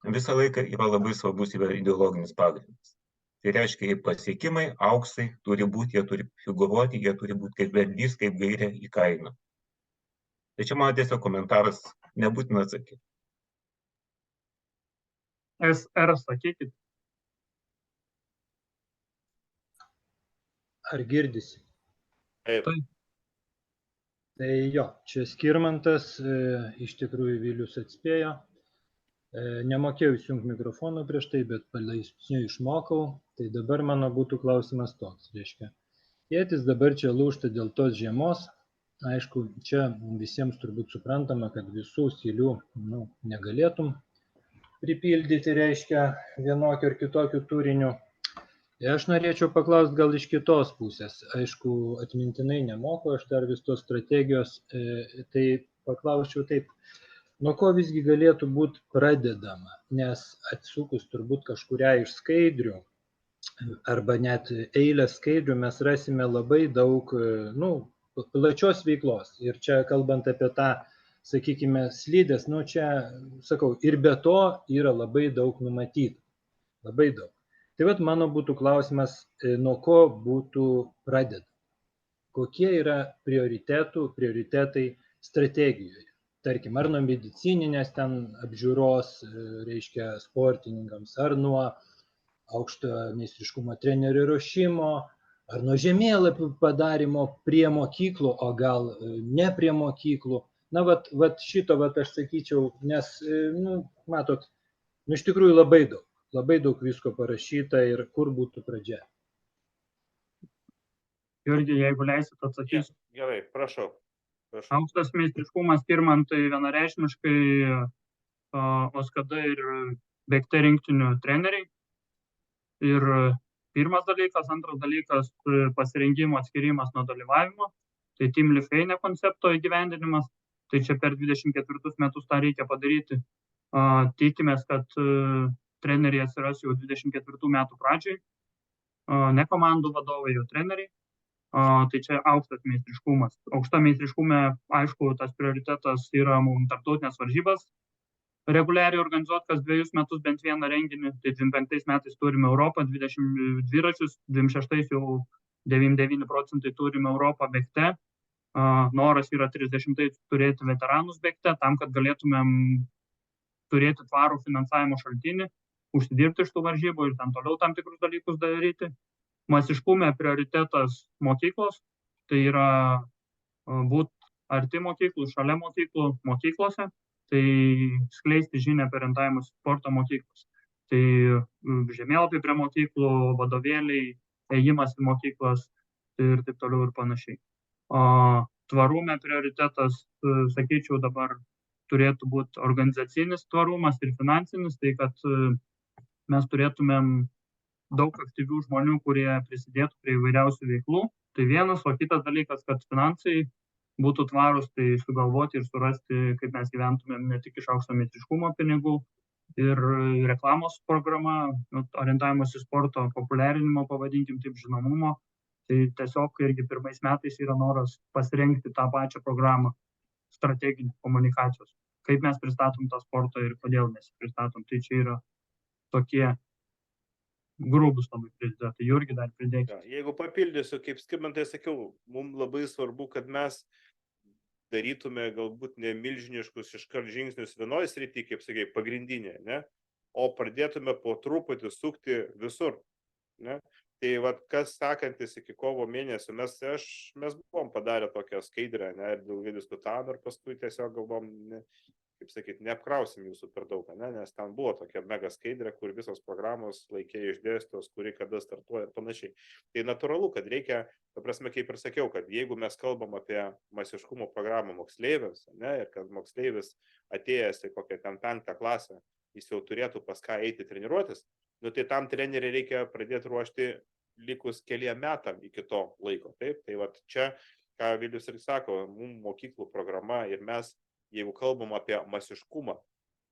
visą laiką yra labai svarbus yra ideologinis pagrindas. Tai reiškia, jei pasiekimai, auksai turi būti, jie turi figūruoti, jie turi būti kaip vedlys, kaip gairė į kainą. Tai čia mano tiesiog komentaras, nebūtina atsakyti. SR, sakykit. Ar girdisi? Taip. Tai jo, čia Skirmantas, iš tikrųjų Vilius atspėjo. Nemokėjau įsijungti mikrofono prieš tai, bet palaipsniui išmokau. Tai dabar mano būtų klausimas toks, reiškia. Tėtis dabar čia lūžta dėl tos žiemos. Aišku, čia visiems turbūt suprantama, kad visų skylių negalėtum pripildyti, reiškia, vienokio ir kitokio turinių. Aš norėčiau paklausti gal iš kitos pusės. Aišku, atmintinai nemoku, aš dar vis tos strategijos, tai paklausčiau taip, nuo ko visgi galėtų būti pradedama, nes atsukus turbūt kažkurią iš skaidrių, arba net eilę skaidrių, mes rasime labai daug, plačios veiklos. Ir čia kalbant apie tą, sakykime, slidės, čia, sakau, ir be to yra labai daug numatyta. Labai daug. Tai vat mano būtų klausimas, nuo ko būtų pradedama. Kokie yra prioritetai strategijoje. Tarkim, ar nuo medicininės ten apžiūros, reiškia, sportininkams, ar nuo aukšto meistriškumo trenerių ruošimo, ar nuo žemėlapių padarimo prie mokyklų, o gal ne prie mokyklų. Na, vat šito, aš sakyčiau, nes, matot, iš tikrųjų labai daug visko parašyta ir kur būtų pradžia. Jurgi, jeigu leisit, atsakysiu. Gerai, prašau. Aukštas meistriškumas Skirmantai vienareikšmiškai Oskada ir Bėgte rinktinių treneriai. Ir pirmas dalykas, antras dalykas pasirengimo atskirimas nuo dalyvavimo, tai Team Lithuania koncepto įgyvendinimas. Tai čia per 24 metus tą reikia padaryti. Tikimės, kad treneriai atsiras jau 24 metų pradžiai. ne komandų vadovai, o treneriai. Tai čia aukštas meistriškumas. Aukšta meistriškume, aišku, tas prioritetas yra mums tarptautinės varžybas. Reguliariai organizuoti kas 2 metus bent vieną renginį. Tai 25 metais turime Europą, 20 dviračius, 26 jau 99% turime Europą bėgte. Noras yra 30 turėti veteranus bėgte, tam, kad galėtumėm turėti tvarų finansavimo šaltinį, užsidirbti iš tų varžybų ir ten toliau tam tikrus dalykus daryti. Masiškume prioritetas mokyklos, tai yra būti arti mokyklų, šalia mokyklų, mokyklose, tai skleisti žinią apie orientavimosi sporto mokyklos. Tai žemėlapiai prie mokyklų, vadovėliai, ėjimas į mokyklas ir taip toliau ir panašiai. Tvarume prioritetas, sakyčiau, dabar turėtų būti organizacinis tvarumas ir finansinis, tai kad mes turėtumėm daug aktyvių žmonių, kurie prisidėtų prie įvairiausių veiklų. Tai vienas, o kitas dalykas, kad finansai būtų tvarus, tai sugalvoti ir surasti, kaip mes gyventumėm ne tik iš aukšto meistriškumo pinigų ir reklamos programa, orientavimosi sporto populiarinimo, pavadinkim taip, žinomumo. Tai tiesiog irgi pirmais metais yra noras pasirengti tą pačią programą strateginį komunikacijos. Kaip mes pristatom tą sportą ir kodėl mes pristatom. Tai čia yra tokie grūbus labai prioritetai. Jurgi dar pridėkite. Jeigu papildysiu, kaip Skirmantai sakiau, mums labai svarbu, kad mes darytume galbūt ne milžiniškus iškart žingsnius vienoje srityje, kaip sakai, pagrindinė, ne? O pradėtume po truputį sukti visur. Ne? Tai vat, kas sekantis iki kovo mėnesio, mes buvom padarę tokią skaidrę, ne, ir ilgai diskutavom ir paskui tiesiog galvom, kaip sakyti, neapkrausim jūsų per daug, ne, nes ten buvo tokia mega skaidrė, kur visos programos laikė išdėstos, kuri kada startuoja ir panašiai. Tai natūralu, kad reikia, ta prasme, kaip ir sakiau, kad jeigu mes kalbam apie masiškumo programą moksleiviams, ne, ir kad moksleivis atėjęs į kokią ten 5 klasę, jis jau turėtų pas ką eiti treniruotis, tai tam treneriui reikia pradėti ruošti likus keliem metam iki to laiko. Taip? Tai vat čia, ką Vilius ir sako, mums mokyklų programa ir mes, jeigu kalbam apie masiškumą,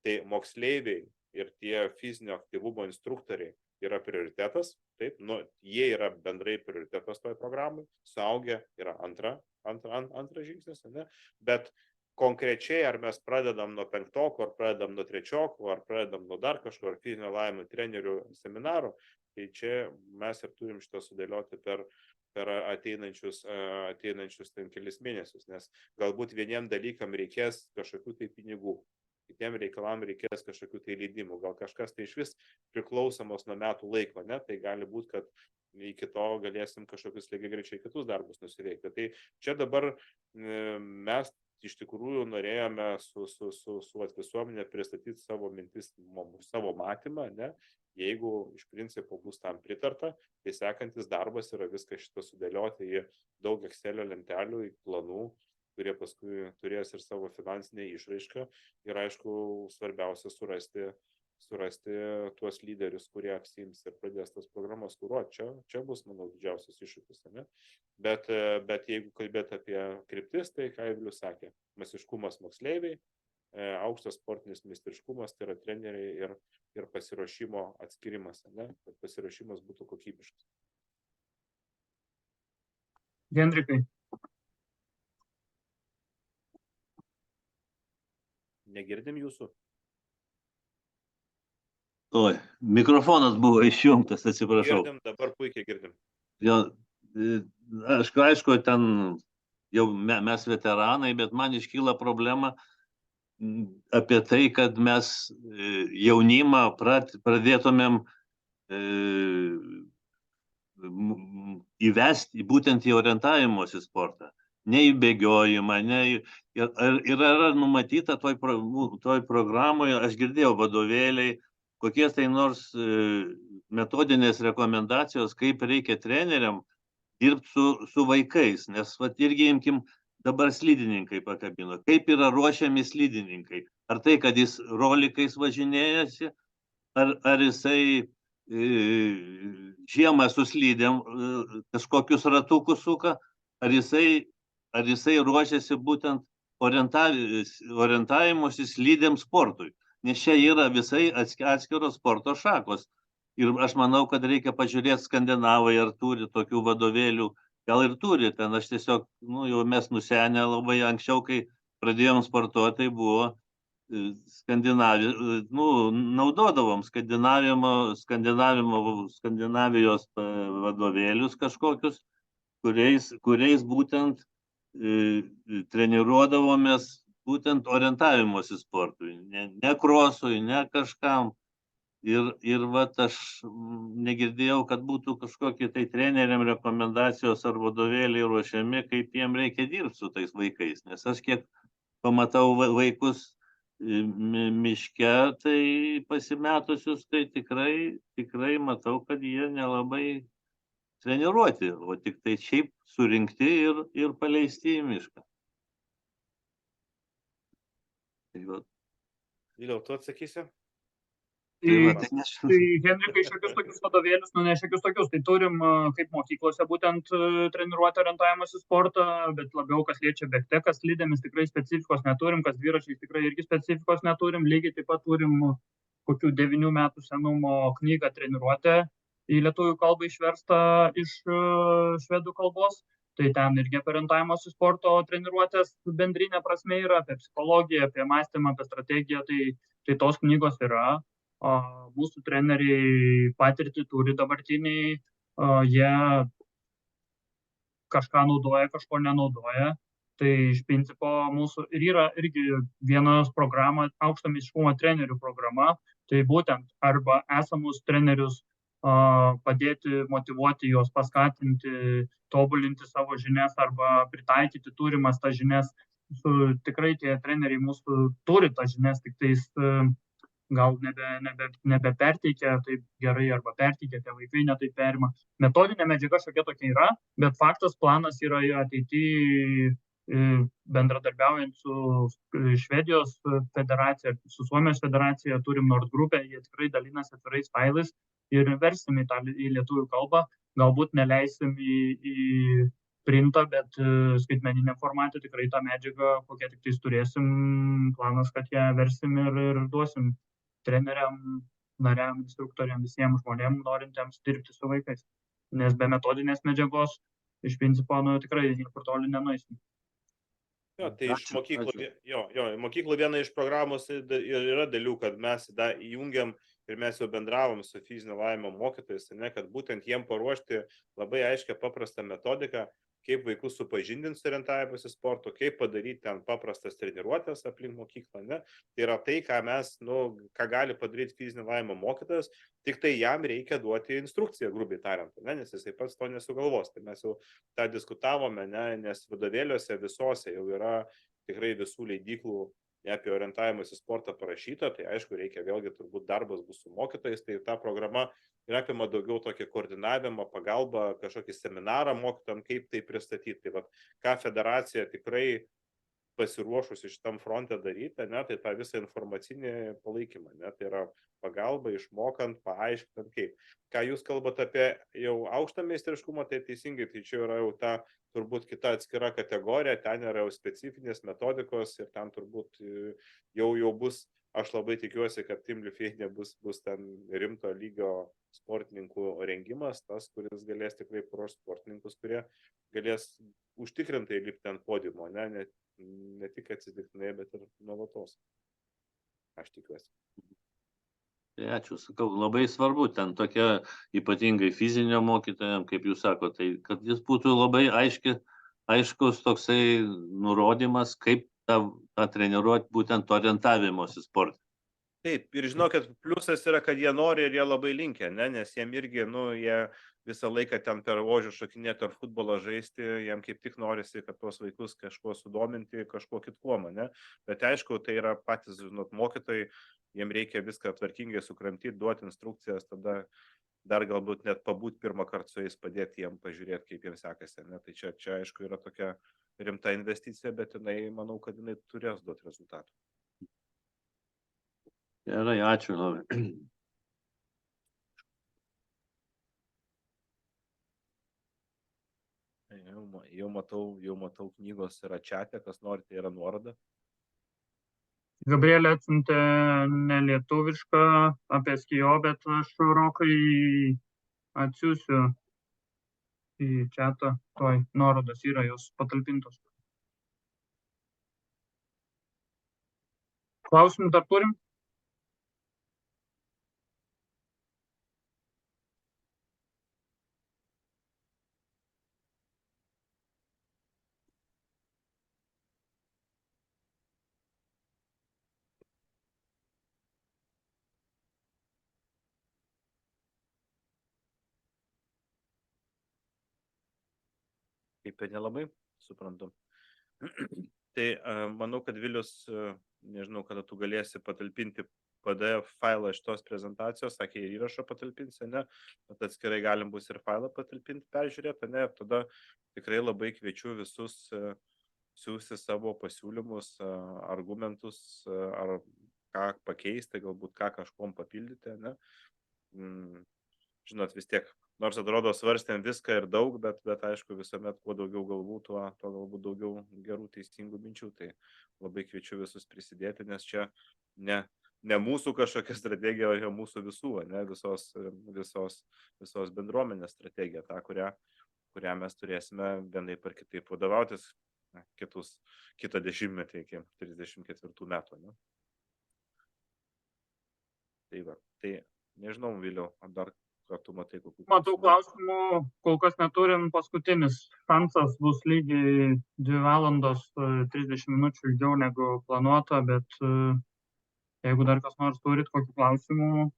tai moksleiviai ir tie fizinio aktyvumo instruktoriai yra prioritetas, taip, jie yra bendrai prioritetas toj programai, suaugę yra antras žingsnis, ne? Bet konkrečiai, ar mes pradedam nuo 5-oko, ar pradedam nuo 3-oko, ar pradedam nuo dar kažko, ar fizinio lavinimo trenerių seminarų, tai čia mes ir turim šitą sudėlioti per ateinančius ten kelis mėnesius, nes galbūt vieniem dalykam reikės kažkokių tai pinigų, kitiem reikalam reikės kažkokių tai leidimų, gal kažkas tai iš vis priklausomos nuo metų laiko, ne? Tai gali būti, kad iki to galėsim kažkokius lygiai greičiai kitus darbus nusiveikti. Tai čia dabar mes iš tikrųjų norėjome su visuomenė pristatyti savo mintis, savo matymą, ne? Jeigu iš principo bus tam pritarta, tai sekantis darbas yra viską šitą sudėlioti į daug Excelio lentelių, į planų, kurie paskui turės ir savo finansinę išraišką ir aišku, svarbiausia surasti tuos lyderius, kurie apsiims ir pradės tas programas kuruoti. Čia bus, manau, didžiausias iššūkis, ne? Bet jeigu kalbėti apie kryptis, tai ką Vilius sakė, masiškumas moksleiviai, aukštas sportinis meistriškumas, tai yra treneriai ir pasiruošimo atskirimas, ne? Kad pasiruošimas būtų kokybiškas. Gendrikai. Negirdim jūsų? Oi, mikrofonas buvo išjungtas, atsiprašau. Girdim, dabar puikiai girdim. Aišku, ten jau mes veteranai, bet man iškyla problema apie tai, kad mes jaunimą pradėtumėm įvesti būtent į orientavimosi sportą. Ne į bėgiojimą, ir yra numatyta toj programoje, aš girdėjau vadovėliai, kokie tai nors metodinės rekomendacijos, kaip reikia treneriam dirbti su vaikais, nes irgi imkim dabar slidininkai pakabino, kaip yra ruošiami slidininkai, ar tai, kad jis rolikais važinėjasi, ar jisai žiemą su slidėm kažkokius ratukus suka, ar jisai ruošiasi būtent orientavimusi slidėm sportui. Nes čia yra visai atskiros sporto šakos. Ir aš manau, kad reikia pažiūrėti Skandinavai, ar turi tokių vadovėlių. Gal ir turi, ten aš tiesiog, jau mes nusenę labai anksčiau, kai pradėjom sportuoti, tai buvo naudodavom Skandinavijos vadovėlius kažkokius, kuriais būtent treniruodavomės būtent orientavimosi sportui, ne krosui, ne kažkam. Ir vat aš negirdėjau, kad būtų kažkokie tai treneriam rekomendacijos ar vadovėliai ruošiami, kaip jiem reikia dirbti su tais vaikais. Nes aš kiek pamatau vaikus miške, tai pasimetusius, tai tikrai matau, kad jie nelabai treniruoti, o tik tai šiaip surinkti ir paleisti į mišką. Viliau, tu atsakysi? Tai Henrikai, šiokius tokius vadovėlius, ne šiokius tokius, tai turim kaip mokyklose būtent treniruoti orientavimosi sportą, bet labiau kas liečia bėgte, kas slidėmis tikrai specifikos neturim, kas dviračiais tikrai irgi specifikos neturim, lygiai taip pat turim kokių 9 metų senumo knygą treniruotę į lietuvių kalbą išverstą iš švedų kalbos, tai ten irgi apie orientavimosi sporto treniruotės bendrinė prasme yra, apie psichologiją, apie mąstymą, apie strategiją, tai tos knygos yra. Mūsų treneriai patirtį turi dabartiniai, jie kažką naudoja, kažko nenaudoja. Tai iš principo mūsų ir yra irgi vienos programa, aukšto meistriškumo trenerių programa, tai būtent arba esamus trenerius padėti, motyvuoti juos, paskatinti, tobulinti savo žinias arba pritaikyti turimas tas žinias. Tikrai tie treneriai mūsų turi tas žinias, tik tais gal nebeperteikia taip gerai arba perteikia, tie vaikai netaip perima. Metodinė medžiaga šiokia tokia yra, bet faktas planas yra ateityje bendradarbiaujant su Švedijos federacija, su Suomijos federacija, turim Nord grupę, jie tikrai dalinasi atvirais failais ir versim į lietuvių kalbą, galbūt neleisim į printą, bet skaitmeniniam formatui tikrai tą medžiagą, kokią tik tais turėsim, planas, kad ją versim ir duosim treneriam, nariam, instruktoriam, visiems žmonėms, norintiems dirbti su vaikais. Nes be metodinės medžiagos iš principo tikrai niekur toli nenueisim. Jo, tai iš mokyklų viena iš programos yra dalių, kad mes įjungiam ir mes jau bendravom su fizinio lavinimo mokytojais, kad būtent jiem paruošti labai aiškią paprastą metodiką, kaip vaikus supažindinti su orientavimosi sportu, kaip padaryti ten paprastas treniruotės aplink mokyklą. Tai yra tai, ką gali padaryti fizinio lavinimo mokytojas, tik tai jam reikia duoti instrukciją, grubiai tariant, nes jisai pats to nesugalvos. Tai mes jau tą diskutavome, nes vadovėliuose visose jau yra tikrai visų leidyklų apie orientavimosi sportą parašyta, tai aišku, reikia vėlgi turbūt darbas bus su mokytojais, tai ta programa ir apima daugiau tokį koordinavimą, pagalbą, kažkokį seminarą mokytojams, kaip tai pristatyti. Tai vat, ką federacija tikrai pasiruošusi šitam fronte daryti, tai tą visą informacinį palaikymą, tai yra pagalba, išmokant, paaiškinant kaip. Ką jūs kalbate apie jau aukštą meistriškumą, tai teisingai, tai čia yra jau ta turbūt kita atskira kategorija, ten yra jau specifinės metodikos ir ten turbūt jau bus, aš labai tikiuosi, kad Team Lithuania bus ten rimto lygio sportininkų rengimas, tas, kuris galės tikrai paruošti sportininkus, kurie galės užtikrintai lipti ant podiumo, ne tik atsitiktinai, bet ir nuolatos. Aš tikiuosi. Ačiū, sakau, labai svarbu ten tokia ypatingai fizinio mokytojams, kaip jūs sakote, tai kad jis būtų labai aiškus toksai nurodymas, kaip tą treniruoti būtent orientavimosi sportą. Taip, ir žinokit, pliusas yra, kad jie nori ir jie labai linkia, nes jiem irgi, jie visą laiką ten per ožių šokinėti ar futbolą žaisti, jiem kaip tik norisi, kad tuos vaikus kažkuo sudominti, kažkuo kitkuom, bet aišku, tai yra patys, mokytojai, jiem reikia viską tvarkingai sukramtyti, duoti instrukcijas, tada dar galbūt net pabūt pirmą kartą su jais, padėti jiem pažiūrėti, kaip jiems sekasi. Tai čia aišku yra tokia rimta investicija, bet manau, kad jinai turės duoti rezultatų. Gerai, ačiū labai. Jau matau knygos yra čiate, kas nori, tai yra nuoroda. Gabrielė atsiuntė nelietuvišką apie SKIO, bet aš Rokai atsiųsiu į chatą, toj nuorodos yra jos patalpintos. Klausimų dar turim? Kaip ir nelabai suprantu. Tai manau, kad Vilius, nežinau, kada tu galėsi patalpinti PDF failą iš tos prezentacijos, sakė, ir įrašą patalpinsi, ne? Bet atskirai galim bus ir failą patalpinti, peržiūrėti, ne? Ir tada tikrai labai kviečiu visus siūsti savo pasiūlymus, argumentus, ar ką pakeisti, galbūt ką kažkom papildyti, ne? Žinot, vis tiek, nors atrodo svarstėm viską ir daug, bet aišku, visuomet kuo daugiau galvų, tuo galbūt daugiau gerų teisingų minčių. Tai labai kviečiu visus prisidėti, nes čia ne mūsų kažkokia strategija, o mūsų visų, ne, visos bendruomenės strategija, ta, kurią mes turėsime vienaip ar kitaip vadovautis kitą dešimtmetį iki 34 metų. Ne? Tai va, tai nežinau, Viliau, ar dar tu matai kokių. Matau klausimų, kol kas neturim, paskutinis šansas bus lygiai 2 valandos 30 minučių ilgiau negu planuota, bet jeigu dar kas nors turit kokių klausimų,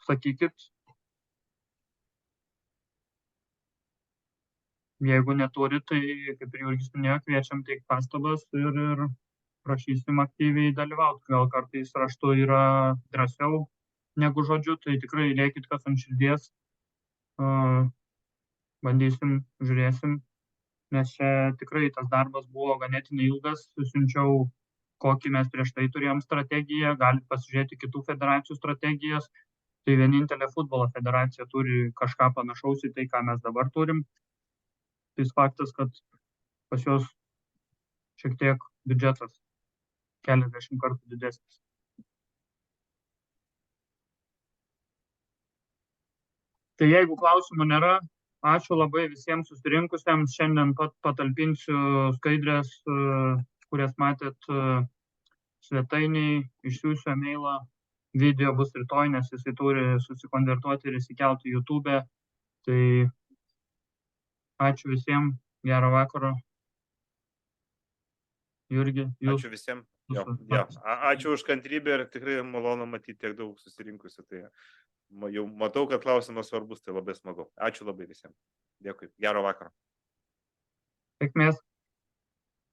sakykit. Jeigu neturit, tai kaip ir Jurgis minėjo, kviečiam teikti pastabas ir prašysim aktyviai dalyvauti. Gal kartais raštu yra drąsiau negu žodžiu, tai tikrai liekit kas ant širdies. Bandysim, žiūrėsim, nes čia tikrai tas darbas buvo ganėtinai ilgas. Susiunčiau, kokį mes prieš tai turėjom strategiją, galit pasižiūrėti kitų federacijų strategijas. Tai vienintelė futbolo federacija turi kažką panašaus į tai, ką mes dabar turim. Tai faktas, kad pas juos šiek tiek biudžetas keliasdešimt kartų didesnis. Tai jeigu klausimų nėra, ačiū labai visiems susirinkusiems. Šiandien pat patalpinsiu skaidrės, kurias matėt svetainiai, išsiųsiu e-mailą. Video bus rytoj, nes jisai turi susikonvertuoti ir įsikelti į YouTube. Tai ačiū visiems, gero vakaro. Jurgi, jūs. Ačiū visiems. Ačiū už kantrybę ir tikrai malonu matyti tiek daug susirinkusių. Tai jau matau, kad klausimas svarbus, tai labai smagu. Ačiū labai visiems. Dėkui. Gero vakaro. Sėkmės.